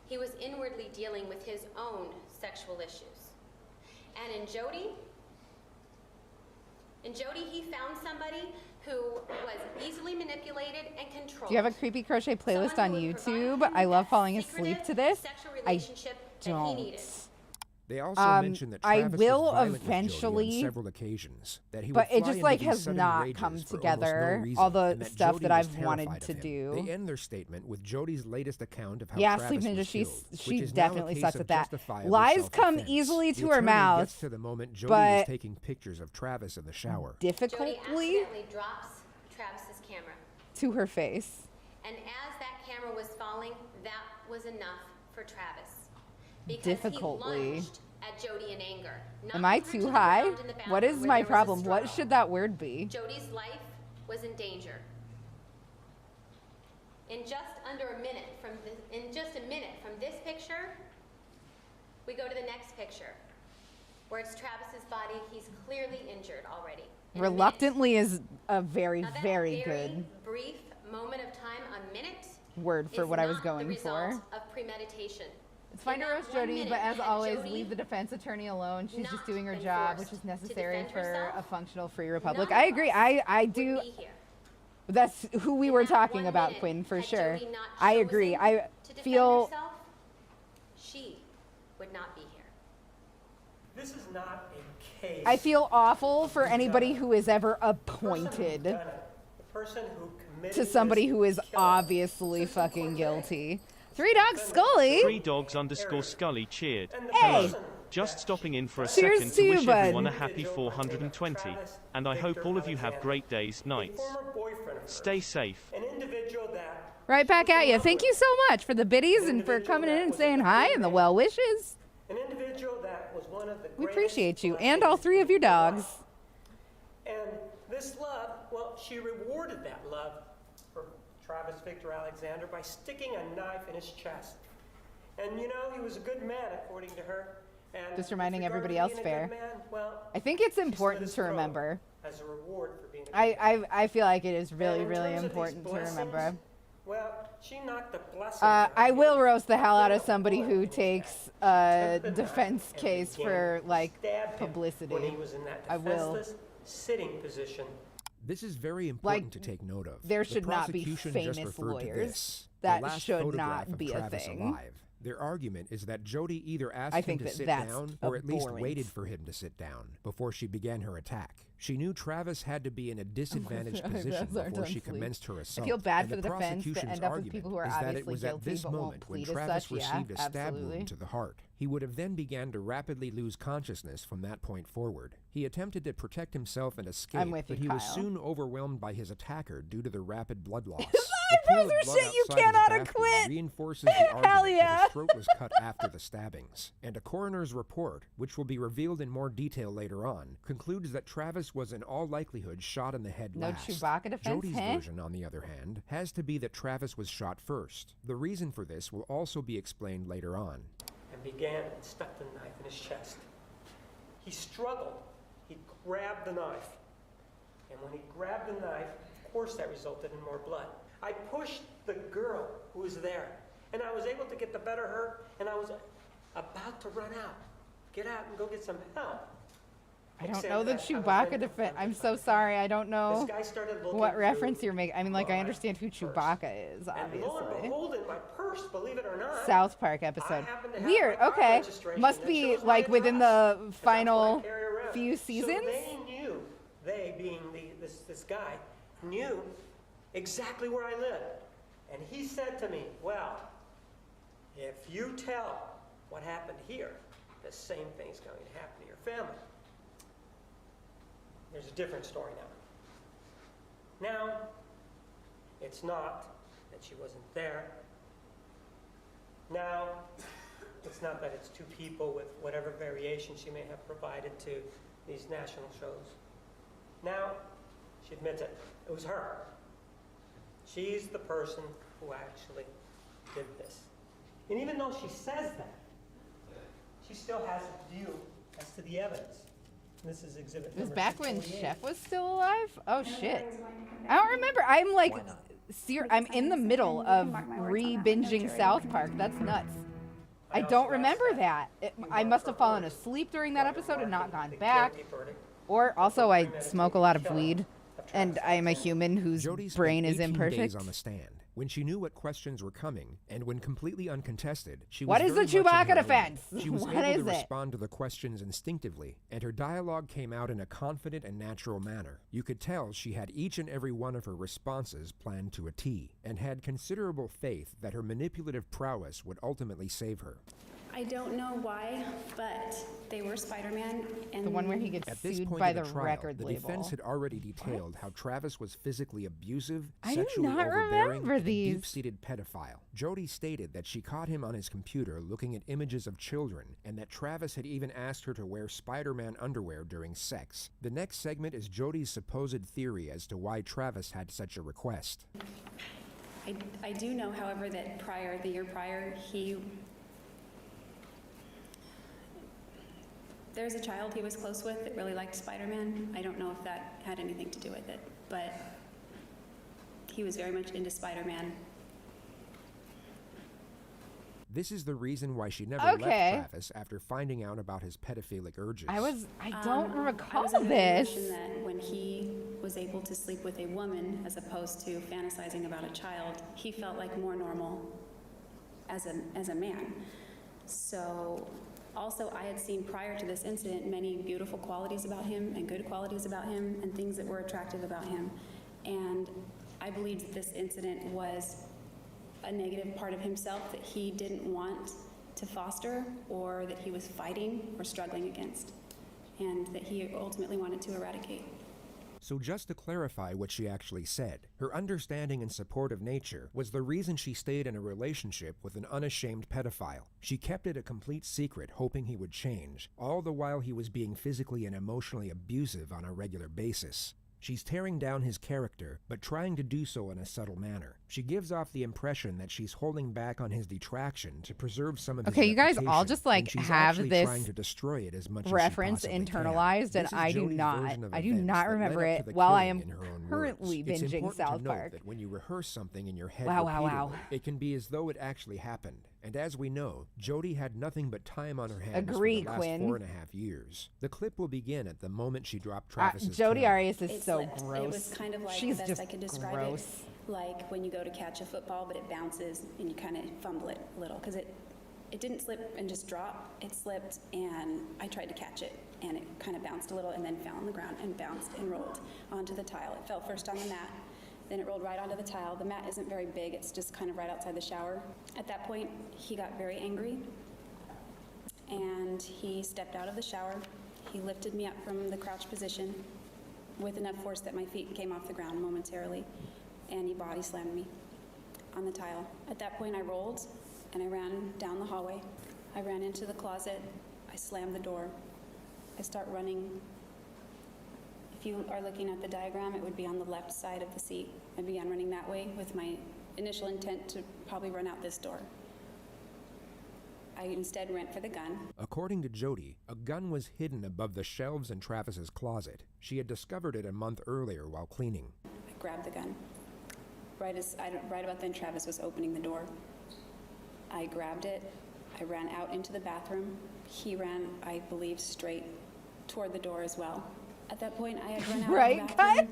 he was inwardly dealing with his own sexual issues. And in Jodi, he found somebody who was easily manipulated and controlled. Do you have a creepy crochet playlist on Someone who would provide YouTube? him I love that falling asleep to this. sexual I relationship that he don't. needed. They also mentioned that I Travis will was violent with Jodi eventually, on several occasions, that he but would it fly just into like these has sudden not rages come for almost no together. reason, All the and that stuff Jodi that was I've wanted terrified to of him. do. They end their statement with Jodi's latest account of how Yeah, Travis Sleep Ninja, was she killed, which she is now a definitely case sucks of at that. justifiable Lies come self-defense. easily The to her attorney mouth, gets to the moment Jodi but was taking pictures of Travis in the shower. Jodi difficultly accidentally drops Travis's camera. to her face. And as that camera was falling, that was enough for Travis. Because Difficultly. he lunged at Jodi in anger. Am I knocked her to too the high? ground in the What bathroom is where my there was a problem? What struggle. should that word be? Jodi's life was in danger. In just a minute from this picture, we go to the next picture, where it's Travis's body. He's clearly injured already. In a minute. Reluctantly is a very, Now, that very good brief moment of time, a minute, word for is what I was not going the result for. of premeditation. It's fine to In that roast 1 Jodi, minute, but as had always, Jodi leave the defense attorney alone. She's just not doing her been job, which forced is to necessary defend for herself, a functional free republic. none I of agree. us I would do. be here. That's who we In were that talking 1 about, minute, Quinn, for had sure. Jodi not I agree. chosen I to defend feel herself, she would not be here. This is not a case. I feel awful for anybody who is ever appointed The person who committed to somebody this who is killing. obviously fucking guilty. Three Dogs Scully. 3Dogs_Scully cheered. Hey. Hello. Just stopping in for a Cheers second to to you, wish bud. everyone a happy 420, and I hope all of you have great days, nights. Stay safe. An individual that Right back at you. Thank you so much for the biddies and for coming in and saying hi and the well wishes. an individual that was one of the We greatest appreciate you and blessings all three of your in life. dogs. And this love, well, she rewarded that love for Travis Victor Alexander by sticking a knife in his chest. And you know, he was a good man, according to her. And Just reminding with regard everybody to else being a fair. good man, well, I think it's she slit important his to throat remember. as a reward for being a good man. I feel like it is really, And in really terms of these important to blessings, remember. Well, she knocked the blessings out I of will him. roast the hell out of somebody who takes a defense case began for, like, to stab him publicity. when he was in that I will. defenseless sitting position. This is very important to take note of. There should not be prosecution famous just referred to lawyers. this, That the last should photograph not of be a Travis thing. alive. Their argument is that Jodi either asked I him think to that sit that's down or at least abhorrent. waited for him to sit down before she began her attack. She knew Travis had to be in a disadvantaged position before she commenced her assault. I feel bad and for the defense to prosecution's end up with argument people who are is that it obviously was at guilty this but won't moment when plead as Travis such. Yeah, received a stab absolutely. wound to the heart. He would have then began to rapidly lose consciousness from that point forward. He attempted to protect himself and escape, I'm with but you, he was Kyle. soon overwhelmed by his attacker due to the rapid blood loss. Those are shit you cannot acquit. Reinforces the Hell argument yeah. that his throat was cut after the stabbings. And a coroner's report, which will be revealed in more detail later on, concludes that Travis was in all likelihood shot in the head No last. Chewbacca defense, Jodi's huh? version, on the other hand, has to be that Travis was shot first. The reason for this will also be explained later on. And began and stuck the knife in his chest. He struggled. He grabbed the knife. And when he grabbed the knife, of course that resulted in more blood. I pushed the girl who was there, and I was able to get the better of her, and I was about to run out, get out and go get some help. I don't Except know the that I was Chewbacca then defense. I'm so sorry. I don't know This guy started looking what reference through you're making. I mean, like, I understand who Chewbacca is, And lo and obviously. behold, in my purse, believe it or not, South Park episode. happen to have Weird. my car Okay. registration Must that be shows my like within address, the 'cause that's what I final carry around. few seasons. So they knew, they being this guy, knew exactly where I lived. And he said to me, well, if you tell what happened here, the same thing's going to happen to your family. There's a different story now. Now, it's not that she wasn't there. Now, it's not that it's two people with whatever variation she may have provided to these national shows. Now, she admits it. It was her. She's the person who actually did this. And even though she says that, she still has a view as to the evidence. This is exhibit It was number back when 648. Chef was still alive? Oh, shit. I don't remember. I'm like, I'm in the middle of re-binging South Park. That's nuts. I don't remember that. I must have fallen asleep during that episode and not gone back. Or also, I smoke a lot of weed, and I am a human whose Jodi spent brain is 18 imperfect. days on the stand. When she knew what questions were coming, and when completely uncontested, she was What is the very much in Chewbacca her defense? element. She was What able is to it? respond to the questions instinctively, and her dialogue came out in a confident and natural manner. You could tell she had each and every one of her responses planned to a T, and had considerable faith that her manipulative prowess would ultimately save her. I don't know why, but they were Spider-Man, and The one where he gets At this sued point by in the trial, record the label. defense had already detailed how Travis was physically abusive, I do sexually not overbearing, remember and these. deep-seated pedophile. Jodi stated that she caught him on his computer looking at images of children, and that Travis had even asked her to wear Spider-Man underwear during sex. The next segment is Jodi's supposed theory as to why Travis had such a request. I do know, however, that the year prior, there's a child he was close with that really liked Spider-Man. I don't know if that had anything to do with it, but he was very much into Spider-Man. This is the reason why she never Okay. left Travis after finding out about his pedophilic urges. I don't I recall was under the this. impression that when he was able to sleep with a woman as opposed to fantasizing about a child, he felt like more normal as a man. So also I had seen prior to this incident many beautiful qualities about him and good qualities about him and things that were attractive about him. And I believed that this incident was a negative part of himself that he didn't want to foster, or that he was fighting or struggling against, and that he ultimately wanted to eradicate. So just to clarify what she actually said, her understanding and support of nature was the reason she stayed in a relationship with an unashamed pedophile. She kept it a complete secret, hoping he would change, all the while he was being physically and emotionally abusive on a regular basis. She's tearing down his character, but trying to do so in a subtle manner. She gives off the impression that she's holding back on his detraction to preserve some of his Okay, you guys all reputation, just, like, when she's have actually this trying to destroy it as much reference as she possibly internalized, can. and This is I do Jodi's not. version of I do events not that led remember up to it the while I killing, am in her own currently words. It's binging important South to note Park. that when you rehearse something in your head Wow, wow, repeatedly, wow. it can be as though it actually happened. And as we know, Jodi had nothing but time on her hands Agree, for the last Quinn. 4.5 years. The clip will begin at the moment she dropped Travis's Jodi camera. Arias is It so slipped. gross. It was kind of like She's the best just I could describe gross. it. Like when you go to catch a football, but it bounces and you kind of fumble it a little because it didn't slip and just drop. It slipped and I tried to catch it and it kind of bounced a little and then fell on the ground and bounced and rolled onto the tile. It fell first on the mat, then it rolled right onto the tile. The mat isn't very big. It's just kind of right outside the shower. At that point, he got very angry and he stepped out of the shower. He lifted me up from the crouch position with enough force that my feet came off the ground momentarily, and he body slammed me on the tile. At that point, I rolled and I ran down the hallway. I ran into the closet. I slammed the door. I start running. If you are looking at the diagram, it would be on the left side of the seat. I began running that way with my initial intent to probably run out this door. I instead went for the gun. According to Jodi, a gun was hidden above the shelves in Travis's closet. She had discovered it a month earlier while cleaning. I grabbed the gun. Right about then, Travis was opening the door. I grabbed it. I ran out into the bathroom. He ran, I believe, straight toward the door as well. At that point, I had run out of the bathroom,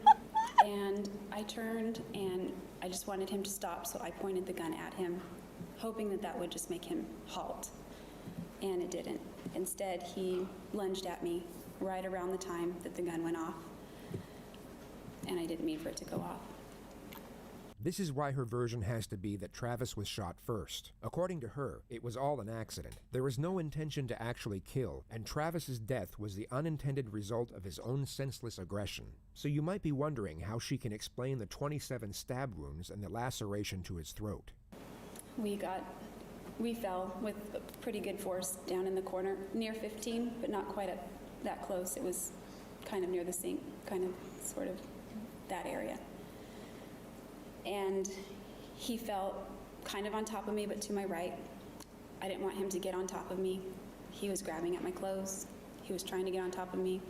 and I turned, and I just wanted him to stop, so I pointed the gun at him, hoping that that would just make him halt, and it didn't. Instead, he lunged at me right around the time that the gun went off, and I didn't mean for it to go off. This is why her version has to be that Travis was shot first. According to her, it was all an accident. There was no intention to actually kill, and Travis's death was the unintended result of his own senseless aggression. So you might be wondering how she can explain the 27 stab wounds and the laceration to his throat. We fell with pretty good force down in the corner, near 15, but not quite that close. It was kind of near the sink, kind of, sort of that area. And he fell kind of on top of me, but to my right. I didn't want him to get on top of me. He was grabbing at my clothes. He was trying to get on top of me.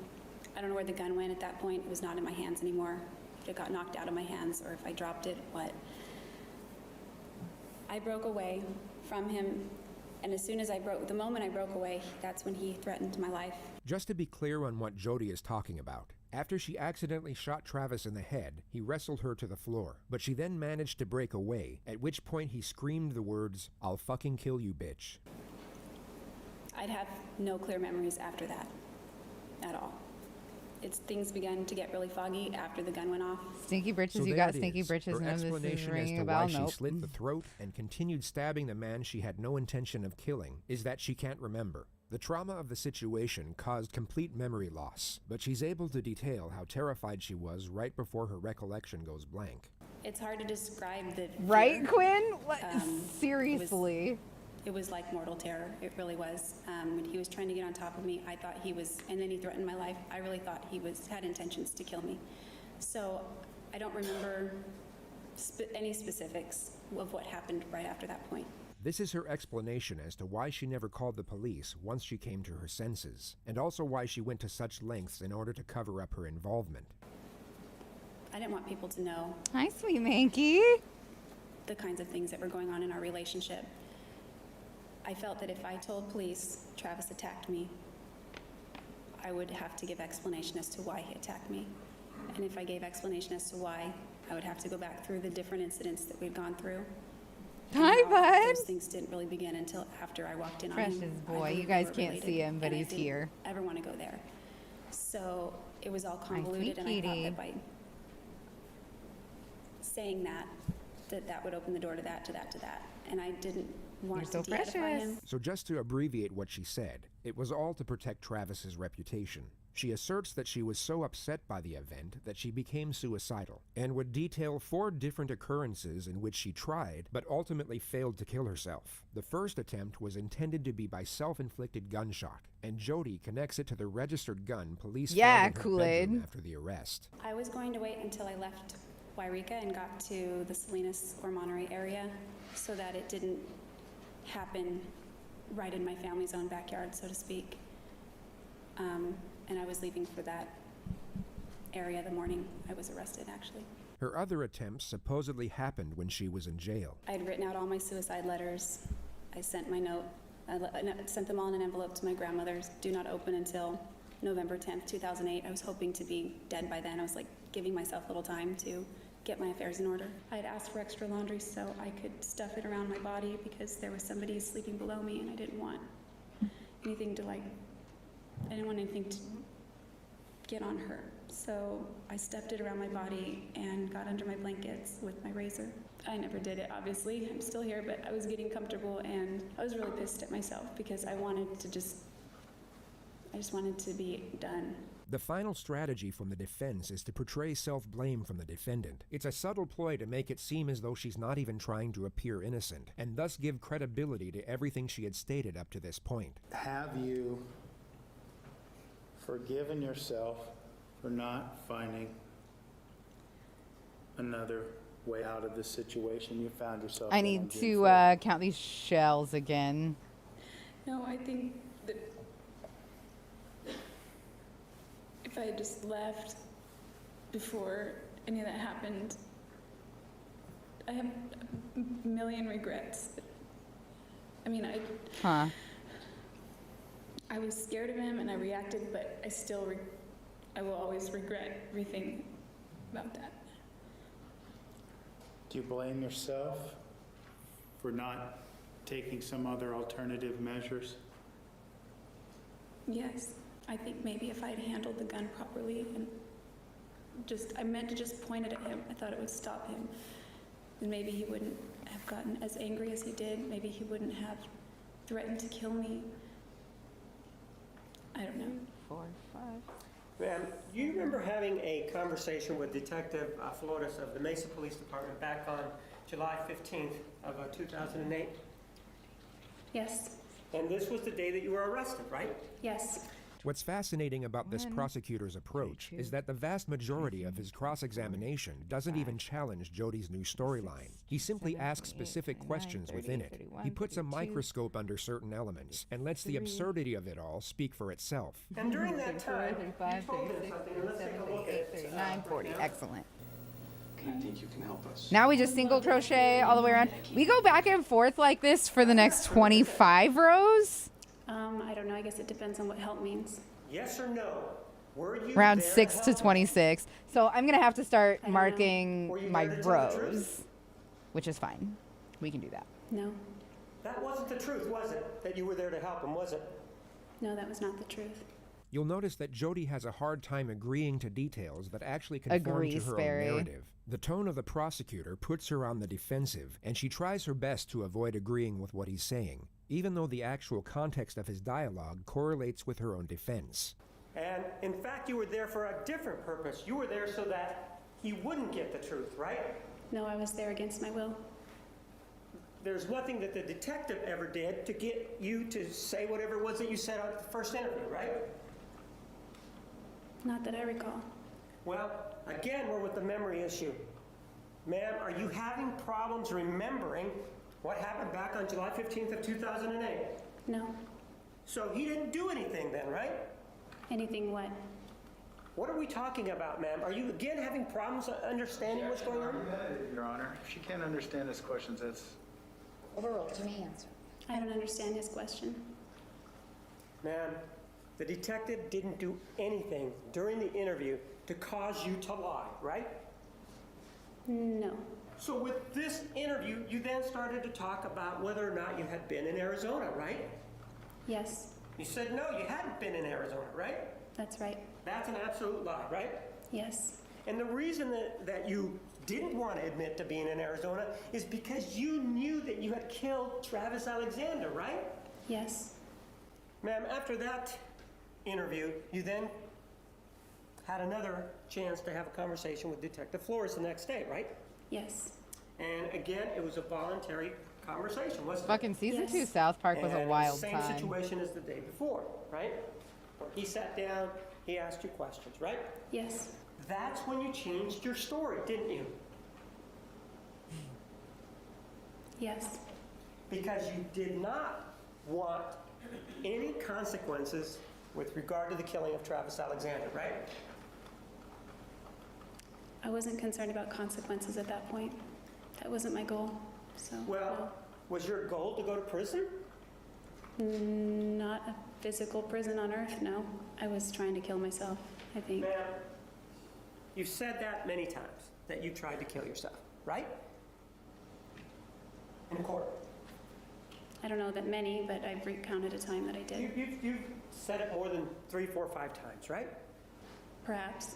I don't know where the gun went at that point. It was not in my hands anymore. If it got knocked out of my hands or if I dropped it, what. I broke away from him, and as soon as the moment I broke away, that's when he threatened my life. Just to be clear on what Jodi is talking about, after she accidentally shot Travis in the head, he wrestled her to the floor, but she then managed to break away, at which point he screamed the words, "I'll fucking kill you, bitch." I'd have no clear memories after that, at all. Things began to get really foggy after the gun went off. Stinky britches, So you there got it stinky is. britches. Her None of this is explanation as ringing to a why bell. she Nope. slit the throat and continued stabbing the man she had no intention of killing is that she can't remember. The trauma of the situation caused complete memory loss, but she's able to detail how terrified she was right before her recollection goes blank. It's hard to describe the Right, fear. Quinn? Seriously. It was like mortal terror. It really was. When he was trying to get on top of me, I thought he was, and then he threatened my life. I really thought he had intentions to kill me. So I don't remember any specifics of what happened right after that point. This is her explanation as to why she never called the police once she came to her senses, and also why she went to such lengths in order to cover up her involvement. I didn't want people to know. Hi, sweet Mankey. The kinds of things that were going on in our relationship. I felt that if I told police Travis attacked me, I would have to give explanation as to why he attacked me. And if I gave explanation as to why, I would have to go back through the different incidents that we'd gone through. Hi, bud. Those things didn't really begin until after I walked in on Precious him. I boy. really You guys weren't can't related, see him, but and I he's didn't here. ever want to go there. So it was all Hi, sweet convoluted, and I thought kitty. that by saying that would open the door to that, to that, to that. And I didn't want You're so to de-edify him. So just to abbreviate what she said, it was all to protect Travis's reputation. She asserts that she was so upset by the event that she became suicidal, and would detail 4 different occurrences in which she tried, but ultimately failed to kill herself. The first attempt was intended to be by self-inflicted gunshot, and Jodi connects it to the registered gun police found in her Kool-Aid. bedroom after the arrest. I was going to wait until I left Wairika and got to the Salinas or Monterey area so that it didn't happen right in my family's own backyard, so to speak. And I was leaving for that area the morning I was arrested, actually. Her other attempts supposedly happened when she was in jail. I had written out all my suicide letters I sent my note, I sent them all in an envelope to my grandmother's, do not open until November 10th, 2008. I was hoping to be dead by then. I was like giving myself a little time to get my affairs in order. I had asked for extra laundry so I could stuff it around my body because there was somebody sleeping below me and I didn't want anything to I didn't want anything to get on her. So I stuffed it around my body and got under my blankets with my razor. I never did it, obviously. I'm still here, but I was getting comfortable and I was really pissed at myself because I just wanted to be done. The final strategy from the defense is to portray self-blame from the defendant. It's a subtle ploy to make it seem as though she's not even trying to appear innocent, and thus give credibility to everything she had stated up to this point. Have you forgiven yourself for not finding another way out of this situation you found yourself in? I need to count these shells again. No, I think that if I had just left before any of that happened, I have a million regrets. I mean, I was scared of him and I reacted, but I will always regret everything about that. Do you blame yourself for not taking some other alternative measures? Yes. I think maybe if I had handled the gun properly and I meant to just point it at him. I thought it would stop him. And maybe he wouldn't have gotten as angry as he did. Maybe he wouldn't have threatened to kill me. I don't know. 4, 5. Ma'am, do you remember having a conversation with Detective Flores of the Mesa Police Department back on July 15th of 2008? Yes. And this was the day that you were arrested, right? Yes. What's fascinating about this prosecutor's approach is that the vast majority of his cross-examination doesn't even challenge Jodi's new storyline. He simply asks specific questions within it. He puts a microscope under certain elements and lets the absurdity of it all speak for itself. And during that time, 35, 36, 37, 38, 39, 40. Excellent. I think you can help us. Now we just single crochet all the way around. We go back and forth like this for the next 25 rows. I don't know. I guess it depends on what help means. Yes or no? Were you Round there 6 to help? 26. So I'm going to have to start marking my rows, which is fine. We can do that. No. That wasn't the truth, was it? That you were there to help him, was it? No, that was not the truth. You'll notice that Jodi has a hard time agreeing to details that actually conform to her own narrative. The tone of the prosecutor puts her on the defensive, and she tries her best to avoid agreeing with what he's saying, even though the actual context of his dialogue correlates with her own defense. And in fact, you were there for a different purpose. You were there so that he wouldn't get the truth, right? No, I was there against my will. There's nothing that the detective ever did to get you to say whatever it was that you said at the first interview, right? Not that I recall. Well, again, we're with the memory issue. Ma'am, are you having problems remembering what happened back on July 15th of 2008? No. So he didn't do anything then, right? Anything what? What are we talking about, ma'am? Are you again having problems understanding what's going on? Your Honor, if she can't understand his questions, that's... Overruled. To me, answer. I don't understand his question. Ma'am, the detective didn't do anything during the interview to cause you to lie, right? No. So with this interview, you then started to talk about whether or not you had been in Arizona, right? Yes. You said no, you hadn't been in Arizona, right? That's right. That's an absolute lie, right? Yes. And the reason that you didn't want to admit to being in Arizona is because you knew that you had killed Travis Alexander, right? Yes. Ma'am, after that interview, you then had another chance to have a conversation with Detective Flores the next day, right? Yes. And again, it was a voluntary conversation, wasn't it? Fucking season 2 South Park was a wild same time. situation as the day before, right? He sat down, he asked you questions, right? Yes. That's when you changed your story, didn't you? Yes. Because you did not want any consequences with regard to the killing of Travis Alexander, right? I wasn't concerned about consequences at that point. That wasn't my goal. So. Well, Was your goal to go to prison? Not a physical prison on Earth, no. I was trying to kill myself, I think. Ma'am, you've said that many times, that you tried to kill yourself, right? In court. I don't know that many, but I've recounted a time that I did. You've said it more than 3, 4, 5 times, right? Perhaps.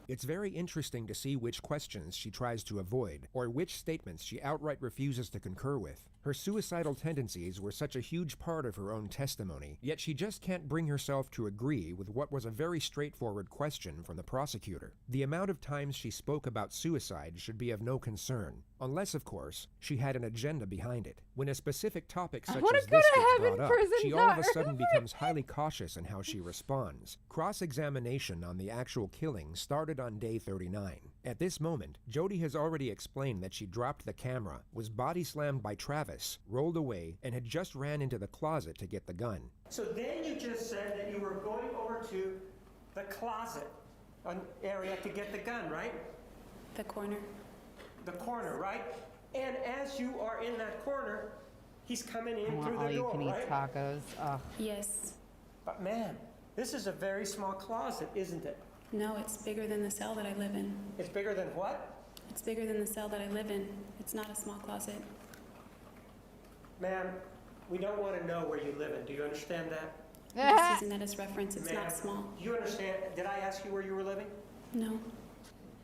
It's very interesting to see which questions she tries to avoid, or which statements she outright refuses to concur with. Her suicidal tendencies were such a huge part of her own testimony, yet she just can't bring herself to agree with what was a very straightforward question from the prosecutor. The amount of times she spoke about suicide should be of no concern, unless, of course, she had an agenda behind it. When a specific topic such as this gets brought up, she all of a sudden becomes highly cautious in how she responds. Cross-examination on the actual killing started on day 39. At this moment, Jodi has already explained that she dropped the camera, was body slammed by Travis, rolled away, and had just ran into the closet to get the gun. So then you just said that you were going over to the closet area to get the gun, right? The corner. The corner, right? And as you are in that corner, he's coming in through all the you door, can eat right? tacos. Ugh. Yes. But man, this is a very small closet, isn't it? No, it's bigger than the cell that I live in. It's bigger than what? It's bigger than the cell that I live in. It's not a small closet. Ma'am, we don't want to know where you live in. Do you understand that? I'm just using that as reference. It's not small. Do you understand? Did I ask you where you were living? No.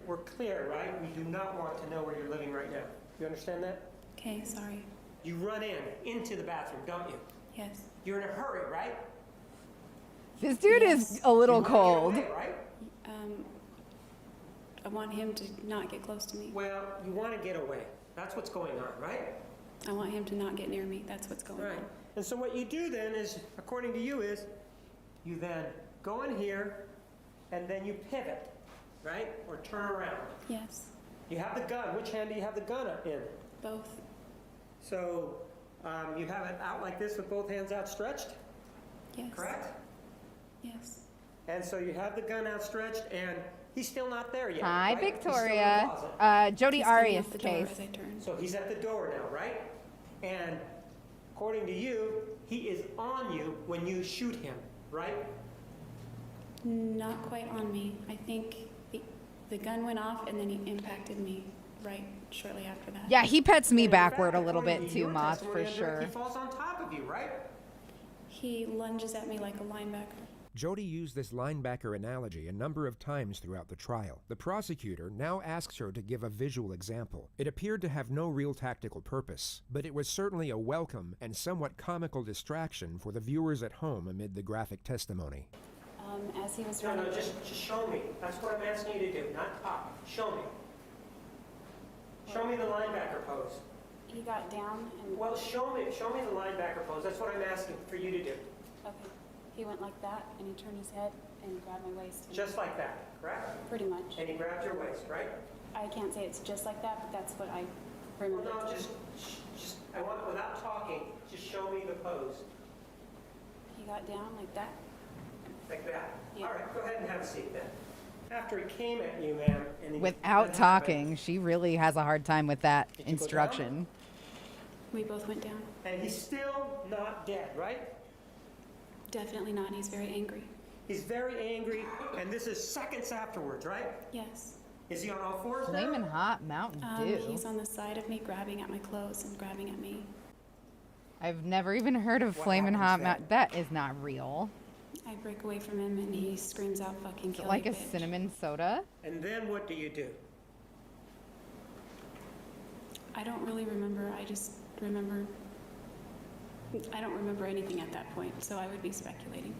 We're clear, right? We do not want to know where you're living right now. You understand that? Okay, sorry. You run into the bathroom, don't you? Yes. You're in a hurry, right? This dude is a little cold. Away, right? I want him to not get close to me. Well, you want to get away. That's what's going on, right? I want him to not get near me. That's what's going on. And so what you do then is, according to you, is you then go in here and then you pivot, right? Or turn around. Yes. You have the gun. Which hand do you have the gun in? Both. So you have it out like this with both hands outstretched? Yes. Correct? Yes. And so you have the gun outstretched and he's still not there yet. Hi, right? Victoria. Jodi Arias case. So he's at the door now, right? And according to you, he is on you when you shoot him, right? Not quite on me. I think the gun went off and then he impacted me right shortly after that. Yeah, he pets me backward a little bit too, Moth, for sure. He falls on top of you, right? He lunges at me like a linebacker. Jodi used this linebacker analogy a number of times throughout the trial. The prosecutor now asks her to give a visual example. It appeared to have no real tactical purpose, but it was certainly a welcome and somewhat comical distraction for the viewers at home amid the graphic testimony. As he was running... No, just show me. That's what I'm asking you to do, not talk. Show me. Show me the linebacker pose. He got down and... Well, show me the linebacker pose. That's what I'm asking for you to do. Okay. He went like that, and he turned his head and grabbed my waist. Just like that, correct? Pretty much. And he grabbed your waist, right? I can't say it's just like that, but that's what I remember. Well, no, just I want, without talking, just show me the pose. He got down like that. Like that? Yeah. All right, go ahead and have a seat then. After he came at you, ma'am, and he... Without talking, she really has a hard time with that instruction. We both went down. And he's still not dead, right? Definitely not. He's very angry. He's very angry, and this is seconds afterwards, right? Yes. Is he on all fours now? Flamin' hot Mountain Dew. He's on the side of me, grabbing at my clothes and grabbing at me. I've never even heard of Flamin' Hot Mountain. That is not real. I break away from him, and he screams out, "Fucking kill like you, a bitch." cinnamon soda? And then what do you do? I don't really remember. I just remember... I don't remember anything at that point, so I would be speculating.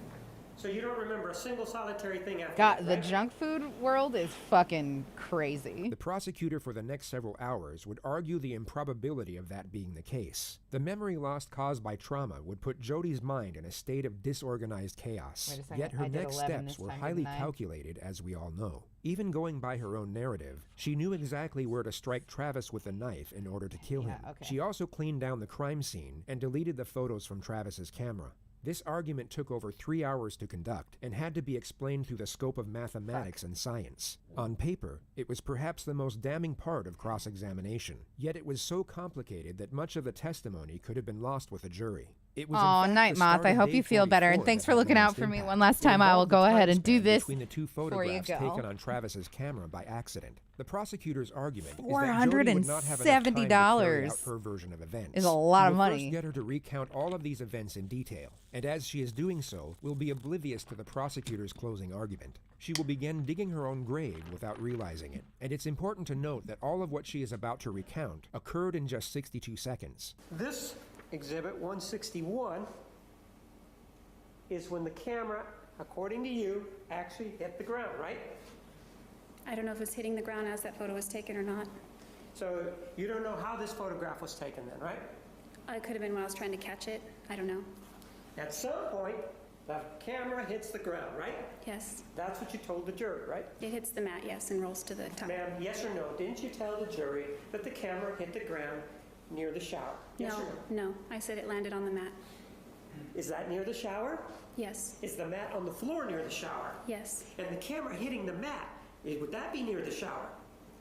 So you don't remember a single solitary thing after God, that, the right? junk food world is fucking crazy. The prosecutor for the next several hours would argue the improbability of that being the case. The memory loss caused by trauma would put Jodi's mind in a state of disorganized chaos. Wait a second, Yet her I did next 11 steps this were time, highly didn't I? calculated, as we all know. Even going by her own narrative, she knew exactly where to strike Travis with a knife in order to kill him. okay. She also cleaned down the crime scene and deleted the photos from Travis's camera. This argument took over 3 hours to conduct and had to be explained through the scope of mathematics and science. On paper, it was perhaps the most damning part of cross-examination, yet it was so complicated that much of the testimony could have been lost with a jury. It was Oh, Night Moth, I hope you feel better, and thanks for looking out for me one last time. I will go ahead and do this between the two before you photographs go. taken on Travis's camera by accident. The prosecutor's argument is that $470 Jodi would not have enough time to carry out her version of events. is a lot of We'll money. First get her to recount all of these events in detail, and as she is doing so, will be oblivious to the prosecutor's closing argument. She will begin digging her own grave without realizing it, and it's important to note that all of what she is about to recount occurred in just 62 seconds. This exhibit 161 is when the camera, according to you, actually hit the ground, right? I don't know if it's hitting the ground as that photo was taken or not. So you don't know how this photograph was taken then, right? It could have been when I was trying to catch it. I don't know. At some point, the camera hits the ground, right? Yes. That's what you told the jury, right? It hits the mat, yes, and rolls to the top. Ma'am, yes or no? Didn't you tell the jury that the camera hit the ground near the shower? Yes or no? No. I said it landed on the mat. Is that near the shower? Yes. Is the mat on the floor near the shower? Yes. And the camera hitting the mat, would that be near the shower?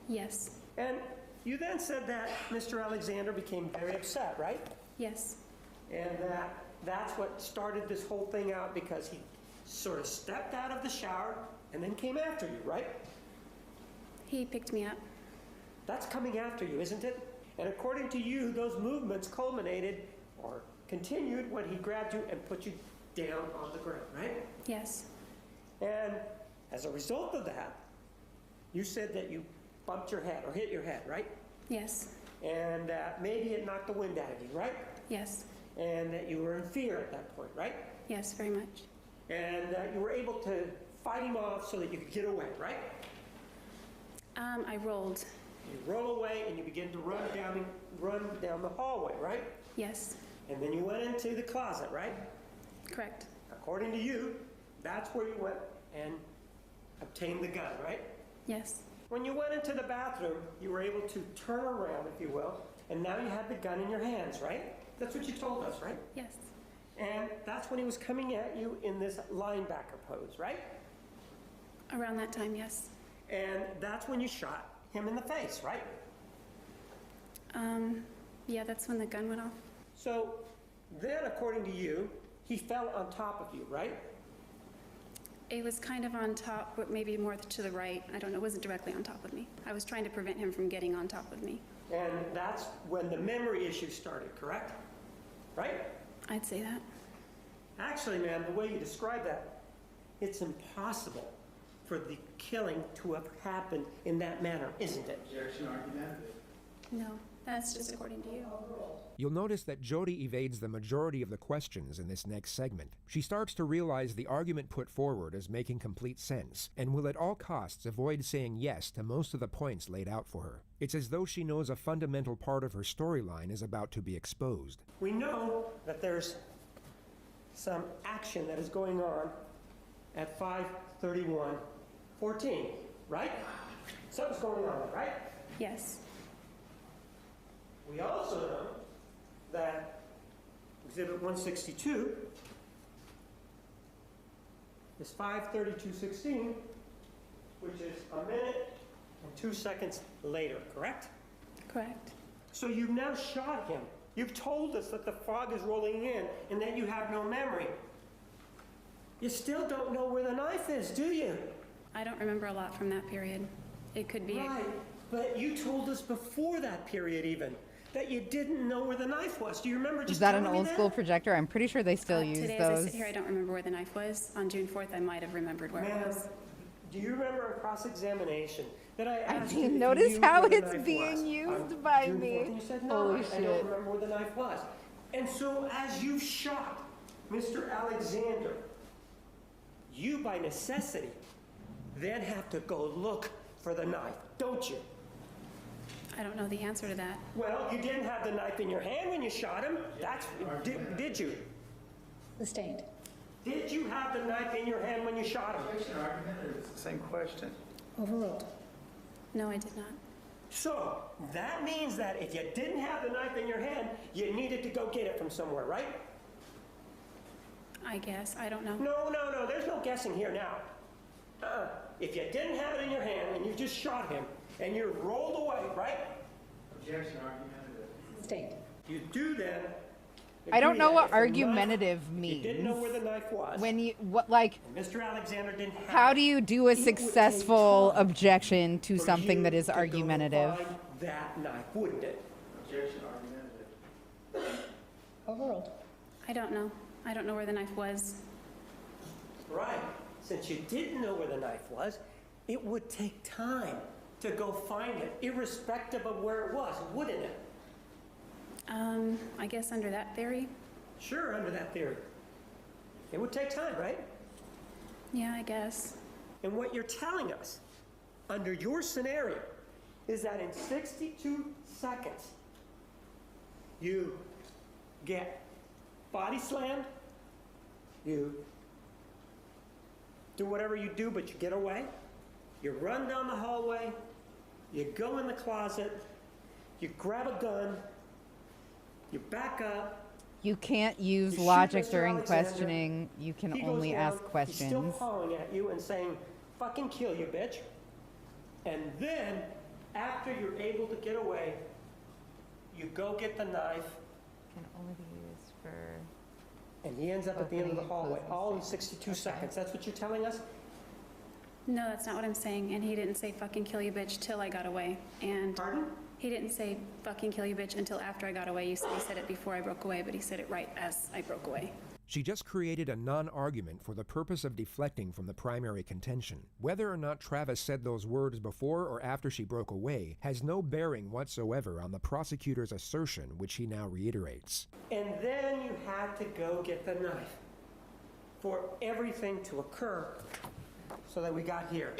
Yes. And you then said that Mr. Alexander became very upset, right? Yes. And that's what started this whole thing out, because he sort of stepped out of the shower and then came after you, right? He picked me up. That's coming after you, isn't it? And according to you, those movements culminated or continued when he grabbed you and put you down on the ground, right? Yes. And as a result of that, you said that you bumped your head or hit your head, right? Yes. And maybe it knocked the wind out of you, right? Yes. And that you were in fear at that point, right? Yes, very much. And you were able to fight him off so that you could get away, right? I rolled. You roll away and you begin to run down the hallway, right? Yes. And then you went into the closet, right? Correct. According to you, that's where you went and obtained the gun, right? Yes. When you went into the bathroom, you were able to turn around, if you will, and now you had the gun in your hands, right? That's what you told us, right? Yes. And that's when he was coming at you in this linebacker pose, right? Around that time, yes. And that's when you shot him in the face, right? Yeah, that's when the gun went off. So then, according to you, he fell on top of you, right? It was kind of on top, but maybe more to the right. I don't know. It wasn't directly on top of me. I was trying to prevent him from getting on top of me. And that's when the memory issue started, correct? Right? I'd say that. Actually, ma'am, the way you describe that, it's impossible for the killing to have happened in that manner, isn't it? Objection, argument. No, that's just according to you. You'll notice that Jodi evades the majority of the questions in this next segment. She starts to realize the argument put forward is making complete sense, and will at all costs avoid saying yes to most of the points laid out for her. It's as though she knows a fundamental part of her storyline is about to be exposed. We know that there's some action that is going on at 5:31:14, right? Something's going on, right? Yes. We also know that Exhibit 162 is 5:32:16, which is a minute and 2 seconds later, correct? Correct. So you've now shot him. You've told us that the fog is rolling in and that you have no memory. You still don't know where the knife is, do you? I don't remember a lot from that period. It could be. Right, but you told us before that period even that you didn't know where the knife was. Do you remember just Is that an telling me old that? school projector? I'm pretty sure they still use Today, those. as I sit here, I don't remember where the knife was. On June 4th, I might have remembered where it Ma'am, was. do you remember in cross-examination that I asked you if you notice knew how where the it's knife being was? used by June me. 4th, and you said, no, Holy I shit. don't remember where the knife was. And so as you shot Mr. Alexander, you by necessity then have to go look for the knife, don't you? I don't know the answer to that. Well, you didn't have the knife in your hand when you shot him. Did you? Sustained. Did you have the knife in your hand when you shot him? Objection, argument. It's the same question. Overruled. No, I did not. So, that means that if you didn't have the knife in your hand, you needed to go get it from somewhere, right? I guess. I don't know. No, there's no guessing here now. If you didn't have it in your hand and you just shot him and you rolled away, right? Objection, argumentative. State. You do then. I don't know agree what that if the argumentative knife- means. You didn't know where the knife was. When you, what, like, and Mr. Alexander didn't have how it. do you do a It would take successful time objection to for something you that is to go argumentative? find that knife, wouldn't it? Objection, argumentative. Overruled. I don't know. I don't know where the knife was. Right. Since you didn't know where the knife was, it would take time to go find it, irrespective of where it was, wouldn't it? I guess under that theory. Sure, under that theory. It would take time, right? Yeah, I guess. And what you're telling us, under your scenario, is that in 62 seconds, you get body slammed, you do whatever you do, but you get away, you run down the hallway, you go in the closet, you grab a gun, you back up. You can't use You shoot logic Mr. during Alexander. questioning. You can He goes only down, ask He's still questions. calling at you and saying, fucking kill you, bitch. And then, after you're able to get away, you go get the knife, Can only be used for. and he ends up at the end of the Opening and hallway, closing all in statements. 62 Okay. seconds. That's what you're telling us? No, that's not what I'm saying. And he didn't say fucking kill you bitch till I got away. And Pardon? he didn't say fucking kill you bitch until after I got away. You said he said it before I broke away, but he said it right as I broke away. She just created a non-argument for the purpose of deflecting from the primary contention. Whether or not Travis said those words before or after she broke away has no bearing whatsoever on the prosecutor's assertion, which he now reiterates. And then you had to go get the knife for everything to occur so that we got here.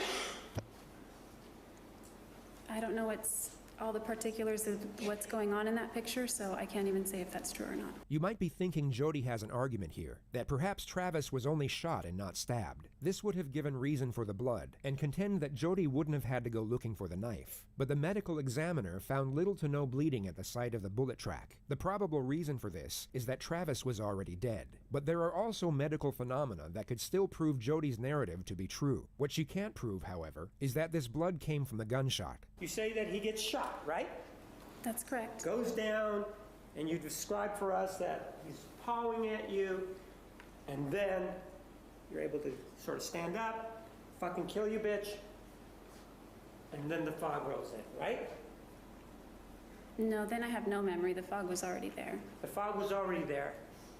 I don't know what's all the particulars of what's going on in that picture, so I can't even say if that's true or not. You might be thinking Jodi has an argument here, that perhaps Travis was only shot and not stabbed. This would have given reason for the blood, and contend that Jodi wouldn't have had to go looking for the knife. But the medical examiner found little to no bleeding at the site of the bullet track. The probable reason for this is that Travis was already dead. But there are also medical phenomena that could still prove Jodi's narrative to be true. What she can't prove, however, is that this blood came from the gunshot. You say that he gets shot, right? That's correct. Goes down, and you describe for us that he's pawing at you, and then you're able to sort of stand up, fucking kill you, bitch, and then the fog rolls in, right? No, then I have no memory. The fog was already there. The fog was already there.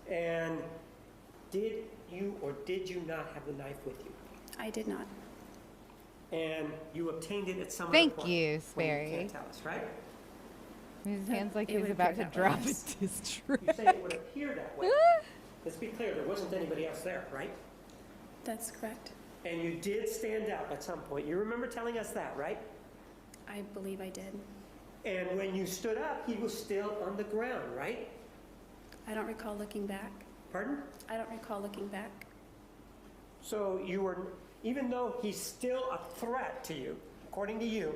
And did you or did you not have the knife with you? I did not. And you obtained it at some Thank other point. you, Well, you Sperry. can't tell us, right? His hands like It he was would about appear to that way, drop yes. his You say it would appear that way. Let's be clear, there wasn't anybody else there, right? That's correct. And you did stand up at some point. You remember telling us that, right? I believe I did. And when you stood up, he was still on the ground, right? I don't recall looking back. Pardon? I don't recall looking back. So you were, even though he's still a threat to you, according to you,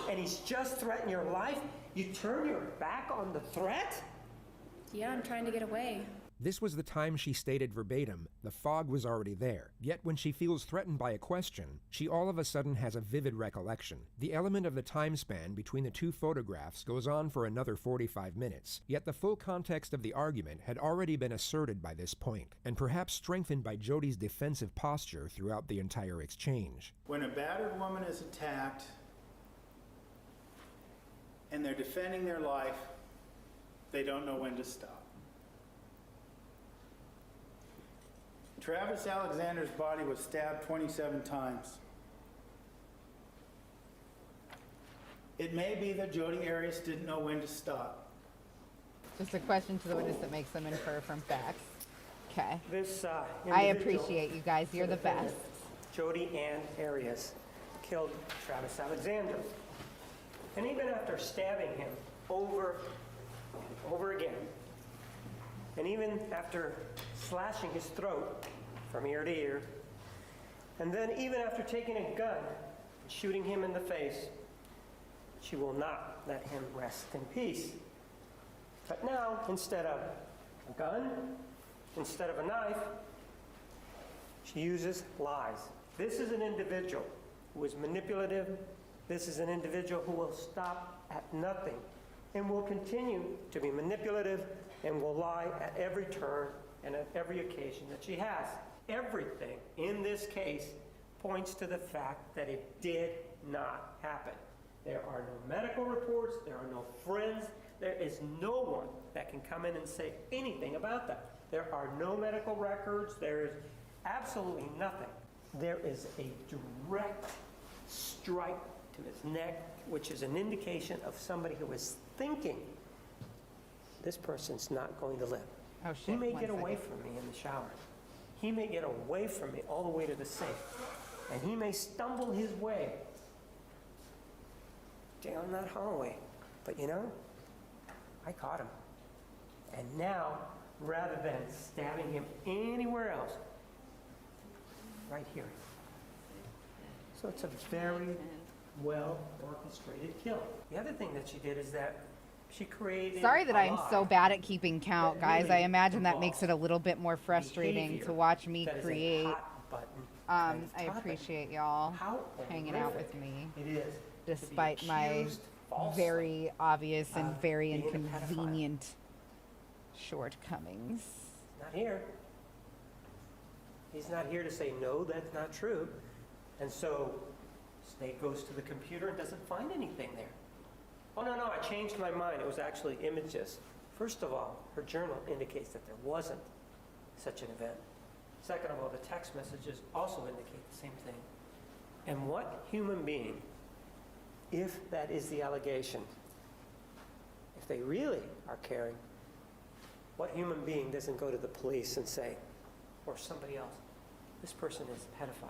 and he's just threatened your life, you turn your back on the threat? Yeah, I'm trying to get away. This was the time she stated verbatim, the fog was already there. Yet when she feels threatened by a question, she all of a sudden has a vivid recollection. The element of the time span between the two photographs goes on for another 45 minutes, yet the full context of the argument had already been asserted by this point, and perhaps strengthened by Jodi's defensive posture throughout the entire exchange. When a battered woman is attacked and they're defending their life, they don't know when to stop. Travis Alexander's body was stabbed 27 times. It may be that Jodi Arias didn't know when to stop. Just a question to the witness that makes them infer from facts. Okay. This I individual, appreciate you guys. You're the best. Jodi Ann Arias killed Travis Alexander. And even after stabbing him over and over again, and even after slashing his throat from ear to ear, and then even after taking a gun and shooting him in the face, she will not let him rest in peace. But now, instead of a gun, instead of a knife, She uses lies. This is an individual who is manipulative. This is an individual who will stop at nothing and will continue to be manipulative and will lie at every turn and at every occasion that she has. Everything in this case points to the fact that it did not happen. There are no medical reports, there are no friends, there is no one that can come in and say anything about that. There are no medical records, there is absolutely nothing. There is a direct strike to his neck, which is an indication of somebody who is thinking, this person's not going to live. Oh shit. He may One get away second. from me in the shower. He may get away from me all the way to the sink. And he may stumble his way down that hallway. But you know, I caught him. And now, rather than stabbing him anywhere else, right here. So it's a very well orchestrated kill. The other thing that she did is that she created. Sorry that a I'm so lie bad at keeping count, that guys. really I imagine that makes it a little bit more involves frustrating behavior to watch me that is a create. hot button kind of I topic. appreciate y'all How hanging out horrific with me, it is to be despite my accused falsely very obvious and of very being a pedophile. inconvenient shortcomings. Not here. He's not here to say, no, that's not true. And so Snake goes to the computer and doesn't find anything there. Oh, no, I changed my mind. It was actually images. First of all, her journal indicates that there wasn't such an event. Second of all, the text messages also indicate the same thing. And what human being, if that is the allegation, if they really are caring, what human being doesn't go to the police and say, or somebody else, this person is a pedophile?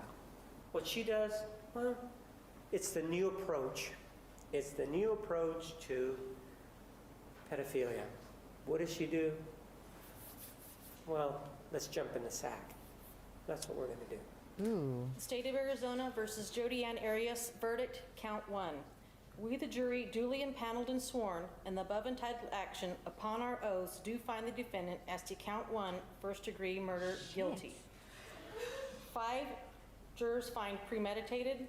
What she does, well, it's the new approach. It's the new approach to pedophilia. What does she do? Well, let's jump in the sack. That's what we're going to do. Ooh. State of Arizona versus Jodi Ann Arias, verdict, count 1. We, the jury, duly impaneled and sworn, in the above entitled action, upon our oaths, do find the defendant as to count 1, first-degree murder, guilty. 5 jurors find premeditated,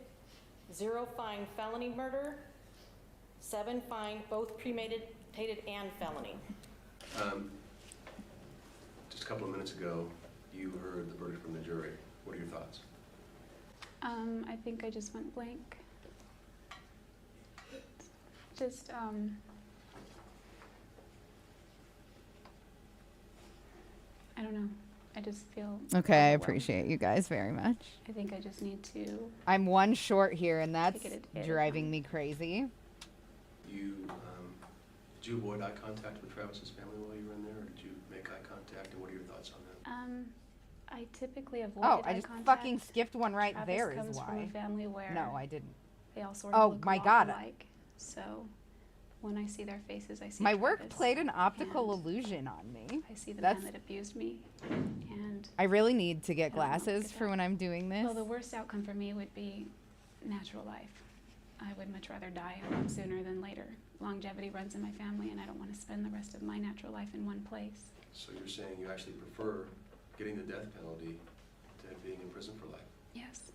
0 find felony murder, 7 find both premeditated and felony. Just a couple of minutes ago, you heard the verdict from the jury. What are your thoughts? I think I just went blank. I don't know. I just feel Okay, I overwhelmed. appreciate you guys very much. I think I just need to. I'm one short here, and that's Take it at a driving me crazy. Did you avoid eye contact with Travis's family while you were in there, or did you make eye contact, and what are your thoughts on that? I typically avoid Oh, eye I just contact. fucking skipped one right Travis there is comes from why. a family where No, I didn't. they all sort of Oh look my a lot God. alike. So when I see their faces, I see My work Travis, played an optical and illusion on me. I see the That's- man that abused me, and I really need to get I don't know, glasses look at for that. when I'm doing this. well, the worst outcome for me would be natural life. I would much rather die a lot sooner than later. Longevity runs in my family, and I don't want to spend the rest of my natural life in one place. So you're saying you actually prefer getting the death penalty to being in prison for life? Yes.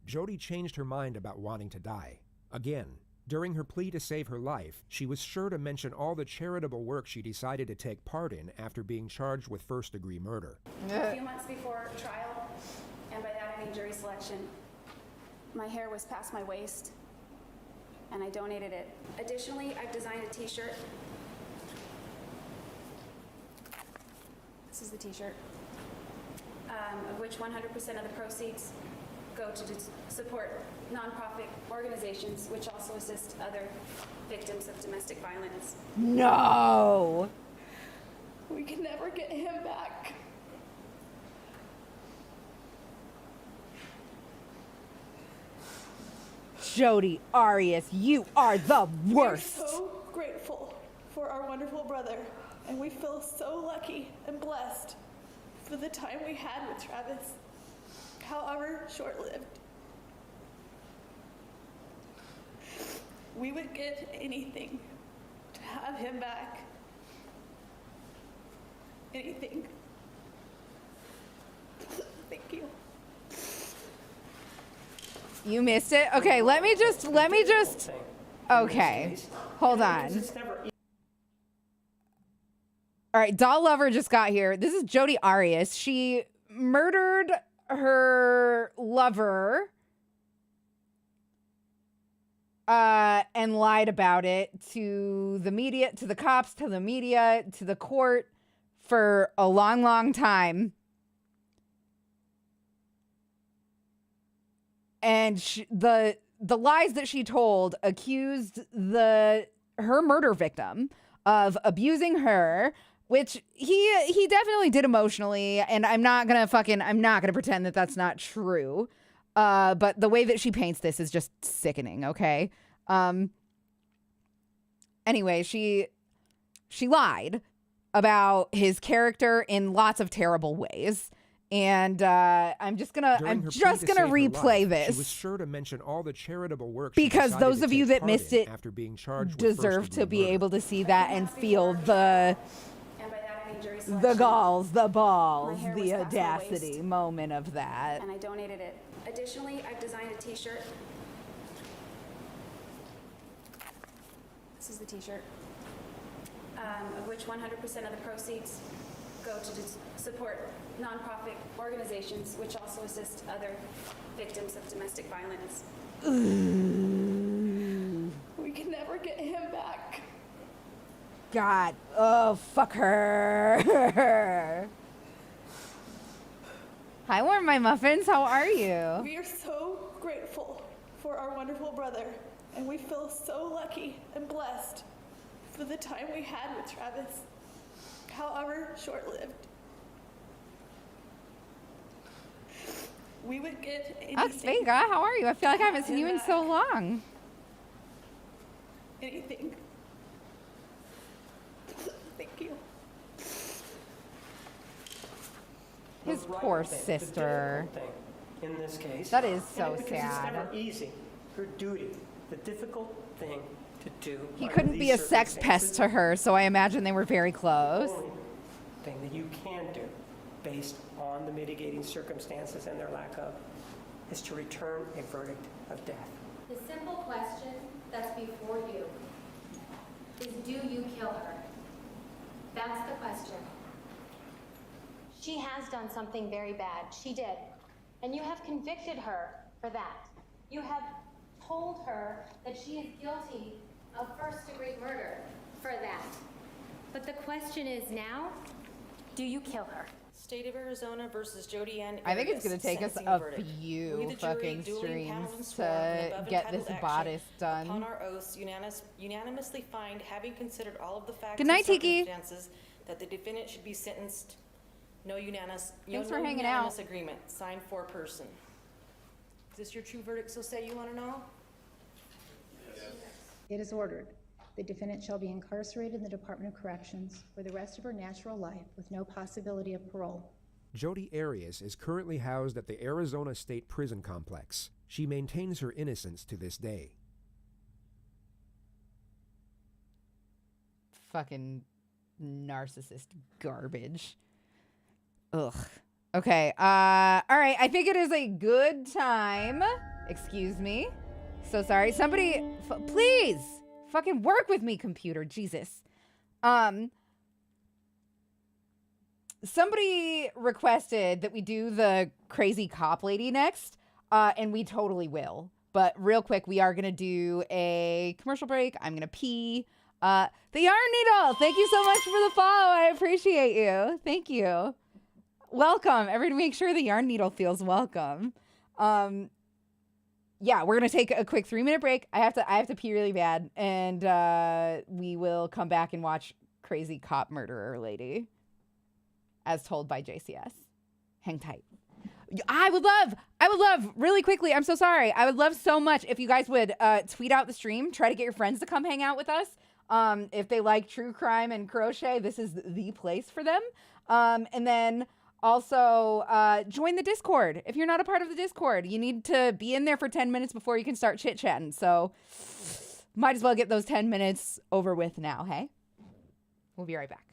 Jodi changed her mind about wanting to die. Again, during her plea to save her life, she was sure to mention all the charitable work she decided to take part in after being charged with first-degree murder. A few months before trial, and by that I mean jury selection, my hair was past my waist, and I donated it. Additionally, I've designed a t-shirt. This is the t-shirt, of which 100% of the proceeds go to support nonprofit organizations which also assist other victims of domestic violence. No! We can never get him back. Jodi Arias, you are the worst. We're so grateful for our wonderful brother, and we feel so lucky and blessed for the time we had with Travis, however short-lived. We would give anything to have him back. Anything. Thank you. You missed it? Okay, let me just, okay, hold on. All right, Doll Lover just got here. This is Jodi Arias. She murdered her lover and lied about it to the media, to the cops, to the media, to the court for a long, long time. And the lies that she told accused her murder victim of abusing her, which he definitely did emotionally, and I'm not gonna pretend that that's not true. But the way that she paints this is just sickening, okay? Anyway, she lied about his character in lots of terrible ways. And I'm just gonna replay this. She was sure to mention all the charitable work because those of you that missed it after being charged deserve to be able to see that and feel the balls, the audacity moment of that. And I donated it. Additionally, I've designed a t-shirt. This is the t-shirt, of which 100% of the proceeds go to support nonprofit organizations which also assist other victims of domestic violence. We can never get him back. God, oh, fuck her. Hi, Warm My Muffins, how are you? We are so grateful for our wonderful brother, and we feel so lucky and blessed for the time we had with Travis, however short-lived. We would give anything. Alex Vega, how are you? I feel like I haven't seen you in so long. Anything. Thank you. His poor sister. In this case. That is so because sad. It's never easy. Her duty, the difficult thing to do. He couldn't be a sex pest to her, so I imagine they were very close. The only thing that you can do, based on the mitigating circumstances and their lack of, is to return a verdict of death. The simple question that's before you is, do you kill her? That's the question. She has done something very bad. She did. And you have convicted her for that. You have told her that she is guilty of first-degree murder for that. But the question is now, do you kill her? State of Arizona versus Jodi Ann I think it's Arias, going to take us sentencing a verdict. We, few the jury, fucking duly impaneled and streams sworn in to above get this entitled bodice action, done. Upon our oaths, unanimously find, having considered all of the facts Good night, and Tiki. circumstances, that the defendant should be sentenced. No unanimous out. agreement. Signed foreperson. Is this your true verdict, so say you want to know? It is ordered. The defendant shall be incarcerated in the Department of Corrections for the rest of her natural life with no possibility of parole. Jodi Arias is currently housed at the Arizona State Prison Complex. She maintains her innocence to this day. Fucking narcissist garbage. Ugh. Okay. All right. I think it is a good time. Excuse me. So sorry. Somebody, please, fucking work with me, computer. Jesus. Somebody requested that we do the crazy cop lady next, and we totally will. But real quick, we are gonna do a commercial break. I'm gonna pee. The Yarn Needle, thank you so much for the follow. I appreciate you. Thank you. Welcome. Everybody make sure the Yarn Needle feels welcome. Yeah, we're gonna take a quick 3-minute break. I have to pee really bad, and we will come back and watch Crazy Cop Murderer Lady, as told by JCS. Hang tight. I would love, really quickly, I'm so sorry. I would love so much if you guys would tweet out the stream, try to get your friends to come hang out with us. If they like true crime and crochet, this is the place for them. And then also join the Discord. If you're not a part of the Discord, you need to be in there for 10 minutes before you can start chit-chatting. So might as well get those 10 minutes over with now, hey? We'll be right back.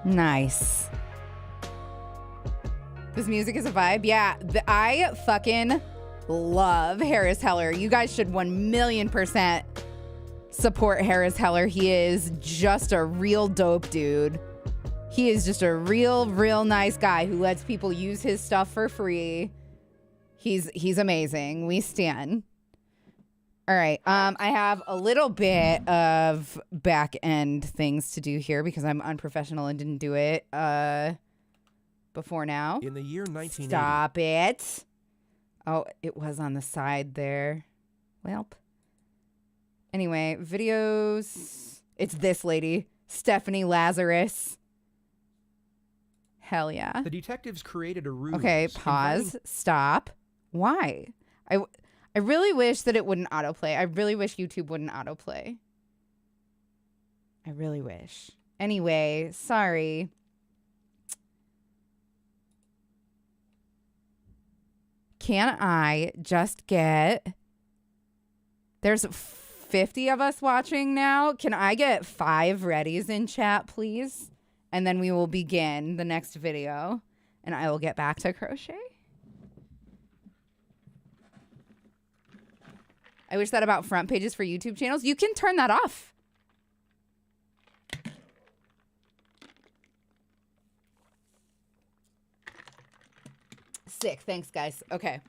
Nice. This music is a vibe. Yeah, I fucking love Harris Heller. You guys should 1,000,000% support Harris Heller. He is just a real dope dude. He is just a real nice guy who lets people use his stuff for free. He's amazing. We stan. All right. I have a little bit of back end things to do here because I'm unprofessional and didn't do it before now. In the year 1980. Stop it. Oh, it was on the side there. Welp. Anyway, videos. It's this lady, Stephanie Lazarus. Hell yeah. The detectives created a ruse. Okay, pause. Stop. Why? I really wish that it wouldn't autoplay. I really wish YouTube wouldn't autoplay. I really wish. Anyway, sorry. Can I just get... There's 50 of us watching now. Can I get 5 readies in chat, please? And then we will begin the next video. And I will get back to crochet. I wish that about front pages for YouTube channels. You can turn that off. Sick. Thanks, guys. Okay.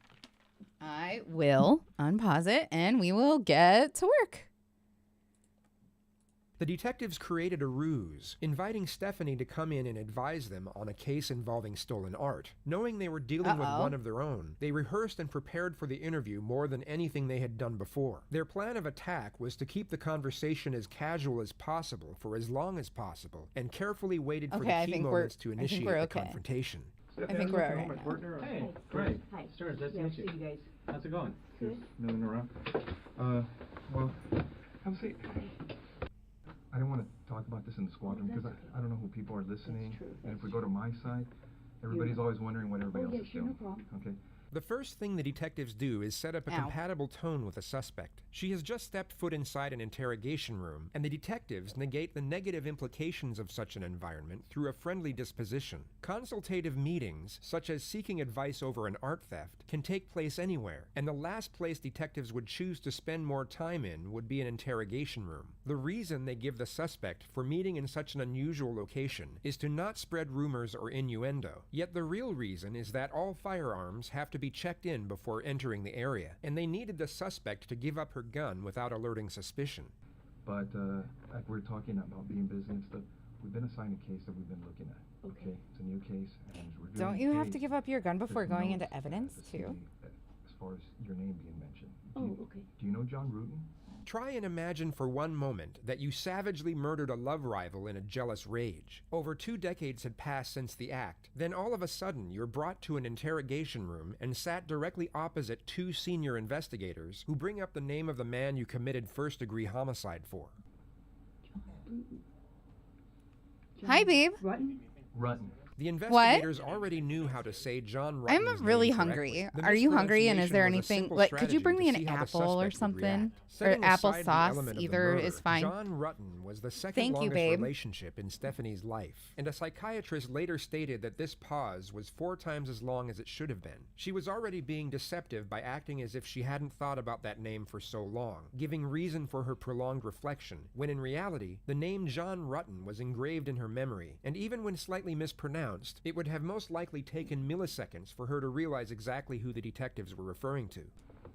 I will unpause it and we will get to work. The detectives created a ruse, inviting Stephanie to come in and advise them on a case involving stolen art. Knowing they were dealing with one of their own, they rehearsed and prepared for the interview more than anything they had done before. Their plan of attack was to keep the conversation as casual as possible for as long as possible, and carefully waited for the key moments to initiate the confrontation. I think we're all right now. Hey, great. Hi. Stars, nice to meet you. You guys. How's it going? Good. Just milling around. Well, have a seat. I don't want to talk talk about this in the squadron because I don't know who people are listening. That's true. And if we go to my side, everybody's always wondering what everybody else is doing. No problem. Okay. The first thing the detectives do is set up a compatible tone with the suspect. She has just stepped foot inside an interrogation room, and the detectives negate the negative implications of such an environment through a friendly disposition. Consultative meetings, such as seeking advice over an art theft, can take place anywhere, and the last place detectives would choose to spend more time in would be an interrogation room. The reason they give the suspect for meeting in such an unusual location is to not spread rumors or innuendo. Yet the real reason is that all firearms have to be checked in before entering the area, and they needed the suspect to give up her gun without alerting suspicion. But like we're talking about being busy and stuff, we've been assigned a case that we've been looking at. Okay, it's a new case, and reviewing Don't the you have case, to give up your gun before there's going notes into evidence, at the too? scene, as far as your name being mentioned. Okay. Do you know John Rutan? Try and imagine for one moment that you savagely murdered a love rival in a jealous rage. Over 2 decades had passed since the act. Then all of a sudden, you're brought to an interrogation room and sat directly opposite 2 senior investigators who bring up the name of the man you committed first-degree homicide for. Hi, babe. Rutan. The investigators already knew how to say John Rutan's I'm really name hungry. correctly. The Are you hungry? And is there mispronunciation anything? was a Like, simple could you bring me strategy to an see how the apple or suspect would something? react. Or Setting aside the applesauce? element of the Either murder, is fine. John Rutan was the second Thank you, longest babe. relationship in Stephanie's life, and a psychiatrist later stated that this pause was 4 times as long as it should have been. She was already being deceptive by acting as if she hadn't thought about that name for so long, giving reason for her prolonged reflection, when in reality, the name John Rutan was engraved in her memory, and even when slightly mispronounced, it would have most likely taken milliseconds for her to realize exactly who the detectives were referring to.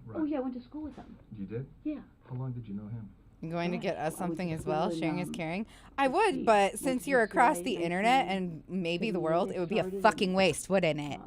Right. Oh yeah, I went to school with him. You did? Yeah. How long did you know him? I'm going to get us I went something to as well. school in, Sharing is caring. I let's would, see, but went since to you're across UCLA, the internet and maybe the world, it would be a started fucking and, waste, wouldn't it?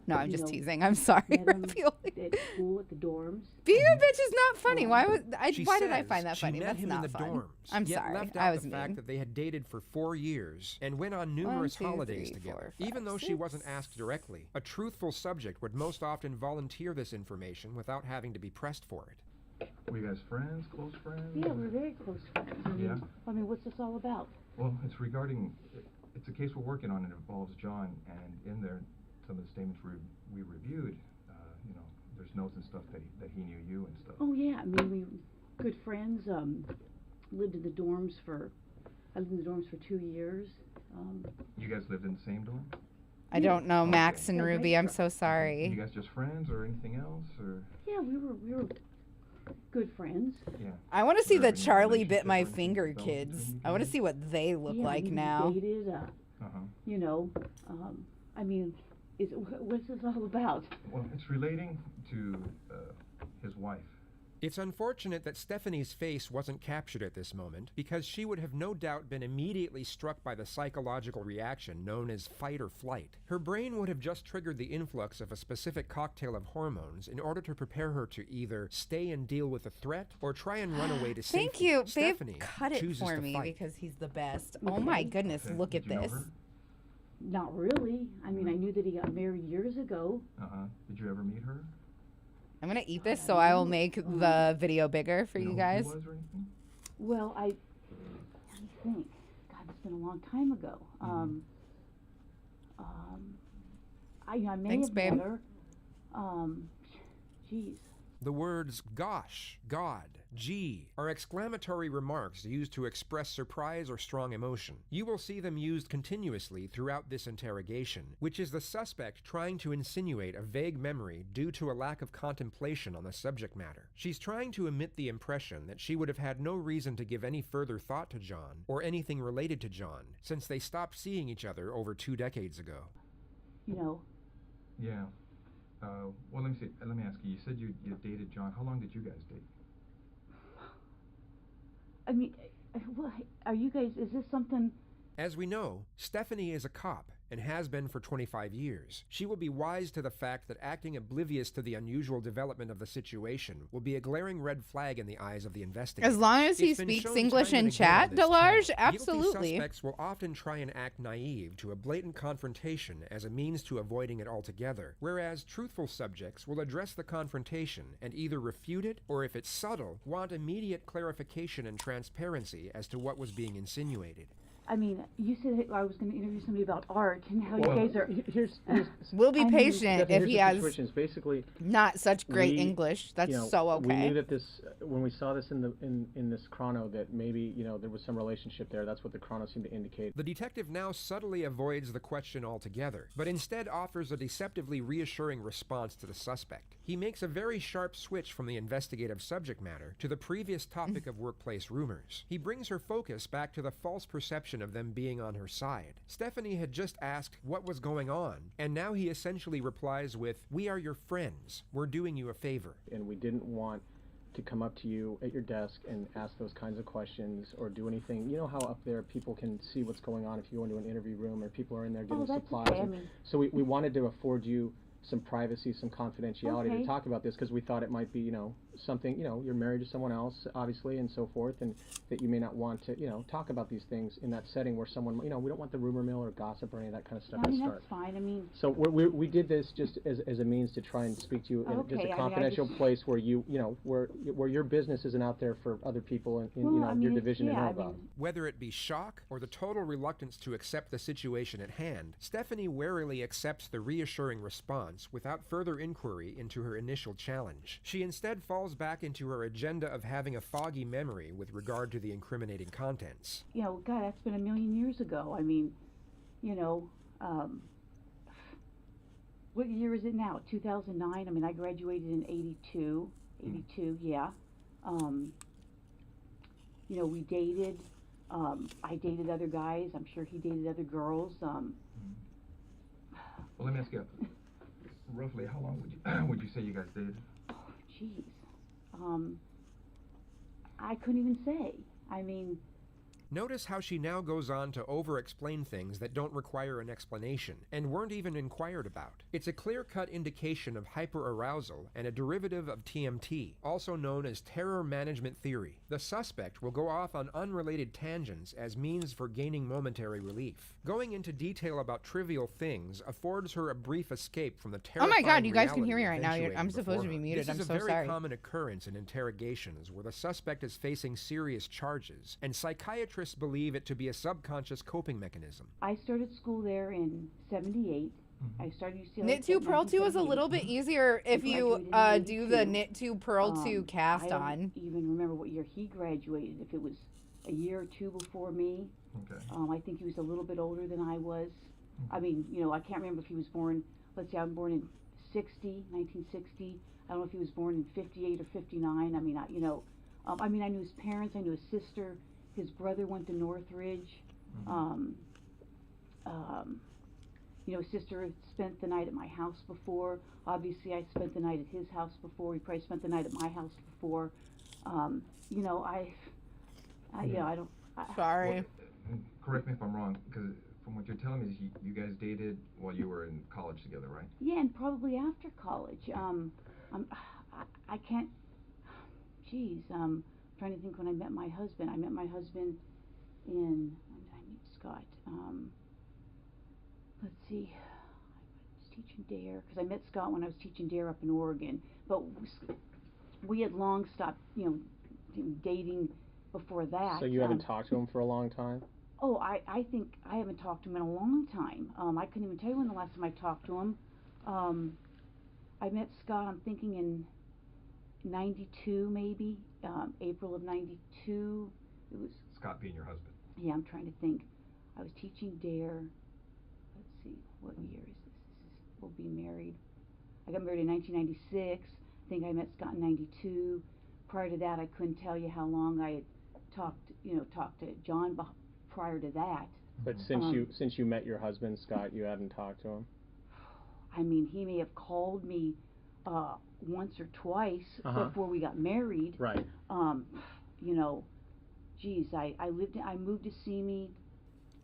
No, I'm just know, teasing. I'm sorry. met him Ravioli. at school at the dorms. Being a bitch is not funny. Why would She why did I says find that she funny? met That's him not in the fun. dorms, I'm yet sorry. left I out was the mean. fact that they had dated for 4 years and went on numerous 1, 2, holidays 3, together. 4, 5, Even though she 6. wasn't asked directly, a truthful subject would most often volunteer this information without having to be pressed for it. Were you guys friends, close friends? Yeah, we're very close friends. Yeah? I mean, what's this all about? Well, it's regarding, it's a case we're working on. It involves John, and in there, some of the statements we reviewed, you know, there's notes and stuff that he knew you and stuff. Oh yeah, I mean, we were good friends. Lived in the dorms I lived in the dorms for 2 years. You guys lived in the same dorm? I don't know, Okay. Max and Yeah, Ruby. I'm so sorry. You guys just friends or anything else, or? Yeah, we were good friends. Yeah. I want to see There the any Charlie bit relationship my or anything finger developed kids. between you I want to guys? see what they look Yeah, like we now. dated, you know, I mean, what's this all about? Well, it's relating to his wife. It's unfortunate that Stephanie's face wasn't captured at this moment, because she would have no doubt been immediately struck by the psychological reaction known as fight or flight. Her brain would have just triggered the influx of a specific cocktail of hormones in order to prepare her to either stay and deal with the threat or try and run away to safety. Thank you, babe. Stephanie Cut it chooses for to me fight. because he's the best. Oh my goodness, Okay. look at Did you know this. her? Not really. I mean, I knew that he got married years ago. Did you ever meet her? I'm gonna eat this so I will make the video bigger for you know guys. who he was or anything? Well, let me think. God, it's been a long time ago. I may Thanks, have babe. met her. Geez. The words gosh, God, gee are exclamatory remarks used to express surprise or strong emotion. You will see them used continuously throughout this interrogation, which is the suspect trying to insinuate a vague memory due to a lack of contemplation on the subject matter. She's trying to emit the impression that she would have had no reason to give any further thought to John or anything related to John, since they stopped seeing each other over 2 decades ago. You know, Yeah. Well, let me ask you. You said you dated John. How long did you guys date? I mean, what, are you guys, is this something? As we know, Stephanie is a cop, and has been for 25 years. She will be wise to the fact that acting oblivious to the unusual development of the situation will be a glaring red flag in the eyes of the investigator. As long as he It's been speaks shown English time in and again on chat, this Delarge, channel, absolutely. Guilty suspects will often try and act naive to a blatant confrontation as a means to avoiding it altogether, whereas truthful subjects will address the confrontation and either refute it or, if it's subtle, want immediate clarification and transparency as to what was being insinuated. I mean, you said I was going to interview somebody about art and how Well, you guys are. We'll be patient if he has basically not such great English. That's so okay. We knew that this, when we saw this in this chrono, that maybe there was some relationship there. That's what the chrono seemed to indicate. The detective now subtly avoids the question altogether, but instead offers a deceptively reassuring response to the suspect. He makes a very sharp switch from the investigative subject matter to the previous topic of workplace rumors. He brings her focus back to the false perception of them being on her side. Stephanie had just asked what was going on, and now he essentially replies with, "We are your friends. We're doing you a favor." And we didn't want to come up to you at your desk and ask those kinds of questions or do anything. You know how up there people can see what's going on if you go into an interview room or people are in there getting supplies. Okay, so we wanted to afford you some privacy, some confidentiality Okay. to talk about this, because we thought it might be, something, you're married to someone else, obviously, and so forth, and that you may not want to, talk about these things in that setting where someone, we don't want the rumor mill or gossip or any of that kind of stuff I to mean, start. that's fine. I mean, So we did this just as a means to try and speak to you in just Okay, a I mean, I confidential just- place where where your business isn't out there for other people in Well, I mean, your it's- division to yeah, know I about. Whether it be shock or the total reluctance to accept the situation at hand, Stephanie warily accepts the reassuring response without further inquiry into her initial challenge. She instead falls back into her agenda of having a foggy memory with regard to the incriminating contents. God, that's been a million years ago. I mean, what year is it now? 2009? I mean, I graduated in 82. 82, yeah. We dated. I dated other guys. I'm sure he dated other girls. Well, let me ask you, roughly how long would you say you guys dated? Jeez. I couldn't even say. I mean, Notice how she now goes on to over-explain things that don't require an explanation and weren't even inquired about. It's a clear-cut indication of hyperarousal and a derivative of TMT, also known as terror management theory. The suspect will go off on unrelated tangents as means for gaining momentary relief. Going into detail about trivial things affords her a brief escape from the Oh my terrifying God, you guys can reality hear me right now. eventuating I'm supposed to be before her. muted. This I'm is so a very sorry. common occurrence in interrogations where the suspect is facing serious charges, and psychiatrists believe it to be a subconscious coping mechanism. I started school there in 78. I started UCLA. Knit 2 Purl 2 is a little bit easier if you do the Knit 2 Purl 2 cast I on. don't even remember what year he graduated, if it was a year or two before me. Okay. I think he was a little bit older than I was. I mean, I can't remember if he was born, let's say I'm born in 1960. I don't know if he was born in 58 or 59. I mean, I knew his parents, I knew his sister. His brother went to Northridge. His sister had spent the night at my house before. Obviously, I spent the night at his house before. He probably spent the night at my house before. Sorry. Well, correct me if I'm wrong, because from what you're telling me, is you guys dated while you were in college together, right? Yeah, and probably after college. I can't. Geez, trying to think when I met my husband. I met my husband in, when did I meet Scott? Let's see, I was teaching DARE, because I met Scott when I was teaching DARE up in Oregon, but we had long stopped, dating before that. So you haven't talked to him for a long time? Oh, I think I haven't talked to him in a long time. I couldn't even tell you when the last time I talked to him. I met Scott, I'm thinking in 92 maybe, April of 92. It was Scott being your husband. Yeah, I'm trying to think. I was teaching DARE. Let's see, what year is this? We'll be married. I got married in 1996. I think I met Scott in 92. Prior to that, I couldn't tell you how long I had talked to John prior to that. But since you met your husband, Scott, you hadn't talked to him? I mean, he may have called me once or twice before we got married. Right. Geez, I moved to Simi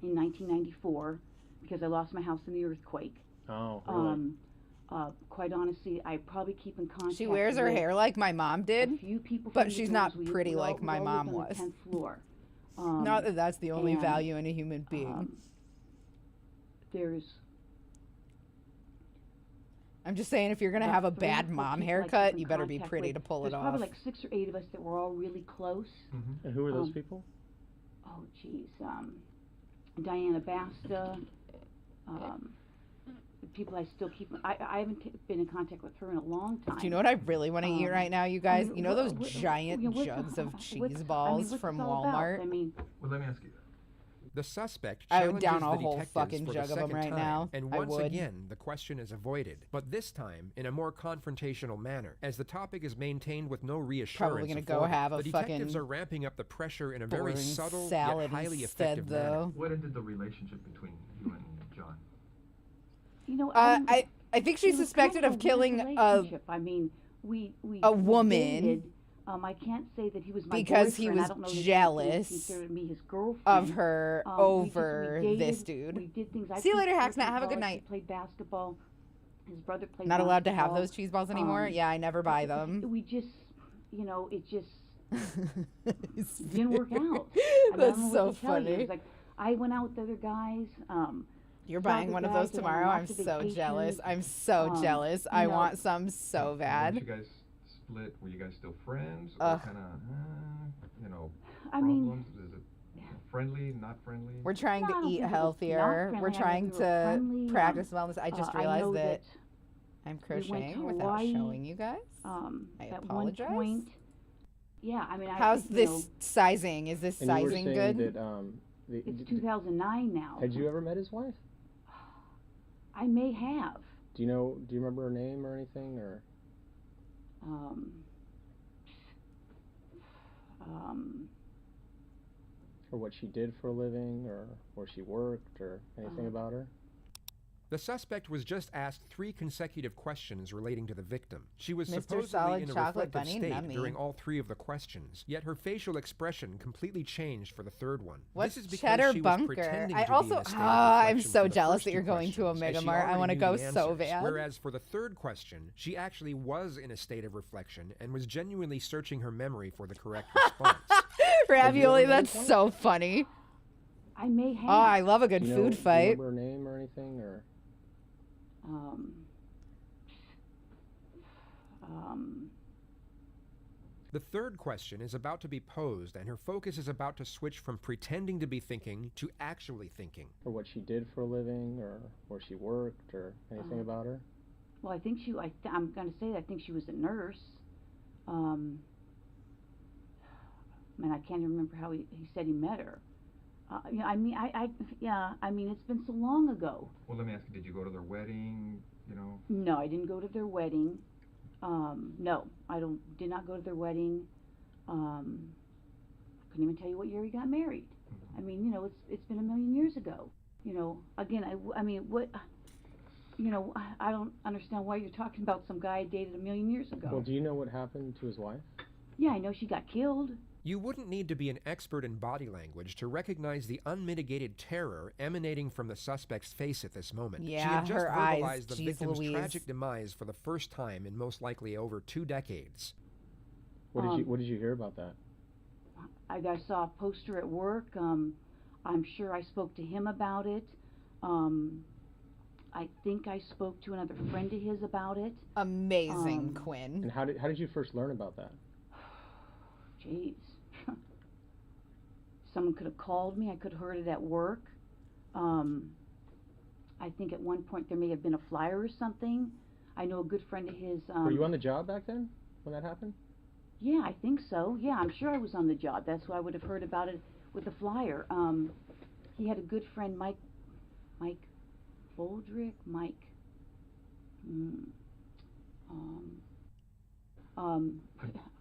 in 1994 because I lost my house in the earthquake. Oh, really? Quite honestly, I probably keep in contact. She wears her hair like my mom did, a few people but from the she's dorms. not pretty like my we all mom lived on was. the 10th floor. Not that that's the only and, value in a human being. There's. I'm just saying, if you're gonna have a bad mom haircut, you better be contact pretty with. to pull it There's off. probably like 6 or 8 of us that were all really close. And who are those people? Oh, geez. Diana Basta. People I still keep. I haven't been in contact with her in a long time. Do you know what I really want to eat right now, you guys? I mean, you know those giant jugs of cheese balls from Walmart? Well, let me ask you. The suspect I would challenges down a the whole detectives fucking for jug the of 'em second right time, now. and I once would. again the question is avoided, but this time in a more confrontational manner, as the topic is maintained with no reassurance. Probably gonna of go form. have a the detectives fucking are ramping up the pressure in a very boring subtle yet salad highly instead, effective manner. though. What ended the relationship between you and John? You know, I think she's it was suspected kind of killing weird a relationship. I mean, we a woman dated. I can't say that he was my because he boyfriend. was I don't know that he jealous considered me his girlfriend. of her We over dated, this dude. We did things. I See you played later, sports Hacksnat. in Have a good college. night. He played basketball. His brother played Not allowed to have basketball. those cheese balls anymore. Yeah, I never buy them. We just, you know, it just didn't work out. I mean, I That's don't know so what to tell you. funny. It's like I went out with other guys. You're saw buying the one of guys those that went on tomorrow. I'm lots of so vacations. jealous. I'm so jealous. I you know, want some so Once bad. you guys split, were you guys still friends? Ugh. Or kind of, you know, I mean- problems? Is it friendly, not friendly? We're trying No, I to don't eat think it was healthier. not We're friendly. I trying know we to were friendly. practice wellness. I just I realized know that I'm we went crocheting to without Hawaii, showing you guys. I at apologize. one point. Yeah, I mean, How's you this know, sizing? Is this And you were sizing saying good? that it's 2009 now. had you ever met his wife? I may have. Do you remember her name or anything, or? Or what she did for a living, or where she worked, or anything about her? The suspect was just asked 3 consecutive questions relating to the victim. She was Mr. supposedly Solid in a Chocolate reflective Bunny, state nummy. during all 3 of the questions, yet her facial expression completely changed for the 3rd one. What's this is because Cheddar she was Bunker? pretending I to also be in a state of I'm reflection so for the jealous first that 2 you're going to questions, as she Mart. I already want to knew go the so answers, bad. Whereas for the 3rd question, she actually was in a state of reflection and was genuinely searching her memory for the correct response. Ravioli, that's so funny. I may have. Oh, I love a good Do you food know, fight. Do you remember her name or anything, or? The 3rd question is about to be posed, and her focus is about to switch from pretending to be thinking to actually thinking. Or what she did for a living, or where she worked, or anything about her? Well, I think I'm going to say that I think she was a nurse. I mean, I can't even remember how he said he met her. Yeah, I mean, I mean, it's been so long ago. Well, let me ask you, did you go to their wedding, you know? No, I didn't go to their wedding. No, did not go to their wedding. Couldn't even tell you what year he got married. I mean, you know, it's been a million years ago. You know, again, I mean, what, you know, I don't understand why you're talking about some guy I dated a million years ago. Well, do you know what happened to his wife? Yeah, I know she got killed. You wouldn't need to be an expert in body language to recognize the unmitigated terror emanating from the suspect's face at this moment. Yeah, she had just her verbalized eyes, the geez victim's Louise. tragic demise for the first time in most likely over 2 decades. What did you hear about that? I saw a poster at work. I'm sure I spoke to him about it. I think I spoke to another friend of his about it. Amazing, Quinn. And how did you first learn about that? Jeez. Someone could have called me. I could have heard it at work. I think at one point there may have been a flyer or something. I know a good friend of his. Were you on the job back then when that happened? Yeah, I think so. Yeah, I'm sure I was on the job. That's why I would have heard about it with the flyer. He had a good friend, Mike Boldrick,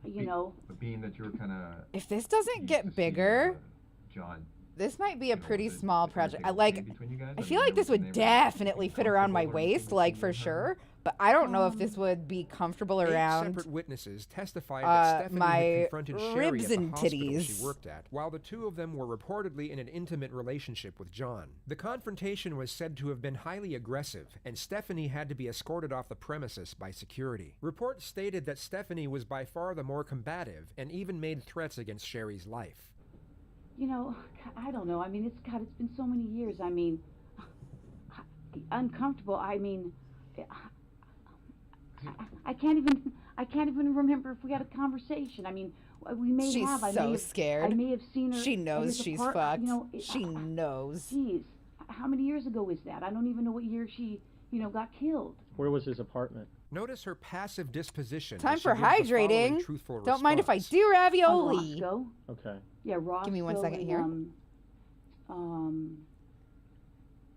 you know. But being that you're kind of. If this doesn't get bigger, John, this might be a pretty small project. I between you guys? feel like this would definitely fit around my waist, like for sure. But I don't know if this would be comfortable 8 around separate witnesses testified that Stephanie my had confronted Sherry ribs at the and hospital titties. she worked at, while the two of them were reportedly in an intimate relationship with John. The confrontation was said to have been highly aggressive, and Stephanie had to be escorted off the premises by security. Reports stated that Stephanie was by far the more combative and even made threats against Sherry's life. You know, I don't know. I mean, it's been so many years. I mean, uncomfortable. I mean, I can't even remember if we had a conversation. I mean, we may She's have. so scared. I may have seen her. She knows she's fucked. You know, she knows. Jeez, how many years ago was that? I don't even know what year she, got killed. Where was his apartment? Notice her passive disposition. Time as she for gives the following hydrating. truthful Don't mind if I response. do ravioli. Roscoe. Okay. Yeah, Roscoe. Give me 1 second here.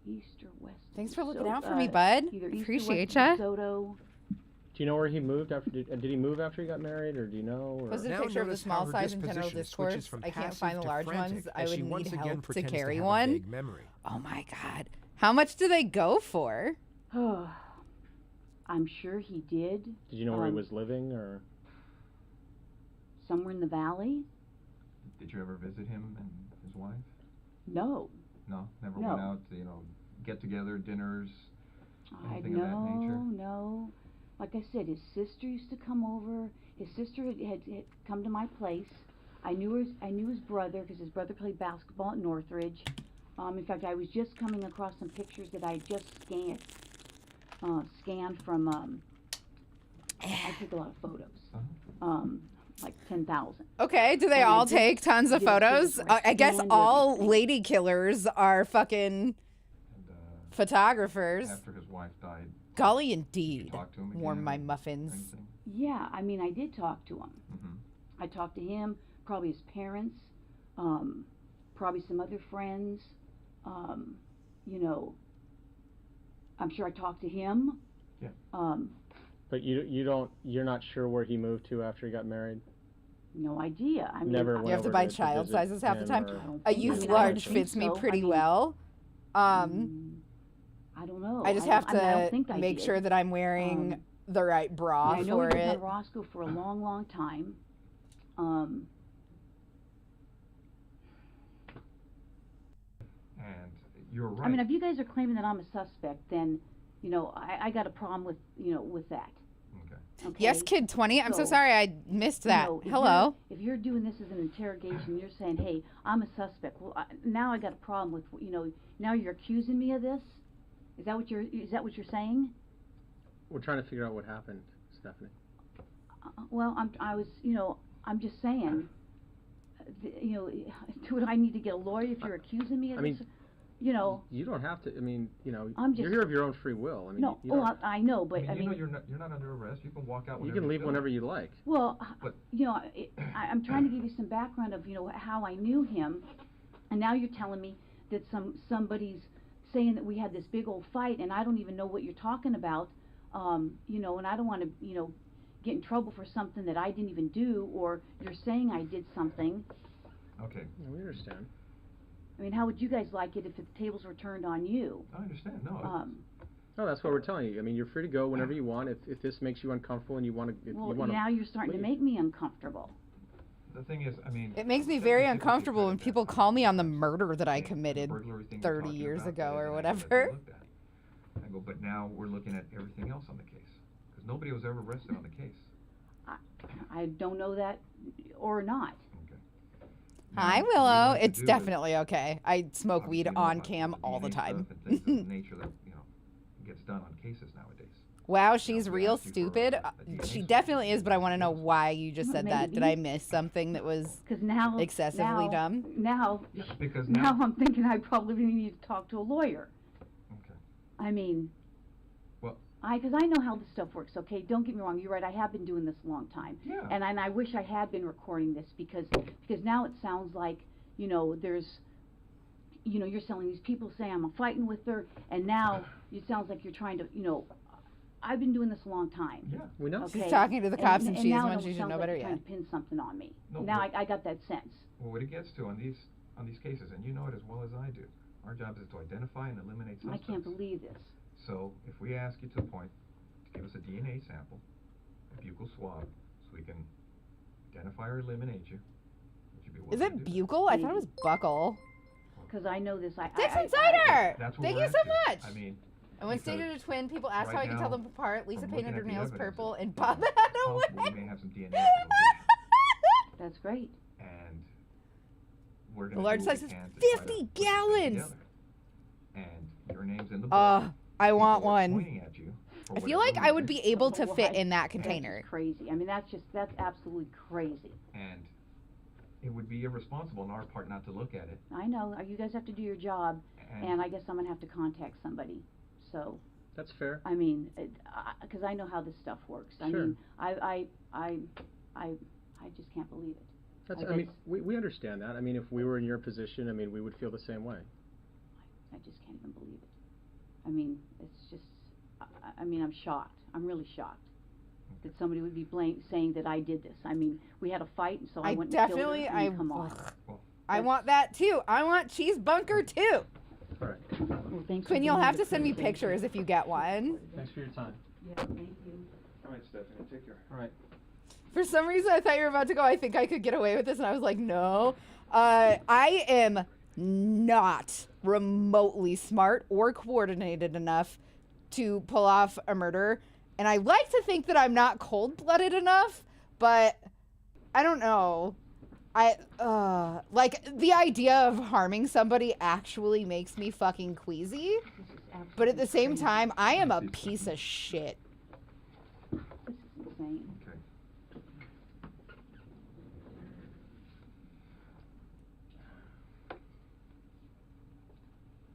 East or west. Thanks for looking So, out for me, bud. Either east Appreciate or ya. west of DeSoto. Do you know where he moved after? Did he move after he got married, or do you know? Or? Posted a Now picture of the notice how small her size in general disposition switches discourse. from I can't passive find the to large frantic ones. I as she would once need again help to pretends carry have a one. vague memory. Oh my god. How much do they go for? I'm sure he did. Did you know where he was living, or? Somewhere in the valley? Did you ever visit him and his wife? No. No? Never No. went out to, get together, dinners, anything of that nature? No. Like I said, his sister used to come over. His sister had come to my place. I knew his brother because his brother played basketball at Northridge. In fact, I was just coming across some pictures that I had just scanned from. I took a lot of photos. Like 10,000. Okay, do they And I all did- take tons of did a photos? picture I guess and all everything. lady killers are fucking photographers. After his wife died, Golly indeed. talk to him Warm again my or muffins. anything? Yeah, I mean, I did talk to him. Mm-hmm. I talked to him, probably his parents, probably some other friends. I'm sure I talked to him. Yeah. But you're not sure where he moved to after he got married? No idea. I mean, Never You have to buy child sizes half the time. A youth I large don't fits think me so. pretty I mean, well. I don't know. I just have I mean, I don't to think I make did. sure that I'm wearing the right bra I know for he was it. on Roscoe for a long, long time. And you're right. I mean, if you guys are claiming that I'm a suspect, then, I got a problem with, with that. Okay. Yes, kid 20. I'm so So, sorry I missed that. If Hello. If you're doing this as an interrogation, you're saying, hey, I'm a suspect. Well, now I got a problem with, now you're accusing me of this? Is that what you're saying? We're trying to figure out what happened, Stephanie. Well, I'm just saying, do I need to get a lawyer if you're accusing me of this? You don't have to. I mean, I'm just- you're here of your own free will. I mean, No, you don't, I know, but I mean, you're not under arrest. You can walk out you whenever can leave feel whenever like. you like. Well, But- I'm trying to give you some background of, how I knew him, and now you're telling me that somebody's saying that we had this big old fight, and I don't even know what you're talking about, and I don't want to, get in trouble for something that I didn't even do, or you're saying I did something. Okay. Yeah, we understand. I mean, how would you guys like it if the tables were turned on you? I understand. No. No, that's what we're telling you. I mean, you're free to go whenever you want. If this makes you uncomfortable and you want to, Well, now you're starting to make me uncomfortable. The thing is, I mean. It makes me very uncomfortable when people call me on the murder that I committed burglary thing you're 30 talking years about, ago that or I whatever. looked at. I go, but now we're looking at everything else on the case. Because nobody was ever arrested on the case. I don't know that or not. Hi, Now, what we Willow. like to It's do is- definitely okay. I smoke obviously, weed we know on about cam the all the DNA time. stuff and things of the nature that, gets done on cases nowadays. Wow, she's we real asked you for, stupid. a DNA She definitely is, but I want to know why you just said that. Did I Maybe. miss something that was 'Cause now excessively dumb? Now, because now I'm thinking I probably need to talk to a lawyer. Okay. I mean, Well, because I know how this stuff works. Okay, don't get me wrong. You're right. I have been doing this a long time, Yeah. and I wish I had been recording this because now it sounds like there's you're telling these people saying I'm fighting with her, and now it sounds like you're trying to I've been doing this a long time. Yeah, we know. Okay? She's talking to the cops and she is now one it she should sounds know like better, you're yeah. trying to pin something on me. No, now but- I got that sense. well, what it gets to on these cases, and you know it as well as I do, our job is to identify and eliminate I suspects. can't believe this. So if we ask you to the point, give us a DNA sample, a buccal swab, so we can identify or eliminate you. Would you be willing Is to it do buccal? I thought it was buckle. Because I know this. Dixon Cider! That's what Thank we're you so after. much. I mean, And when because stated a twin, people asked how I right could tell now, them apart. Lisa from painted looking her at the nails evidence, purple it's and Bob had possible away. we may have some DNA at the location. That's great. And we're The going large to do what size we is can to try to 50 put this thing gallons. together. And your name's in the book. I want People are one. pointing at you for I feel whatever like I would reason. be able to Well, fit in that container. That's crazy. I mean, that's absolutely crazy. And it would be irresponsible on our part not to look at it. I know. You guys have to do your job, and I guess I'm gonna have to contact somebody. So. That's fair. I mean, because I know how this stuff works. I Sure. mean, I just can't believe it. That's, I mean, we understand that. I mean, if we were in your position, I mean, we would feel the same way. I just can't even believe it. I mean, it's just, I mean, I'm shocked. I'm really shocked that somebody would be saying that I did this. I mean, we had a fight, and so I went and killed her. I mean, come on. I want that too. I want Cheese Bunker too. All right. Well, Quinn, you'll have to send me pictures if you get one. Thanks for your time. Yeah, thank you. All right, Stephanie, take care. All right. For some reason, I thought you were about to go, I think I could get away with this, and I was like, no. I am not remotely smart or coordinated enough to pull off a murder, and I like to think that I'm not cold-blooded enough, but I don't know. Like, the idea of harming somebody actually makes me fucking queasy, but at the same time, I am a piece of shit. This is insane. Okay.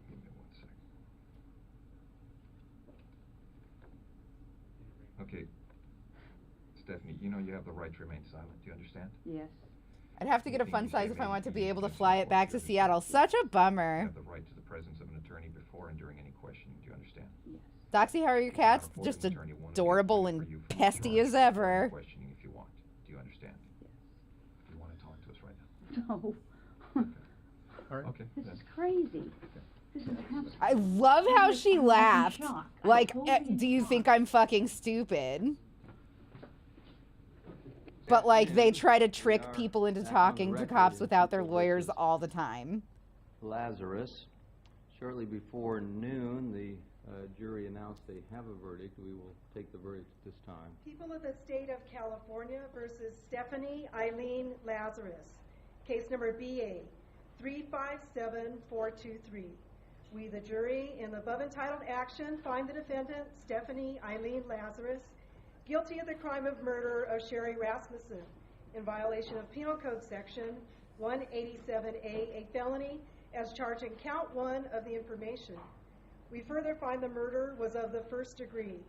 Give me 1 second. Okay. Stephanie, you know you have the right to remain silent. Do you understand? Yes. I'd have to get a fun size if I want to be able to fly it back to Seattle. Such a You bummer. have the right to the presence of an attorney before and during any questioning. Do you understand? Yes. Doxie, how are your cats? Just adorable and pesty as ever. Questioning if you want. Do you understand? Yes. You want to talk to us right No. now? All right. Okay. This then. is crazy. This is absolutely. I love how she I'm in laughed. shock. Like, I'm totally in do you shock. think I'm fucking stupid? But, like, they try to trick people into talking to cops without their lawyers all the time. Lazarus. Shortly before noon, the jury announced they have a verdict. We will take the verdict at this time. People of the state of California versus Stephanie Eileen Lazarus. Case number BA 357423. We, the jury, in the above entitled action, find the defendant, Stephanie Eileen Lazarus, guilty of the crime of murder of Sherry Rasmussen in violation of Penal Code Section 187A, a felony, as charged in count 1 of the information. We further find the murder was of the first degree.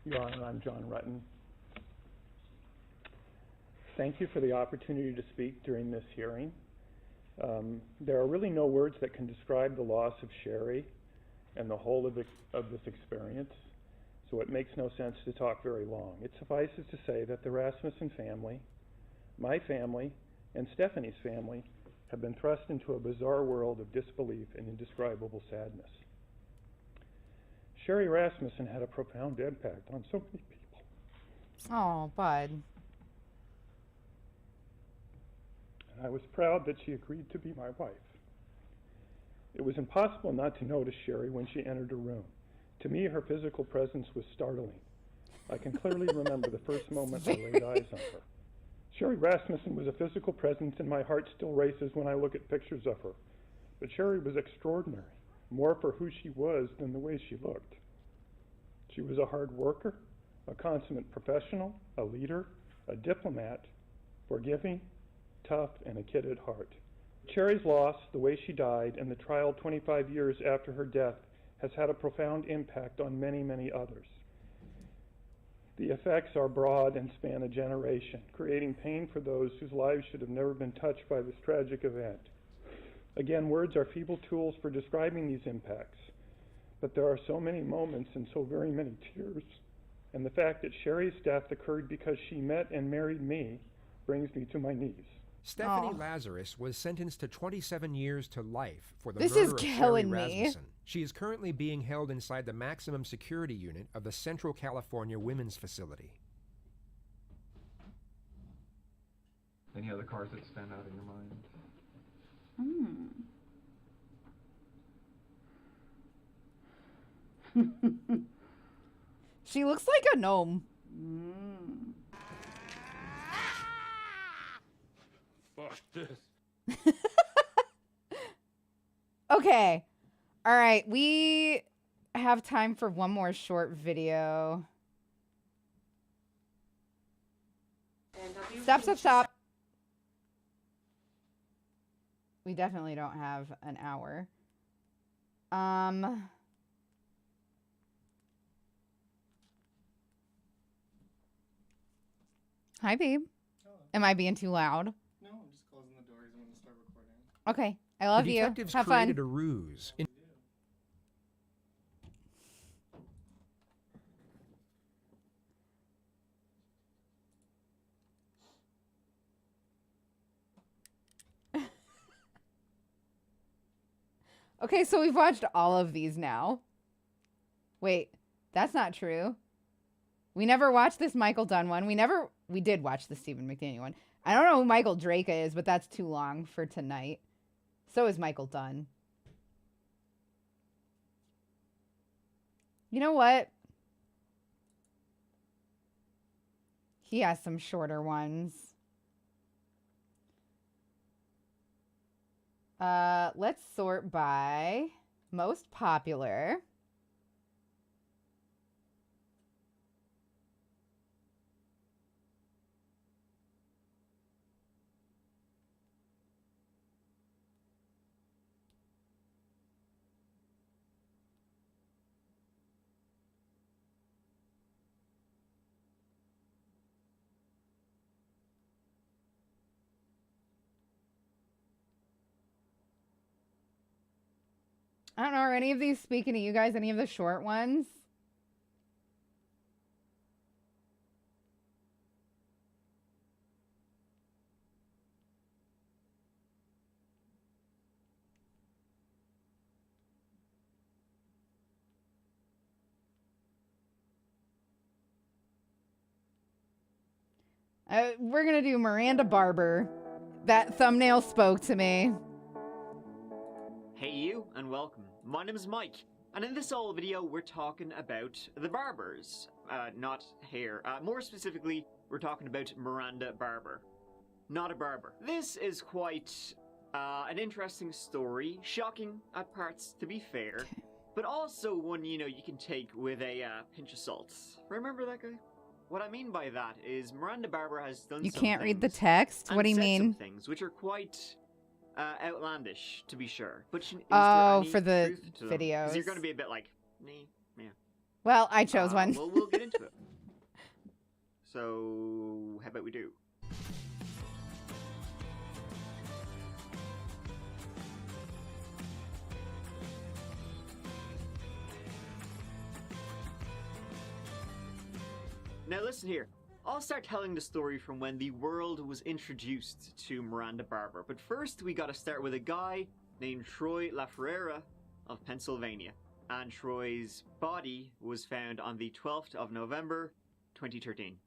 Your Honor, I'm John Rutten. Thank you for the opportunity to speak during this hearing. There are really no words that can describe the loss of Sherry and the whole of this experience, so it makes no sense to talk very long. It suffices to say that the Rasmussen family, my family, and Stephanie's family have been thrust into a bizarre world of disbelief and indescribable sadness. Sherry Rasmussen had a profound impact on so many people. Oh, bud. And I was proud that she agreed to be my wife. It was impossible not to notice Sherry when she entered a room. To me, her physical presence was startling. I can clearly remember the first moment I laid eyes on her. Sherry Rasmussen was a physical presence, and my heart still races when I look at pictures of her. But Sherry was extraordinary, more for who she was than the way she looked. She was a hard worker, a consummate professional, a leader, a diplomat, forgiving, tough, and a kid at heart. Sherry's loss, the way she died, and the trial 25 years after her death has had a profound impact on many, many others. The effects are broad and span a generation, creating pain for those whose lives should have never been touched by this tragic event. Again, words are feeble tools for describing these impacts, but there are so many moments and so very many tears. And the fact that Sherry's death occurred because she met and married me brings me to my knees. Stephanie Lazarus was sentenced to 27 years to life for the This murder is of Sherry killing me. Rasmussen. She is currently being held inside the maximum security unit of the Central California Women's Facility. Any other cars that stand out in your mind? She looks like a gnome. Fuck this. Okay. All right. We have time for one more short video. Stop. We definitely don't have an hour. Hi, babe. Hello. Am I being too loud? No, I'm just closing the door because I'm going to start recording. Okay. I love The you. detectives Have created fun. a ruse. Okay, so we've watched all of these now. Wait, that's not true. We never watched this Michael Dunn one. We did watch the Stephen McDaniel one. I don't know who Michael Drake is, but that's too long for tonight. So is Michael Dunn. You know what? He has some shorter ones. Let's sort by most popular. I don't know, are any of these speaking to you guys? Any of the short ones? We're gonna do Miranda Barber. That thumbnail spoke to me. Hey you, and welcome. My name is Mike, and in this whole video we're talking about the Barbers. Not hair. More specifically, we're talking about Miranda Barber. Not a barber. This is quite an interesting story, shocking at parts to be fair, but also one, you know, you can take with a pinch of salt. Remember that guy? What I mean by that is Miranda Barber has done You some can't read the things text? and What do you said mean? some things which are quite outlandish, to be sure. But is Oh, there any for the truth to them? 'Cause videos. you're going to be a bit like, yeah. Well, I chose one. Well, we'll get into it. So, how about we do? Now listen here. I'll start telling the story from when the world was introduced to Miranda Barber. But first, we gotta start with a guy named Troy LaFerrera of Pennsylvania. And Troy's body was found on the 12th of November, 2013.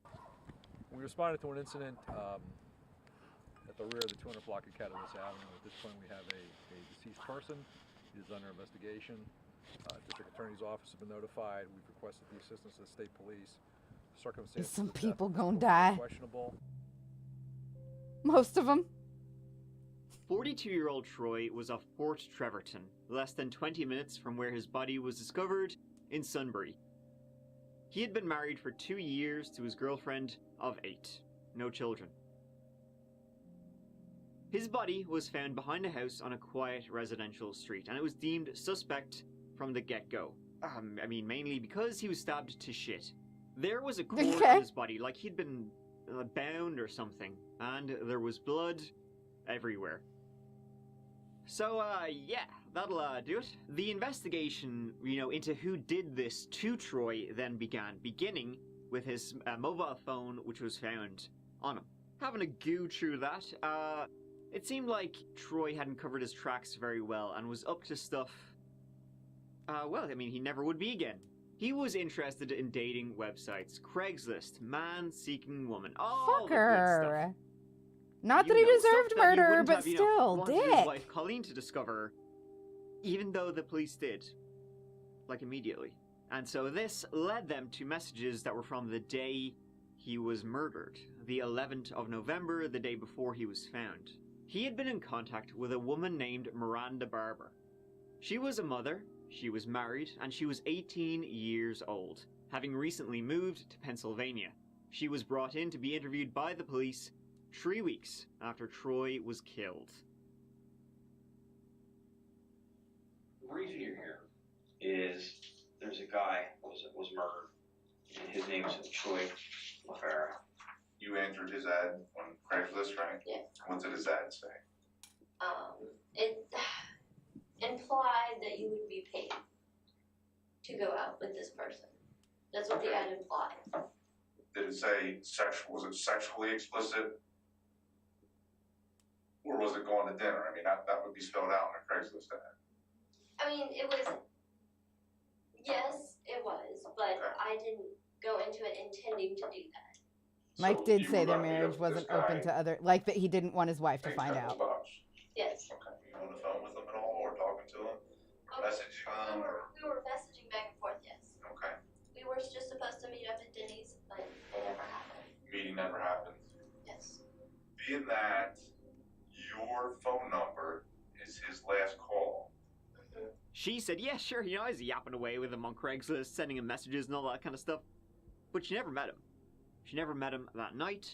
We responded to an incident at the rear of the 200 block of Catamus Avenue. At this point, we have a deceased person. He is under investigation. District Attorney's Office has been notified. We've requested the assistance of the state police. Circumstances Some of death people are gonna die. questionable. Most of them. 42-year-old Troy was of Fort Trevorton, less than 20 minutes from where his body was discovered in Sunbury. He had been married for 2 years to his girlfriend of 8. No children. His body was found behind a house on a quiet residential street, and it was deemed suspect from the get-go. I mean, mainly because he was stabbed to shit. There was a cord on his body, like he'd been bound or something, and there was blood everywhere. So, yeah, that'll do it. The investigation, you know, into who did this to Troy then began, beginning with his mobile phone, which was found on him. Having a go through that, it seemed like Troy hadn't covered his tracks very well and was up to stuff Well, I mean, he never would be again. He was interested in dating websites, Craigslist, man seeking woman, all Fuck the good stuff. her. Not You that he know, deserved stuff that he murder, wouldn't but have, you know, still, wanted dick. his wife Colleen to discover, even though the police did, like immediately. And so this led them to messages that were from the day he was murdered, the 11th of November, the day before he was found. He had been in contact with a woman named Miranda Barber. She was a mother, she was married, and she was 18 years old, having recently moved to Pennsylvania. She was brought in to be interviewed by the police 3 weeks after Troy was killed. The reason you're here is there's a guy was murdered, and his name is Troy LaFera. You entered his ad on Craigslist, right? Yeah. What did his ad say? It implied that you would be paid to go out with this person. That's what the ad implied. Did it say sexual? Was it sexually explicit? Or was it going to dinner? I mean, that would be spelled out in a Craigslist ad. I mean, it was, yes, it was, but I didn't go into it intending to do that. Mike did say their marriage wasn't open to other, like that he didn't want his wife to find out. Yes. Okay. You on the phone with him at all, or talking to him? Messaging him? We were messaging back and forth, yes. Okay. We were just supposed to meet up at Denny's, but it never happened. Meeting never happened. Yes. Being that your phone number is his last call. She said, yeah, sure, you know, I was yapping away with him on Craigslist, sending him messages and all that kind of stuff. But she never met him. She never met him that night.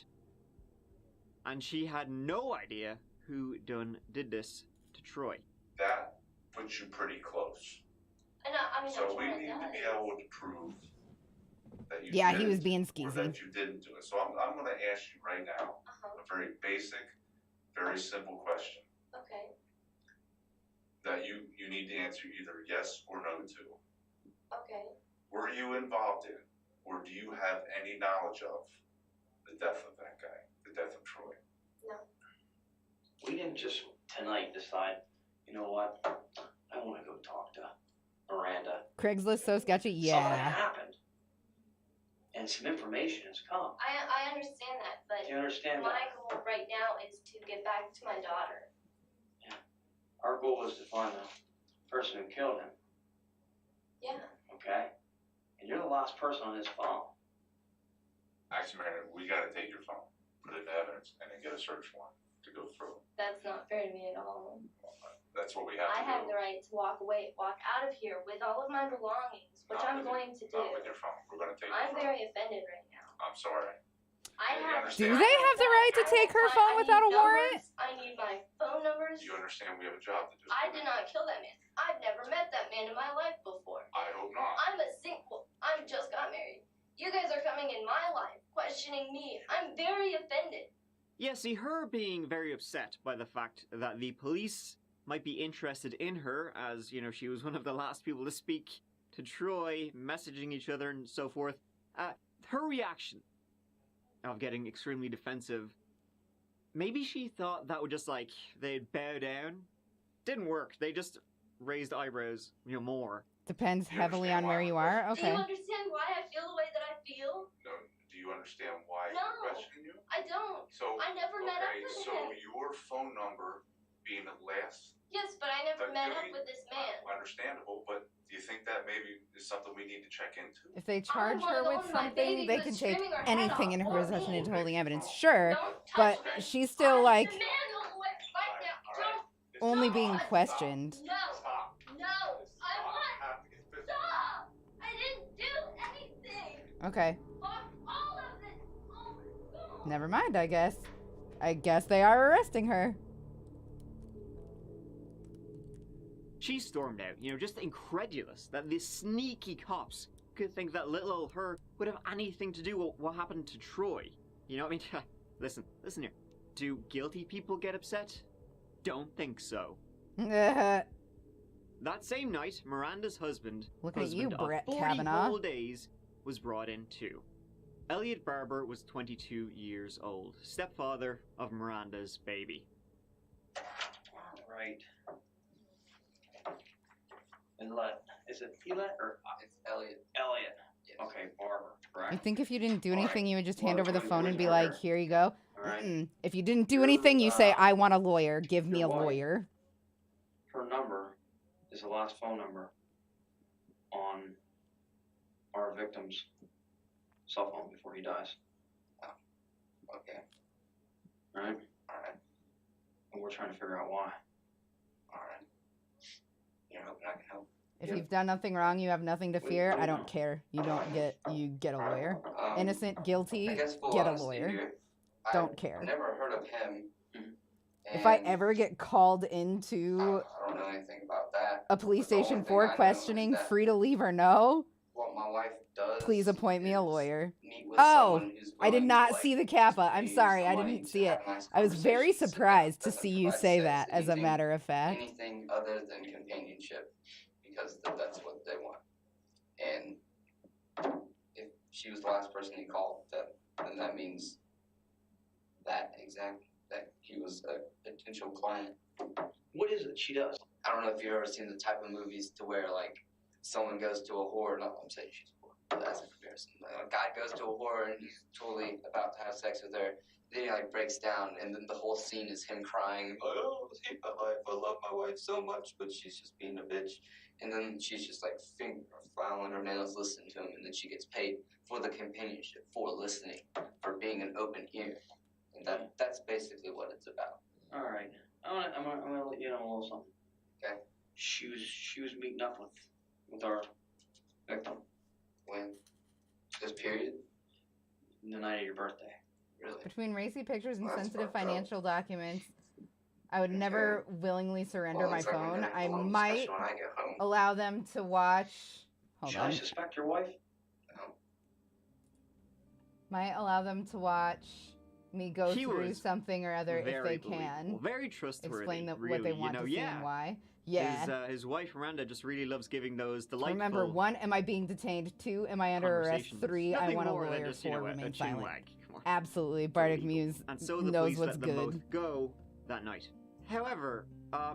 And she had no idea who did this to Troy. That puts you pretty close. I mean, so we need to be able to prove that you Yeah, did he was it being or skeezy. that you didn't do it. So I'm going to ask you right now a very basic, very simple question Okay. that you need to answer either yes or no to. Okay. Were you involved in, or do you have any knowledge of the death of that guy, the death of Troy? No. We didn't just tonight decide, you know what, I want to go talk to Miranda. Craigslist so sketchy, Something yeah. happened, and some information has come. I understand that, but Do you understand my that? goal right now is to get back to my daughter. Our goal is to find the person who killed him, Yeah. okay? And you're the last person on his phone. Actually, Mary, we got to take your phone, put it in evidence, and then get a search warrant to go through. That's not fair to me at all. That's what we have I to have do. the right to walk out of here with all of my belongings, which I'm going to do. Not with your phone. We're going to take I'm your phone. very offended right now. I'm sorry. I have. Do they have the right to take her phone without a warrant? I need my phone numbers. You understand we have a job to do. I did not kill that man. I've never met that man in my life before. I hope not. I'm a single. I just got married. You guys are coming in my life, questioning me. I'm very offended. Yeah, see, her being very upset by the fact that the police might be interested in her, as, you know, she was one of the last people to speak to Troy, messaging each other and so forth. Her reaction of getting extremely defensive, maybe she thought that would just, like, they'd bow down. Didn't work. They just raised eyebrows, you know, more. Depends heavily on where you are. Do Okay. you understand why I feel the way that I feel? No. Do you understand why No. he's questioning you? I don't. So I never met up okay, with so him. your phone number being the last. Yes, but I never But met do up you- with this man. Understandable, but do you think that maybe is something we need to check into? If they charge her with something, they can take screaming her head anything in off her for possession me. into holding evidence. Sure, Don't touch but me. she's still like The man on the way right now. Don't. only being questioned. No. No. I want. Stop. I didn't do anything. Okay. Fuck all of this. Oh my God. Never mind, I guess. I guess they are arresting her. She stormed out, you know, just incredulous that the sneaky cops could think that little old her would have anything to do with what happened to Troy. You know what I mean? Listen here. Do guilty people get upset? Don't think so. That same night, Miranda's husband, Looking at you, husband of Brett 40 Kavanaugh. whole days, was brought in too. Elliot Barber was 22 years old, stepfather of Miranda's baby. All right. Is it Elet or? It's Elliot. Elliot. Yes. Okay, Barber, correct? I think if you didn't do anything, you would just hand Well, over the that's phone what and you be were like, here. here you go. All right. If you didn't do anything, you say, I want a lawyer. Give me a your wife. lawyer. Her number is the last phone number on our victim's cell phone before he dies. Oh, okay. All right? All right. And we're trying to figure out why. All right. You're hoping I can help. If you've done nothing wrong, you have nothing to fear. I don't care. You get a lawyer. Innocent, guilty, I guess full get a honesty lawyer. here, Don't care. I've never heard of him. If I and ever get called into I don't know anything about that. a police The only station thing for I know is questioning, that free to leave or no, what my wife does please appoint me a lawyer. meet with Oh, someone who's I did willing not to, like, see the kappa. I'm pay sorry, I some money didn't to see have it. a nice I was very conversation, sit down, surprised to doesn't see you provide say sex, that, as a anything- matter of fact. Anything other than companionship, because that's what they want. And if she was the last person he called, then that means that he was a potential client. What is it she does? I don't know if you've ever seen the type of movies to where, like, someone goes to a whore, not I'm saying she's a whore, but that's a comparison. Like, a guy goes to a whore and he's totally about to have sex with her, then he, like, breaks down, and then the whole scene is him crying, like, oh, I hate my wife, I love my wife so much, but she's just being a bitch. And then she's just, like, filing her nails, listening to him, and then she gets paid for the companionship, for listening, for being an open ear. And that's basically what it's about. All right. I'm gonna let you know a little something. Okay. She was meeting up with our victim. When? This period? The night of your birthday. Really? Between racy pictures and Well, that's sensitive fucked up. financial documents, I would never willingly surrender Well, my it's like phone. when I home, might especially when I get home. allow them to watch. Hold Should on. I suspect your wife? No. Might allow them to watch me go He through was something or other if very they believable, can. very trustworthy. Explain what really, they want to see and why. Yeah. His wife Miranda just really loves giving those delightful. Remember, 1, am I being detained? 2, am I under arrest? conversations. 3, I Nothing want a more than lawyer. just, 4, a remain chin silent. wag. Come on. Absolutely, Bardic Muse And so the knows police what's let them good. both go that night. However,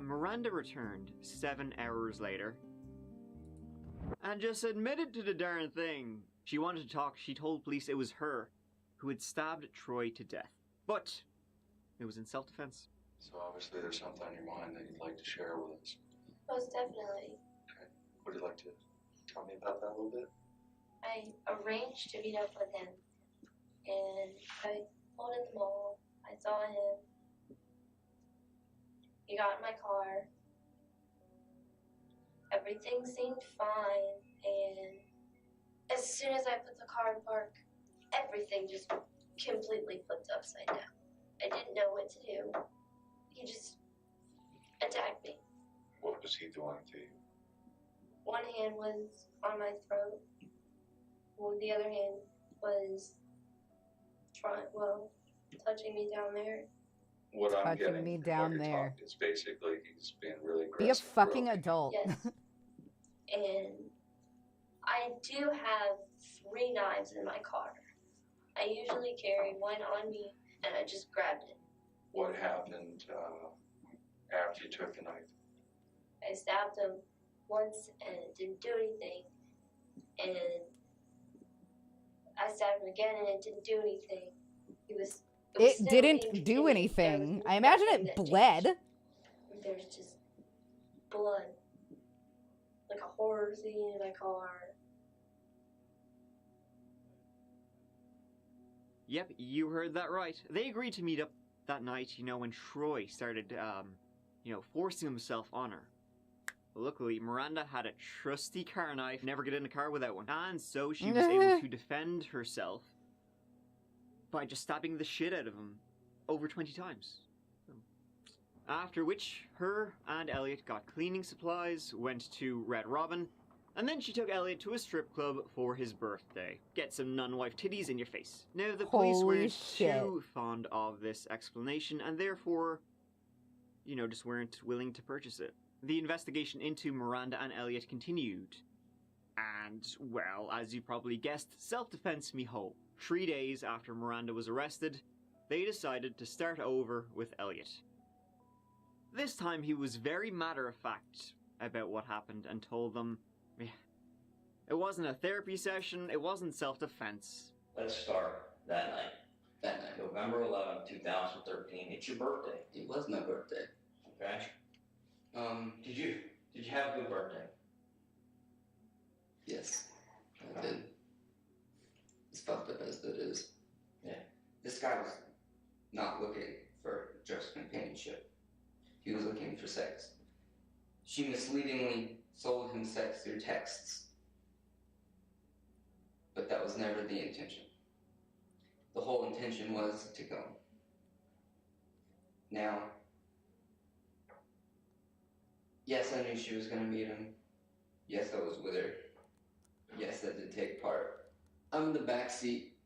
Miranda returned 7 hours later and just admitted to the darn thing. She wanted to talk. She told police it was her who had stabbed Troy to death. But it was in self-defense. So obviously there's something on your mind that you'd like to share with us. Most definitely. Okay. Would you like to tell me about that a little bit? I arranged to meet up with him, and I pulled in the mall. I saw him. He got in my car. Everything seemed fine, and as soon as I put the car in park, everything just completely flipped upside down. I didn't know what to do. He just attacked me. What was he doing to you? One hand was on my throat, while the other hand was touching me down there. What I'm Touching getting me from down what you're there. talking is basically he's being really aggressive. Be a fucking adult. Yes. And I do have 3 knives in my car. I usually carry one on me, and I just grabbed it. What happened after you took the knife? I stabbed him once, and it didn't do anything. And I stabbed him again, and it didn't do anything. was It still didn't being do continued. anything. There I was imagine nothing it that bled. changed. There's just blood. Like a horror scene in my car. Yep, you heard that right. They agreed to meet up that night, when Troy started, forcing himself on her. Luckily, Miranda had a trusty car knife, never get in a car without one. And so she was able to defend herself by just stabbing the shit out of him over 20 times. After which, her and Elliot got cleaning supplies, went to Red Robin, and then she took Elliot to a strip club for his birthday. Get some non-wife titties in your face. Now, the police Holy weren't shit. too fond of this explanation, and therefore, just weren't willing to purchase it. The investigation into Miranda and Elliot continued. And, well, as you probably guessed, self-defense me ho. 3 days after Miranda was arrested, they decided to start over with Elliot. This time he was very matter-of-fact about what happened and told them, yeah, it wasn't a therapy session, it wasn't self-defense. Let's start that night. That night, November 11th, 2013. It's your birthday. It was my birthday. Okay. Did you have a good birthday? Yes, I did. As fucked up as it is. Yeah. This guy was not looking for just companionship. He was looking for sex. She misleadingly sold him sex through texts. But that was never the intention. The whole intention was to go. Now, yes, I knew she was gonna meet him. Yes, I was with her. Yes, I did take part. I'm in the back seat,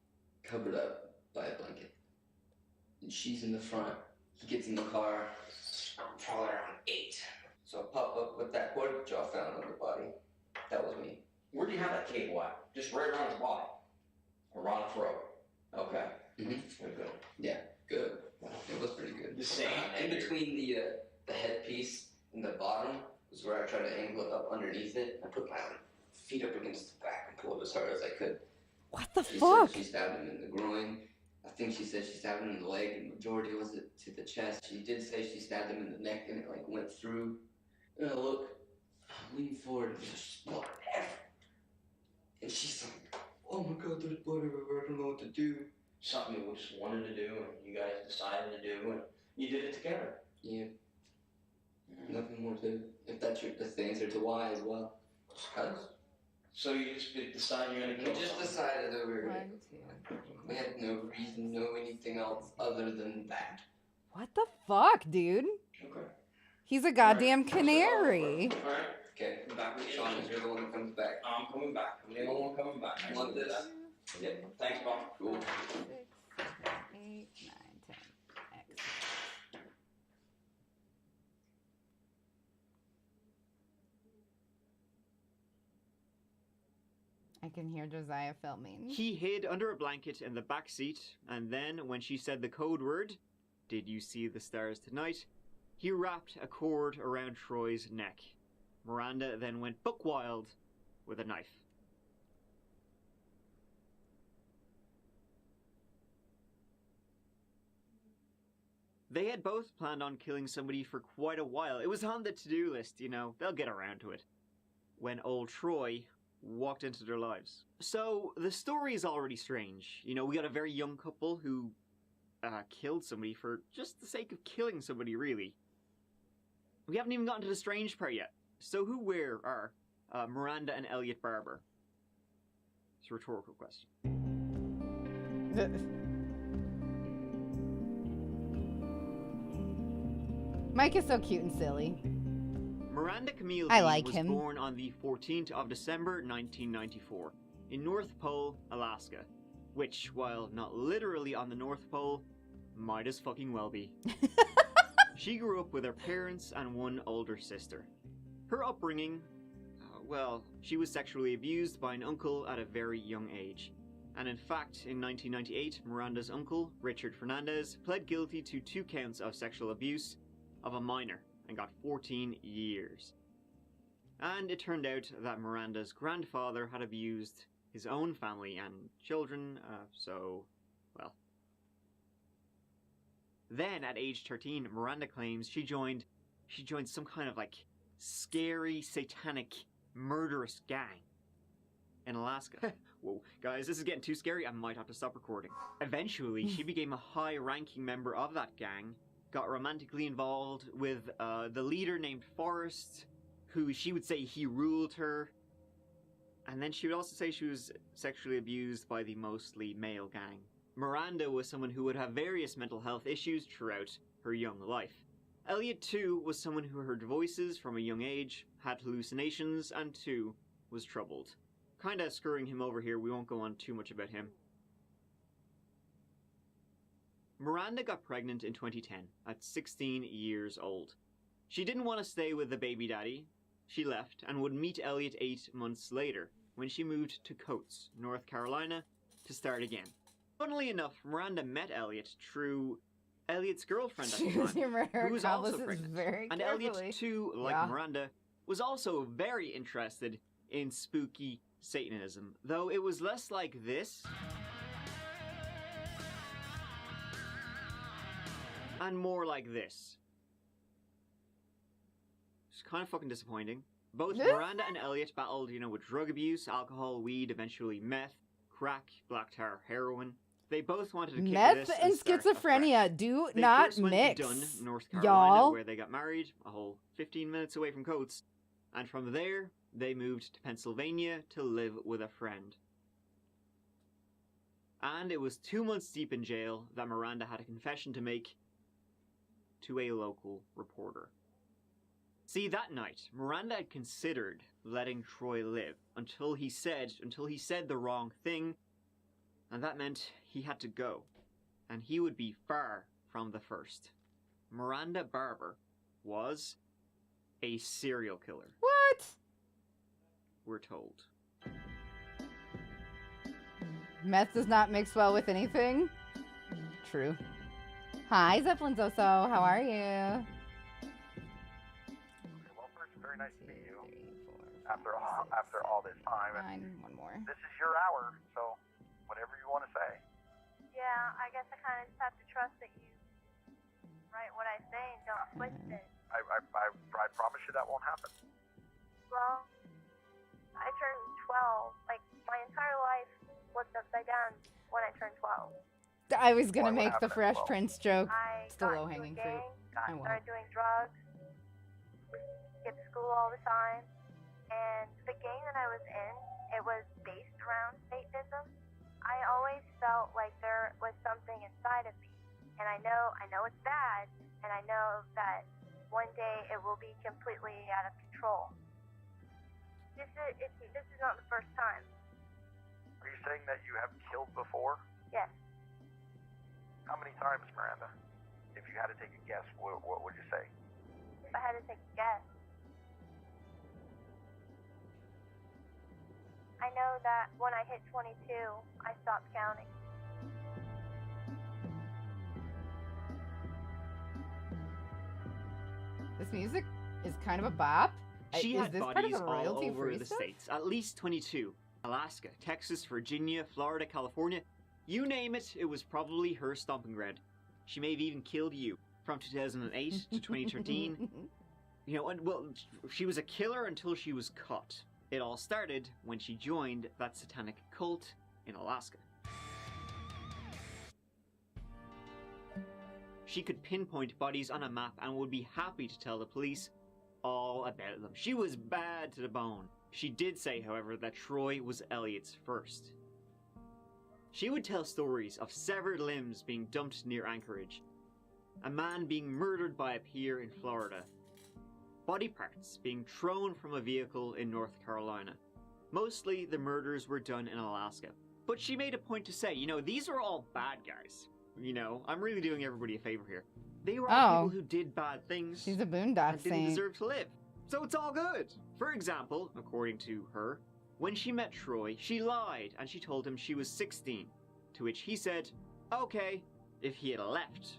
covered up by a blanket. And she's in the front. He gets in the car, probably around 8. So I pop up with that cord that y'all found on the body. That was me. Where do you have that cable at? Just right around his body? Around the throat? Okay. Mm-hmm. Good. Yeah, good. It was pretty good. The same. In between the headpiece and the bottom was where I tried to angle it up underneath it. I put my feet up against the back and pulled as hard as I could. What the She fuck? said she stabbed him in the groin. I think she said she stabbed him in the leg, and the majority was to the chest. She did say she stabbed him in the neck, and it like went through. And I look, I lean forward, and there's just blood everywhere. And she's like, "Oh my God, there's blood everywhere. I don't know what to do." Something you just wanted to do, and you guys decided to do, and you did it together. Yeah. Nothing more to it. If that's that's the answer to why as well. Because. So you just decided you're gonna We kill just someone. decided that we were gonna. We had no reason, no anything else other than that. What the fuck, dude? Okay. He's a goddamn canary. Alright. Okay, come back with Sean. You're the one that comes back. I'm coming back. I'm the only one coming back. You want this? Yep. Thanks, Bob. Cool. 6, 7, 8, 9, 10. Excellent. I can hear Josiah filming. He hid under a blanket in the back seat, and then when she said the code word, "Did you see the stars tonight?" he wrapped a cord around Troy's neck. Miranda then went buck wild with a knife. They had both planned on killing somebody for quite a while. It was on the to-do list, you know, they'll get around to it. When old Troy walked into their lives. So, the story is already strange. You know, we got a very young couple who killed somebody for just the sake of killing somebody, really. We haven't even gotten to the strange part yet. So who, where are Miranda and Elliot Barber? It's a rhetorical question. Mike is so cute and silly. Miranda Camille I Dean like was him. born on the 14th of December 1994 in North Pole, Alaska, which, while not literally on the North Pole, might as fucking well be. She grew up with her parents and one older sister. Her upbringing, well, she was sexually abused by an uncle at a very young age. And in fact, in 1998, Miranda's uncle, Richard Fernandez, pled guilty to 2 counts of sexual abuse of a minor and got 14 years. And it turned out that Miranda's grandfather had abused his own family and children, so, well. Then, at age 13, Miranda claims she joined some kind of, like, scary, satanic, murderous gang in Alaska. Whoa, guys, this is getting too scary. I might have to stop recording. Eventually, she became a high-ranking member of that gang, got romantically involved with the leader named Forrest, who she would say he ruled her. And then she would also say she was sexually abused by the mostly male gang. Miranda was someone who would have various mental health issues throughout her young life. Elliot, too, was someone who heard voices from a young age, had hallucinations, and, too, was troubled. Kinda screwing him over here, we won't go on too much about him. Miranda got pregnant in 2010, at 16 years old. She didn't want to stay with the baby daddy. She left and would meet Elliot 8 months later, when she moved to Coates, North Carolina, to start again. Funnily enough, Miranda met Elliot through Elliot's girlfriend at the time, who was also pregnant. And Elliot, too, like Miranda, was also very interested in spooky Satanism, though it was less like this and more like this. It's kind of fucking disappointing. Both Miranda and Elliot battled, with drug abuse, alcohol, weed, eventually meth, crack, black tar, heroin. They both wanted to kick Meth this and start schizophrenia do They not first went mix, to Dunn, North Carolina, y'all. where they got married, a whole 15 minutes away from Coates. And from there, they moved to Pennsylvania to live with a friend. And it was 2 months deep in jail that Miranda had a confession to make to a local reporter. See, that night, Miranda had considered letting Troy live until he said the wrong thing, and that meant he had to go, and he would be far from the first. Miranda Barber was a serial killer. What? We're told. Meth does not mix well with anything. True. Hi, Zeppelin Zoso. How are you? Well, first, very nice to meet you. After all this time. One more. This is your hour, so whatever you want to say. Yeah, I guess I kind of just have to trust that you write what I say and don't twist it. I promise you that won't happen. Well, I turned 12. Like, my entire life flipped upside down when I turned 12. I was gonna make the Fresh Prince joke. Still low hanging fruit. I won't. Started doing drugs, skipped school all the time, and the gang that I was in, it was based around Satanism. I always felt like there was something inside of me, and I know it's bad, and I know that one day it will be completely out of control. This is not the first time. Are you saying that you have killed before? Yes. How many times, Miranda? If you had to take a guess, what would you say? If I had to take a guess, I know that when I hit 22, I stopped counting. This music is kind of a bop. She is had this part of bodies the all royalty over free the stuff? states. At least 22. Alaska, Texas, Virginia, Florida, California. You name it, it was probably her stomping ground. She may have even killed you from 2008 to 2013. She was a killer until she was caught. It all started when she joined that satanic cult in Alaska. She could pinpoint bodies on a map and would be happy to tell the police all about them. She was bad to the bone. She did say, however, that Troy was Elliot's first. She would tell stories of severed limbs being dumped near Anchorage, a man being murdered by a pier in Florida, body parts being thrown from a vehicle in North Carolina. Mostly the murders were done in Alaska. But she made a point to say, these are all bad guys. I'm really doing everybody a favor here. They were all people who did bad things. She's a boondock and didn't saint. deserve to live. So it's all good. For example, according to her, when she met Troy, she lied and she told him she was 16. To which he said, okay, if he had left,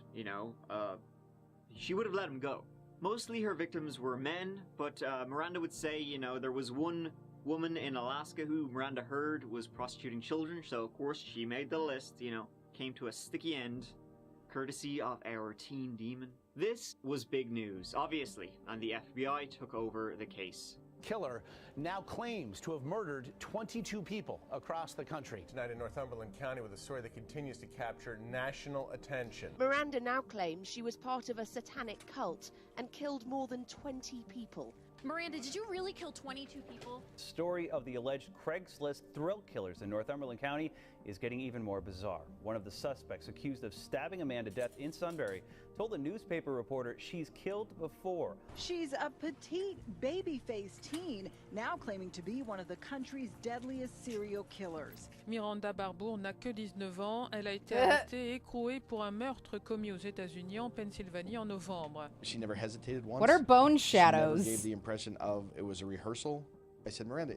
she would have let him go. Mostly her victims were men, but Miranda would say, there was one woman in Alaska who Miranda heard was prostituting children, so of course she made the list, came to a sticky end, courtesy of our teen demon. This was big news, obviously, and the FBI took over the case. Killer now claims to have murdered 22 people across the country. Tonight in Northumberland County with a story that continues to capture national attention. Miranda now claims she was part of a satanic cult and killed more than 20 people. Miranda, did you really kill 22 people? Story of the alleged Craigslist thrill killers in Northumberland County is getting even more bizarre. One of the suspects accused of stabbing a man to death in Sunbury told a newspaper reporter she's killed before. She's a petite, baby-faced teen, now claiming to be one of the country's deadliest serial killers. Miranda Barbour n'a que 19 ans. Elle a été arrêtée et écrouée pour un meurtre commis aux États-Unis en Pennsylvanie en novembre. She never hesitated once. What are bone shadows? She never gave the impression of it was a rehearsal. I said, Miranda,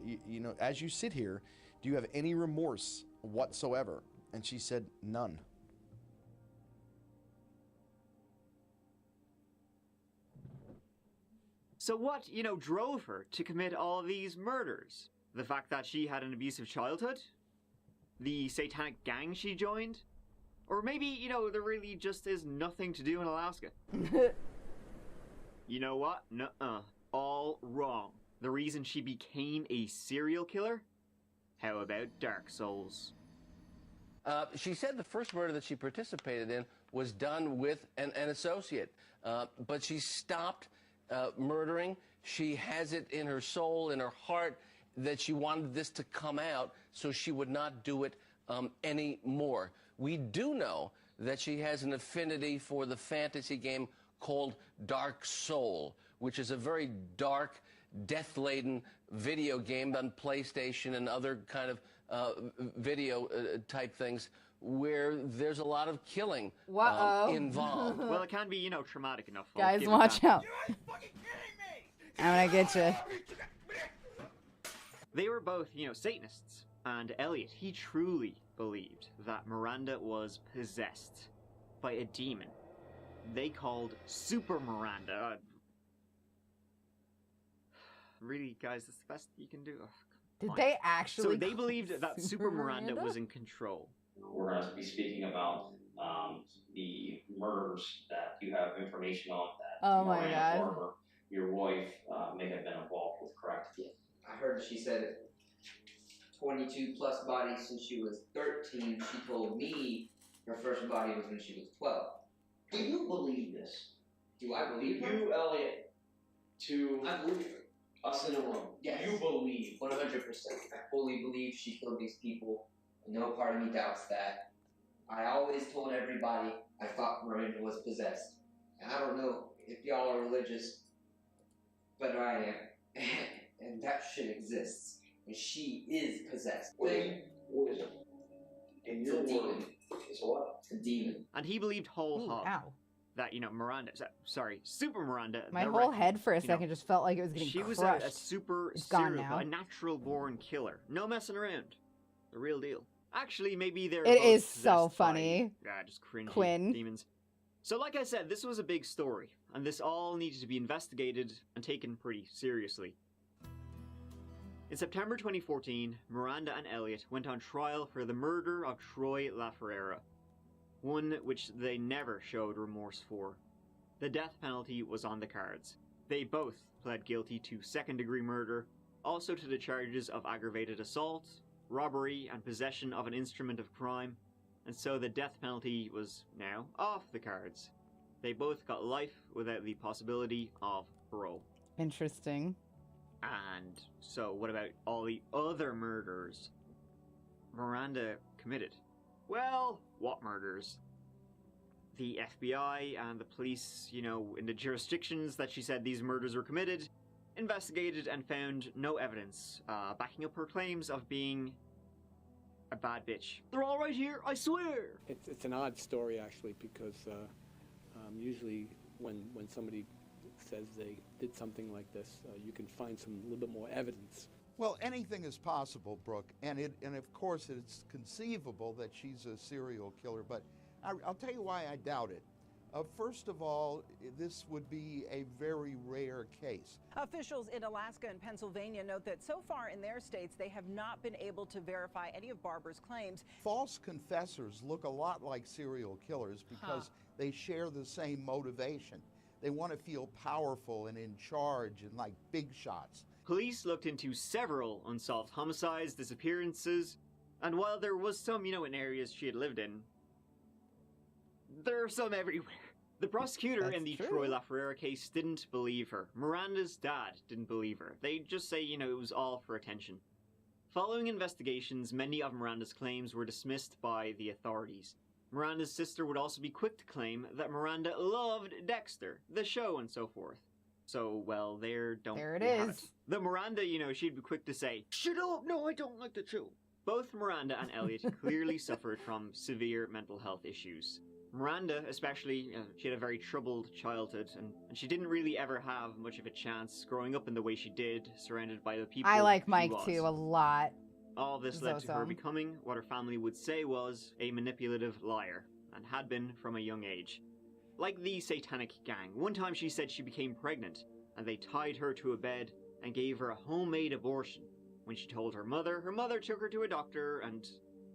as you sit here, do you have any remorse whatsoever? And she said, none. So what, drove her to commit all these murders? The fact that she had an abusive childhood? The satanic gang she joined? Or maybe, there really just is nothing to do in Alaska. You know what? Nuh-uh. All wrong. The reason she became a serial killer? How about Dark Souls? She said the first murder that she participated in was done with an associate, but she stopped murdering. She has it in her soul, in her heart, that she wanted this to come out, so she would not do it anymore. We do know that she has an affinity for the fantasy game called Dark Soul, which is a very dark, death-laden video game on PlayStation and other kind of video type things where there's a lot of killing involved. Well, it can be, traumatic enough. Guys, watch out. I'm gonna get you. They were both, Satanists, and Elliot, he truly believed that Miranda was possessed by a demon they called Super Miranda. Really, guys, that's the best you can do. Did they actually? So they believed that Super Miranda was in control. We're going to be speaking about the murders that you have information on that Oh my Miranda God. or your wife may have been involved with, correct? Yeah. I heard she said 22 plus bodies since she was 13. She told me her first body was when she was 12. Do you believe this? Do I believe her? You, Elliot, to I believe her. us in a room. Yes. You believe. 100%. I fully believe she killed these people. No part of me doubts that. I always told everybody I thought Miranda was possessed. And I don't know if y'all are religious, but I am. And that shit exists. And she is possessed. What is it? In your It's a word, demon. it's a what? It's a demon. And he believed whole hog Ow. that, Super Miranda. My the whole wreck- head for a you know, second just felt like it was getting She was crushed. a super It's gone serial, now. a natural born killer. No messing around. The real deal. Actually, maybe they're It both is so possessed by, funny. just cringy Quinn. demons. So like I said, this was a big story, and this all needed to be investigated and taken pretty seriously. In September 2014, Miranda and Elliot went on trial for the murder of Troy LaFerrera, one which they never showed remorse for. The death penalty was on the cards. They both pled guilty to second-degree murder, also to the charges of aggravated assault, robbery, and possession of an instrument of crime, and so the death penalty was now off the cards. They both got life without the possibility of parole. Interesting. And so what about all the other murders Miranda committed? Well, what murders? The FBI and the police, in the jurisdictions that she said these murders were committed, investigated and found no evidence backing up her claims of being a bad bitch. They're all right here, I swear! It's an odd story, actually, because usually when somebody says they did something like this, you can find some little bit more evidence. Well, anything is possible, Brooke, and of course it's conceivable that she's a serial killer, but I'll tell you why I doubt it. First of all, this would be a very rare case. Officials in Alaska and Pennsylvania note that so far in their states, they have not been able to verify any of Barbara's claims. False confessors look a lot like serial killers because they share the same motivation. They want to feel powerful and in charge and like big shots. Police looked into several unsolved homicides, disappearances, and while there was some, in areas she had lived in, there are some everywhere. The prosecutor in the Troy LaFerrera case didn't believe her. Miranda's dad didn't believe her. They just say, it was all for attention. Following investigations, many of Miranda's claims were dismissed by the authorities. Miranda's sister would also be quick to claim that Miranda loved Dexter, the show, and so forth. So, well, there it we have is. The Miranda, she'd be quick to say, "Shut up! No, I don't like the show." Both Miranda and Elliot clearly suffered from severe mental health issues. Miranda, especially, she had a very troubled childhood, and she didn't really ever have much of a chance growing up in the way she did, surrounded by the people I like she Mike was. too a lot. All this led to her Zozo. becoming what her family would say was a manipulative liar, and had been from a young age. Like the satanic gang, one time she said she became pregnant, and they tied her to a bed and gave her a homemade abortion. When she told her mother took her to a doctor, and,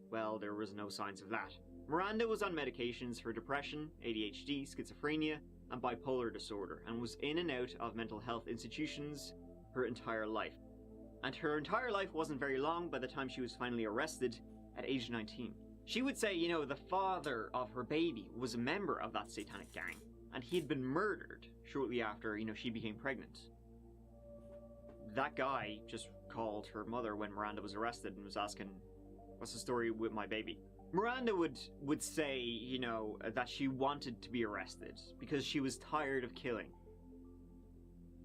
well, there was no signs of that. Miranda was on medications for depression, ADHD, schizophrenia, and bipolar disorder, and was in and out of mental health institutions her entire life. And her entire life wasn't very long by the time she was finally arrested at age 19. She would say, the father of her baby was a member of that satanic gang, and he had been murdered shortly after, she became pregnant. That guy just called her mother when Miranda was arrested and was asking, "What's the story with my baby?" Miranda would say, that she wanted to be arrested because she was tired of killing.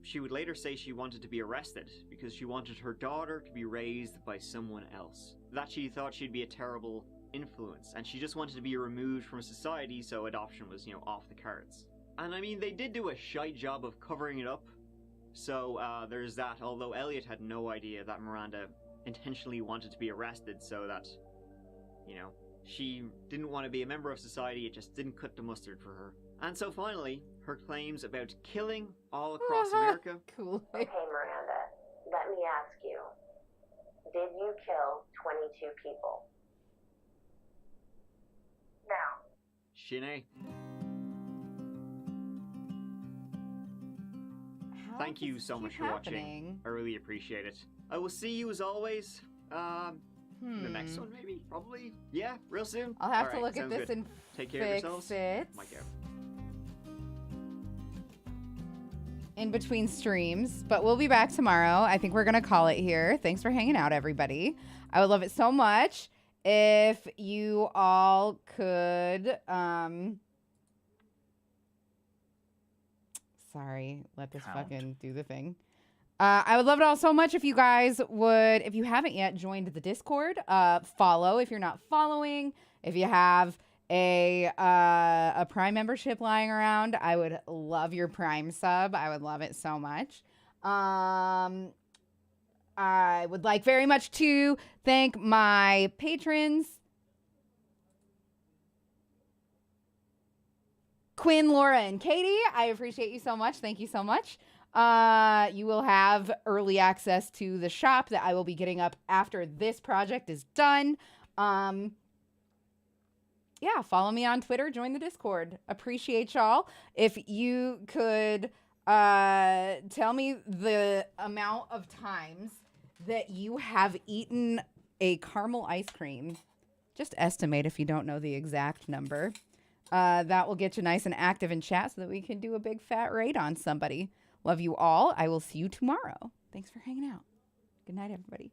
She would later say she wanted to be arrested because she wanted her daughter to be raised by someone else. That she thought she'd be a terrible influence, and she just wanted to be removed from society, so adoption was, off the cards. And I mean, they did do a shite job of covering it up. So there's that, although Elliot had no idea that Miranda intentionally wanted to be arrested so that, she didn't want to be a member of society. It just didn't cut the mustard for her. And so finally, her claims about killing all across America. Cool. Okay, Miranda, let me ask you. Did you kill 22 people? Now. Shanae. Thank you so much for watching. I really appreciate it. I will see you as always. The next one, maybe? Probably? Yeah, real soon. I'll have to look at this and take care of yourselves. It. Mike out. In between streams, but we'll be back tomorrow. I think we're going to call it here. Thanks for hanging out, everybody. I would love it so much if you all could, sorry, let this fucking do the thing. I would love it all so much if you guys would, if you haven't yet joined the Discord, follow if you're not following. If you have a Prime membership lying around, I would love your Prime sub. I would love it so much. I would like very much to thank my patrons. Quinn, Laura, and Katie, I appreciate you so much. Thank you so much. You will have early access to the shop that I will be getting up after this project is done. Yeah, follow me on Twitter, join the Discord. Appreciate y'all. If you could tell me the amount of times that you have eaten a caramel ice cream, just estimate if you don't know the exact number. That will get you nice and active in chat so that we can do a big fat raid on somebody. Love you all. I will see you tomorrow. Thanks for hanging out. Good night, everybody.